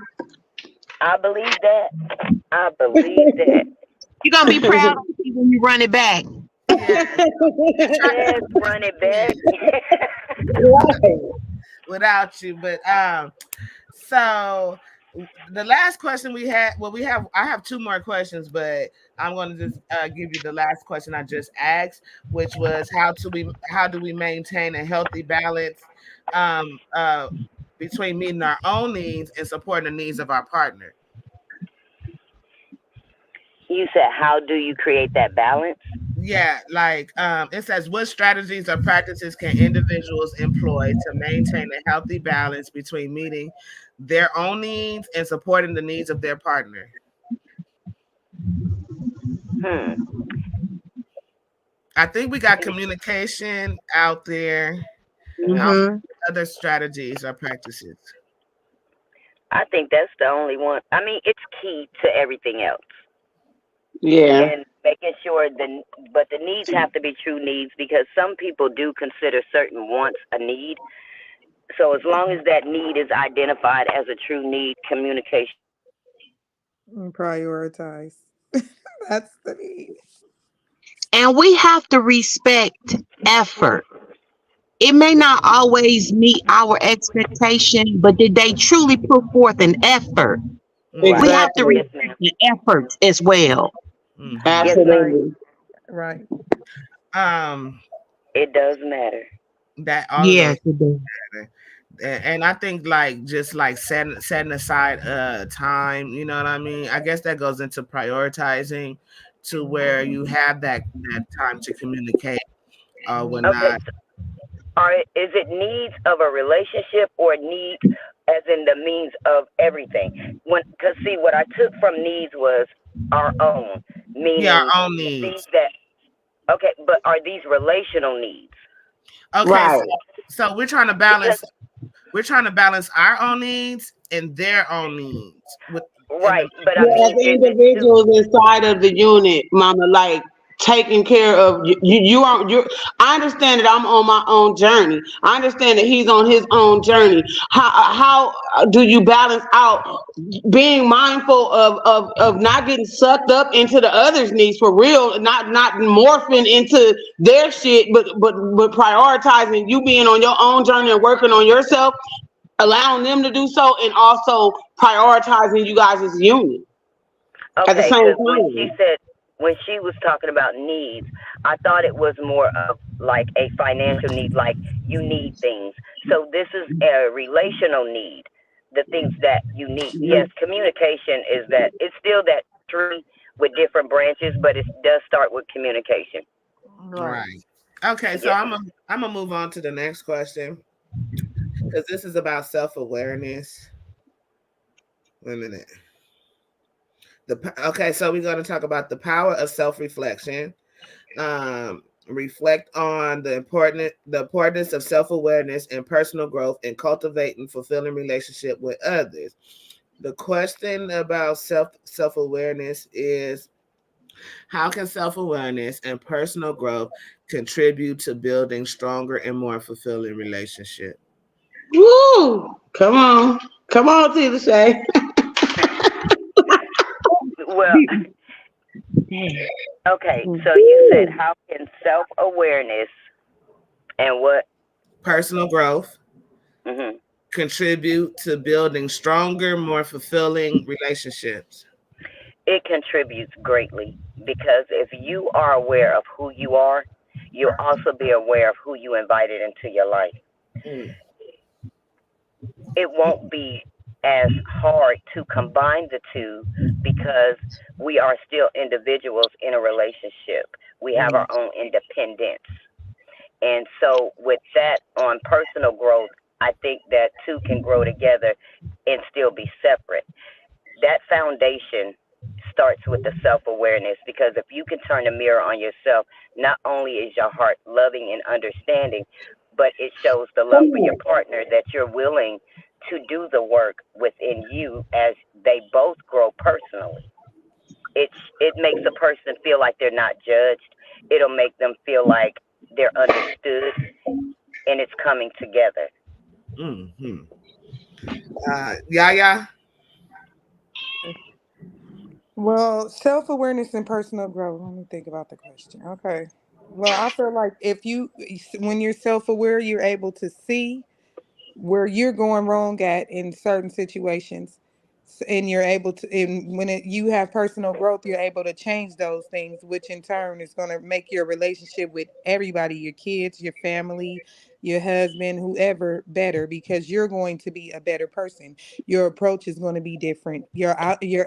I believe that. I believe that. You're gonna be proud of me when you run it back. Yeah. Try Yes, run it back. Right. without you, but so the last question we had, well, I have two more questions, but I'm going to just give you the last question I just asked, which was how do we maintain a healthy balance um uh between meeting our own needs and supporting the needs of our partner. You said, how do you create that balance? Yeah, like it says, what strategies or practices can individuals employ to maintain a healthy balance between meeting their own needs and supporting the needs of their partner? Hmm. I think we got communication out there. How Hmm. Mm-hmm. other strategies or practices? I think that's the only one. I mean, it's key to everything else. Yeah. And making sure but the needs have to be true needs because some people do consider certain wants a need. So as long as that need is identified as a true need, communication. And prioritize. That's the need. And we have to respect effort. It may not always meet our expectation, but did they truly put forth an effort? Mm-hmm. We Right. have to Exactly. Yes, respect ma'am. the efforts as well. Mm-hmm. Yes, ma'am. Right. Absolutely. Right. Um, It does matter. that all of those, Yes, it does. and I think like just like setting aside time, you know what I mean? I guess that goes into prioritizing to where you have that time to communicate or Okay. whatnot. So is it needs of a relationship or need as in the means of everything? Because see, what I took from needs was our own, Yeah, meaning our own the things needs. that. Okay, but are these relational needs? Okay, Right. so Because we're trying to balance our own needs and their own needs with in the right, but I Yeah, as mean, is it too? individuals inside of the unit, mama, like taking care of you are you. I understand that I'm on my own journey. I understand that he's on his own journey. How do you balance out being mindful of not getting sucked up into the others' needs for real, not morphing into their shit, but prioritizing you being on your own journey and working on yourself, allowing them to do so, and also prioritizing you guys as a unit at the Okay, same because time. when she was talking about needs, I thought it was more of like a financial need, like you need things. So this is a relational need, the things that you need. Yes, communication is that it's still that tree with different branches, but it does start with communication. Right. right. Okay, so Yes. I'm gonna move on to the next question because this is about self awareness. Wait a minute. Okay, so we're gonna talk about the power of self reflection. Reflect on the importance of self awareness and personal growth in cultivating fulfilling relationship with others. The question about self awareness is, how can self awareness and personal growth contribute to building stronger and more fulfilling relationship? Woo! Come on, Tina Shay. Well, okay. So you said how can self awareness and what? Personal growth Hmm. contribute to building stronger, more fulfilling relationships. It contributes greatly because if you are aware of who you are, you'll also be aware of who you invited into your life. Mm. It won't be as hard to combine the two because we are still individuals in a relationship. We have our own independence. And so, with that on personal growth, I think that two can grow together and still be separate. That foundation starts with the self awareness because if you can turn a mirror on yourself, not only is your heart loving and understanding, but it shows the love for your partner that you're willing to do the work within you as they both grow personally. It makes a person feel like they're not judged. It'll make them feel like they're understood and it's coming together. Mm-hmm. Yaya. Well, self-awareness and personal growth. Let me think about the question. Okay. Well, I feel like when you're self-aware, you're able to see where you're going wrong at in certain situations. And you're able to, and you have personal growth, you're able to change those things, which in turn is going to make your relationship with everybody, your kids, your family, your husband, whoever, better because you're going to be a better person. Your approach is going to be different. Your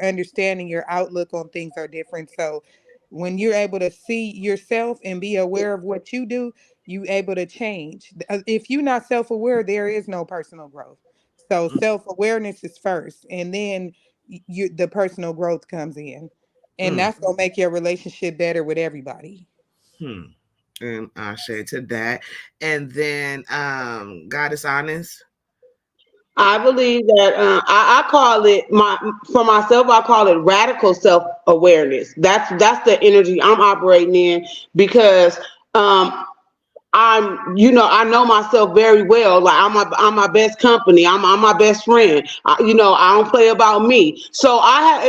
understanding, your outlook on things are different. So when you're able to see yourself and be aware of what you do, you able to change. If you're not self-aware, there is no personal growth. So self-awareness is first, and then the personal growth comes in, and Mm. that's gonna make your relationship better with everybody. Hmm. And I say to that. And then God is honest. I believe that I call it for myself. I call it radical self awareness. That's the energy I'm operating in because um, I know myself very well. Like I'm my best company. I'm my best friend. I don't play about me. So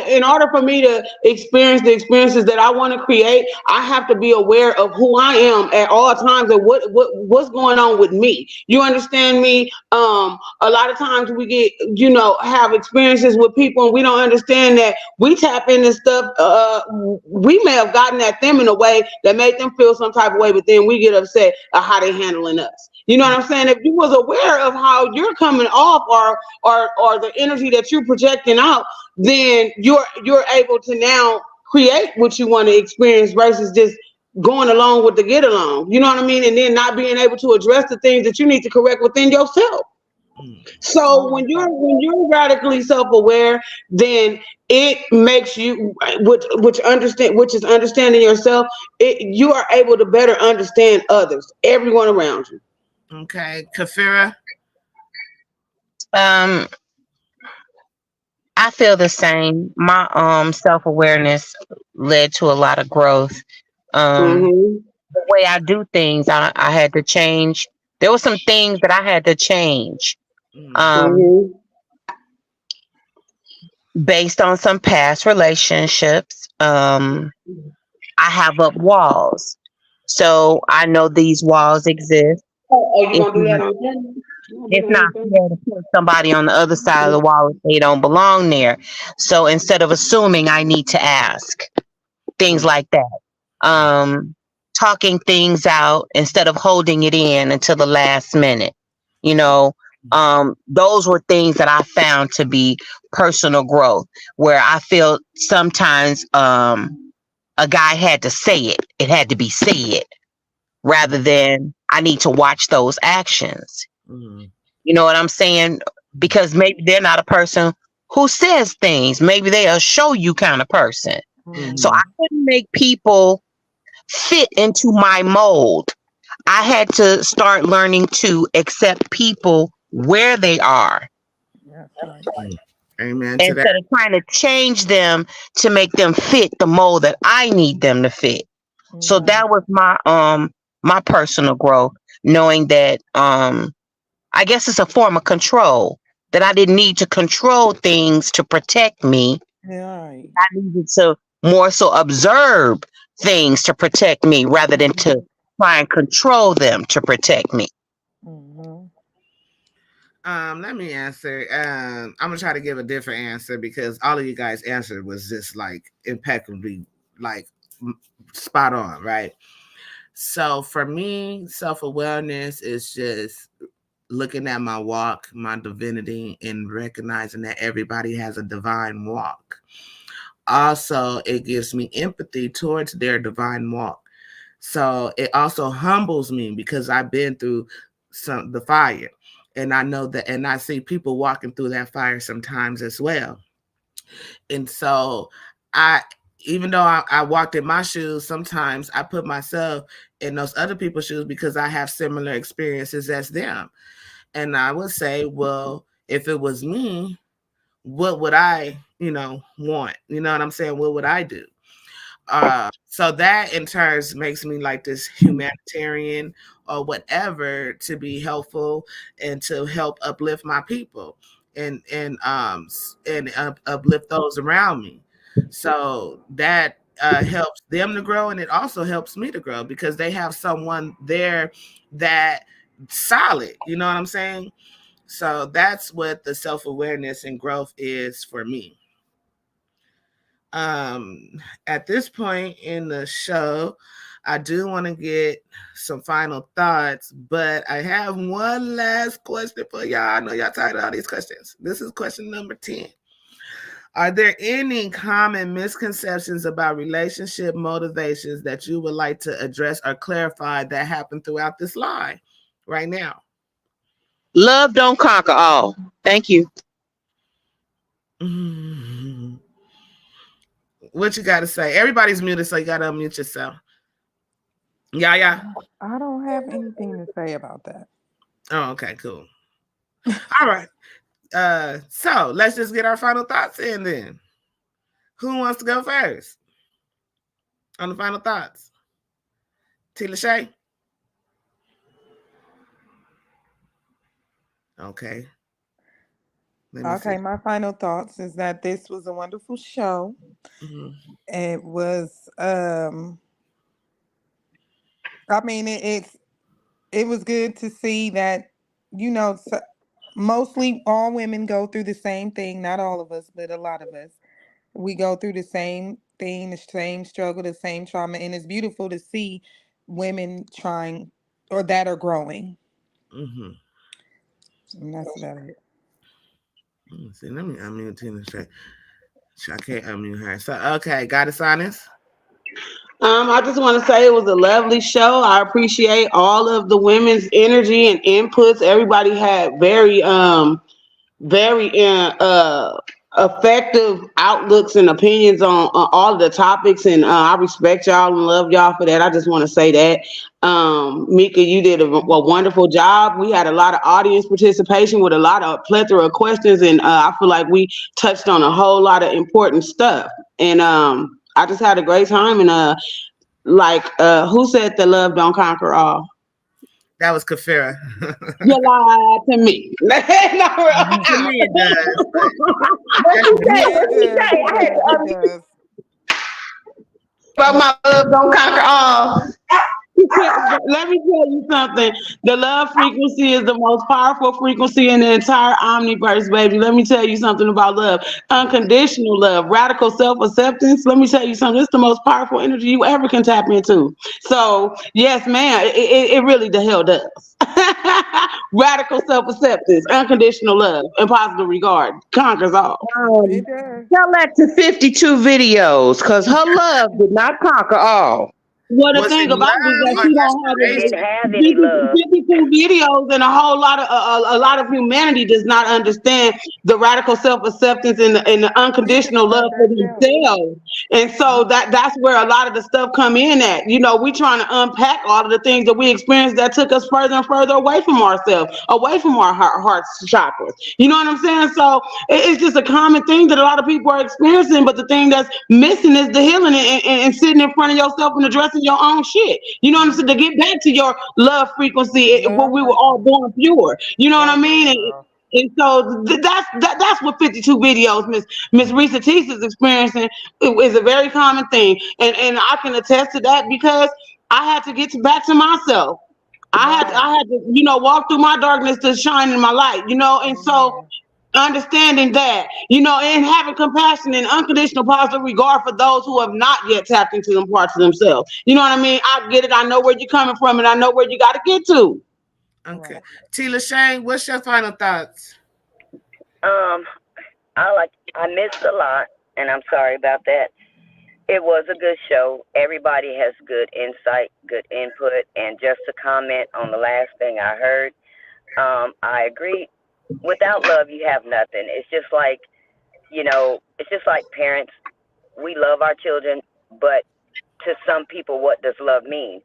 in order for me to experience the experiences that I want to create, I have to be aware of who I am at all times and what's going on with me. You understand me? A lot of times we get, have experiences with people and we don't understand that we tap into stuff. We may have gotten at them in a way that made them feel some type of way, but then we get upset how they handling us. You know what I'm saying? If you was aware of how you're coming off or the energy that you're projecting out, then you're able to now create what you want to experience versus just going along with the get along. You know what I mean? And then not being able to address the things that you need to correct within yourself. So when you're radically self-aware, then it makes you which is understanding yourself. You are able to better understand others, everyone around you. Okay. Kefira. Um, I feel the same. My self-awareness led to a lot of growth. Mm-hmm. The way I do things, I had to change. There were some things that I had to change. Mm. Um, Mm-hmm. based on some past relationships. I have up walls. So I know these walls exist. Oh, you It's gonna do that not, on camera? You gonna do it's that not on camera? fair to put somebody on the other side of the wall if they don't belong there. So instead of assuming, I need to ask things like that. Um, talking things out instead of holding it in until the last minute. You know, those were things that I found to be personal growth, where I feel sometimes a guy had to say it. It had to be said rather than I need to watch those actions. Mm. You know what I'm saying? Because maybe they're not a person who says things. Maybe they are a show you kind of person. So I Mm-hmm. couldn't make people fit into my mold. I had to start learning to accept people where they are That's right. Amen to that. instead of trying to change them to make them fit the mold that I need them to fit. So Right. that was my personal growth, knowing that I guess it's a form of control that I didn't need to control things to protect me. Right. I needed to more so observe things to protect me rather than to try and control them to protect me. Mm-hmm. Let me answer. I'm gonna try to give a different answer because all of you guys answered was just like impeccably like spot on, right? So for me, self-awareness is just looking at my walk, my divinity, and recognizing that everybody has a divine walk. Also, it gives me empathy towards their divine walk. So it also humbles me because I've been through the fire, and I know that, and I see people walking through that fire sometimes as well. And so I, even though I walked in my shoes, sometimes I put myself in those other people's shoes because I have similar experiences as them. And I would say, well, if it was me, what would I, want? You know what I'm saying? What would I do? So that in turns makes me like this humanitarian or whatever to be helpful and to help uplift my people and uplift those around me. So that helps them to grow, and it also helps me to grow because they have someone there that solid. You know what I'm saying? So that's what the self-awareness and growth is for me. At this point in the show, I do want to get some final thoughts, but I have one last question for y'all. I know y'all tired of all these questions. This is question number 10. Are there any common misconceptions about relationship motivations that you would like to address or clarify that happen throughout this live right now? Love don't conquer all. Thank you. What you got to say? Everybody's muted, so you got to unmute yourself. Yeah. I don't have anything to say about that. Oh, okay, cool. All right. So let's just get our final thoughts in then. Who wants to go first on the final thoughts? T. Lachey? Okay. Okay, my final thoughts is that this was a wonderful show. Mm-hmm. It was I mean it was good to see that, mostly all women go through the same thing, not all of us, but a lot of us. We go through the same thing, the same struggle, the same trauma, and it's beautiful to see women trying or that are growing. Mm-hmm. And that's about it. See, let me unmute Tina. I can't unmute her. So, okay, Goddess Honest. I just want to say it was a lovely show. I appreciate all of the women's energy and inputs. Everybody had very effective outlooks and opinions on all of the topics, and I respect y'all and love y'all for that. I just want to say that. Mika, you did a wonderful job. We had a lot of audience participation with a lot of plethora of questions, and I feel like we touched on a whole lot of important stuff. And I just had a great time. And who said that love don't conquer all? That was Kefira. You lied to me. To me, it does. But my love don't conquer all. Let me tell you something. The love frequency is the most powerful frequency in the entire omniverse, baby. Let me tell you something about love. Unconditional love, radical self-acceptance. Let me tell you something. It's the most powerful energy you ever can tap into. So, yes, man, it really the hell does. Radical self-acceptance, unconditional love, and positive regard conquers all. Tell that to 52 videos, because her love did not conquer all. Well, the thing about it is that she don't have any love. 52 videos, and a lot of humanity does not understand the radical self-acceptance and the unconditional love for themselves. And so that's where a lot of the stuff come in at. We trying to unpack all of the things that we experienced that took us further and further away from ourselves, away from our heart chakras. You know what I'm saying? So it's just a common thing that a lot of people are experiencing, but the thing that's missing is the healing and sitting in front of yourself and addressing your own shit. You know what I'm saying? To get back to your love frequency where we were all born pure. You know what I mean? And so that's what 52 videos Miss Risa Teese is experiencing. It is a very common thing. And I can attest to that because I had to get back to myself. I had to, walk through my darkness to shine in my light, and so understanding that, and having compassion and unconditional positive regard for those who have not yet tapped into them parts of themselves. You know what I mean? I get it. I know where you're coming from, and I know where you got to get to. Okay. Right. T. Lashane, what's your final thoughts? Um, I missed a lot, and I'm sorry about that. It was a good show. Everybody has good insight, good input, and just to comment on the last thing I heard, I agree. Without love, you have nothing. It's just like parents. We love our children, but to some people, what does love mean?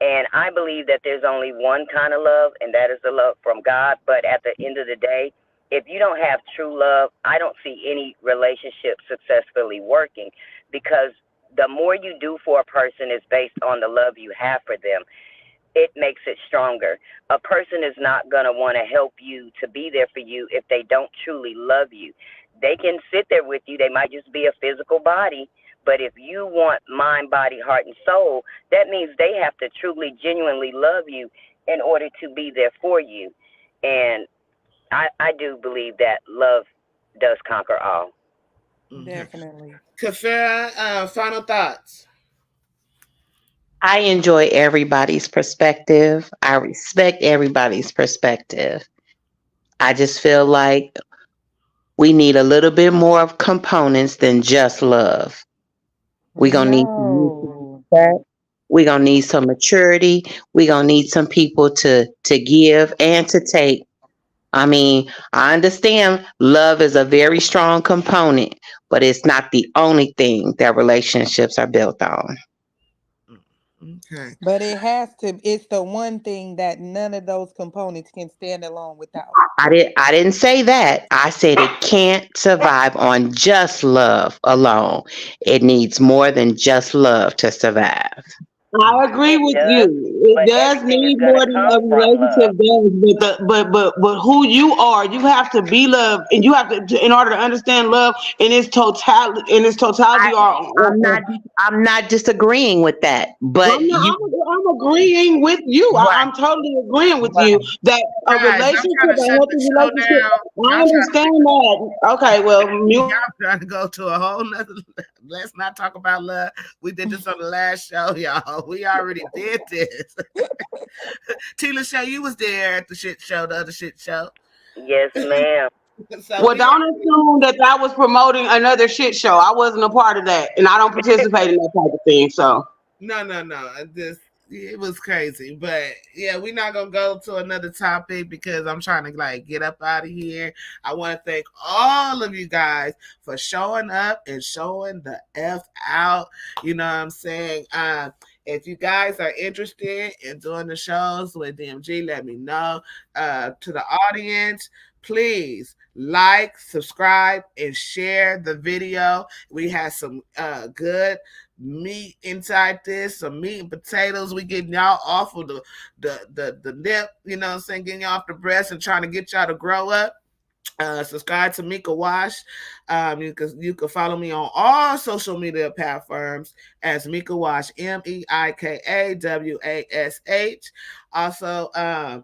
And I believe that there's only one kind of love, and that is the love from God. But at the end of the day, if you don't have true love, I don't see any relationship successfully working, because the more you do for a person is based on the love you have for them. It makes it stronger. A person is not going to want to help you to be there for you if they don't truly love you. They can sit there with you, they might just be a physical body, but if you want mind, body, heart, and soul, that means they have to truly, genuinely love you in order to be there for you. And I do believe that love does conquer all. Okay. Definitely. Kefira, final thoughts. I enjoy everybody's perspective. I respect everybody's perspective. I just feel like we need a little bit more of components than just love. We're gonna need some mutual No. respect. We're gonna need some maturity. We're gonna need some people to give and to take. I mean, I understand love is a very strong component, but it's not the only thing that relationships are built on. Okay. But it's the one thing that none of those components can stand alone without. I didn't say that. I said it can't survive on just love alone. It needs more than just love to survive. I agree It with does, you. It but does everything is need going to more than come a from love. relationship does, but who you are, you have to be loved, and you have in order to understand love in its totality. I, I'm Or not I'm not disagreeing with that, but you I'm agreeing with you. right, I'm totally agreeing with you right. that a Guys, I'm relationship, trying to a shut healthy the show relationship. down. I understand that. Okay, well, Y'all trying to go to a whole nother. Let's not talk about love. We did this on the last show, y'all. We already did this. Tila Show, you was there at the shit show, the other shit show. Yes, ma'am. So well, we don't assume that was promoting another shit show. I wasn't a part of that, and I don't participate in that type of thing. So no. It was crazy, but yeah, we're not gonna go to another topic because I'm trying to like get up out of here. I want to thank all of you guys for showing up and showing the F out. You know what I'm saying? If you guys are interested in doing the shows with DMG, let me know. To the audience, please like, subscribe, and share the video. We had some good meat inside this, some meat and potatoes. We getting y'all off of the nip, you know what I'm saying, getting y'all off the breast and trying to get y'all to grow up. Subscribe to Mika Wash. You can follow me on all social media platforms as Mika Wash, MEIKAWASH. Also,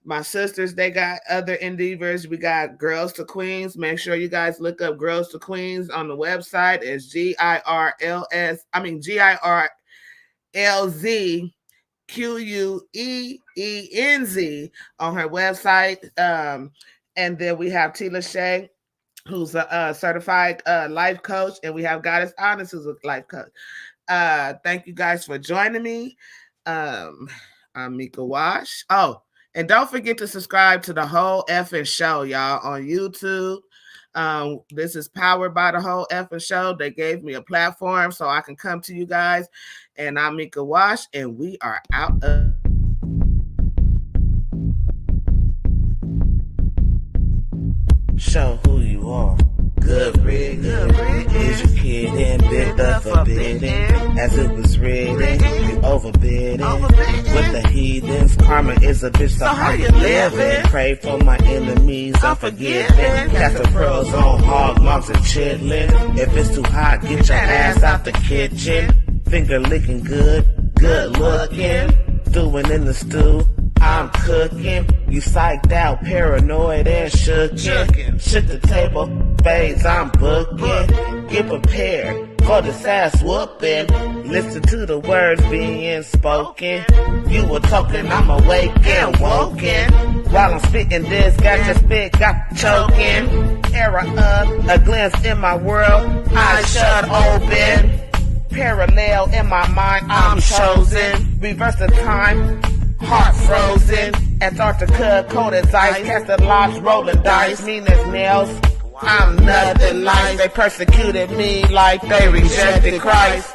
my sisters, they got other endeavors. We got Girls to Queens. Make sure you guys look up Girls to Queens on the website. It's GIRLZQUEENZ on her website. And then we have Tila Shay, who's a certified life coach, and we have Goddess Honest, who's a life coach. Thank you guys for joining me. I'm Mika Wash. Oh, and don't forget to subscribe to the whole effing show, y'all, on YouTube. This is powered by the whole effing show. They gave me a platform so I can come to you guys. And I'm Mika Wash, and we are out of. Show who you are. Good riddance. Is your kid and bit the forbidden? As it was written, you overbid it. With the heathens, karma is a bitch, so how you living? Pray for my enemies, I'm forgiving. Cast the pearls on hog moms and chitlin'. If it's too hot, get your ass out the kitchen. Finger licking good, good looking. Stewing in the stew, I'm cooking. You psyched out, paranoid and shookin'. Shook the table, fades I'm booking. Get prepared for this ass whooping. Listen to the words being spoken. You were talking, I'm awake and woken. While I'm spitting this, got your spit, got choking. Era of a glance in my world, eyes shut open. Parallel in my mind, I'm chosen. Reverse the time, heart frozen. Antarctica, cold as ice. Casting locks, rolling dice. Mean as nails, I'm nothing nice. They persecuted me like they rejected Christ.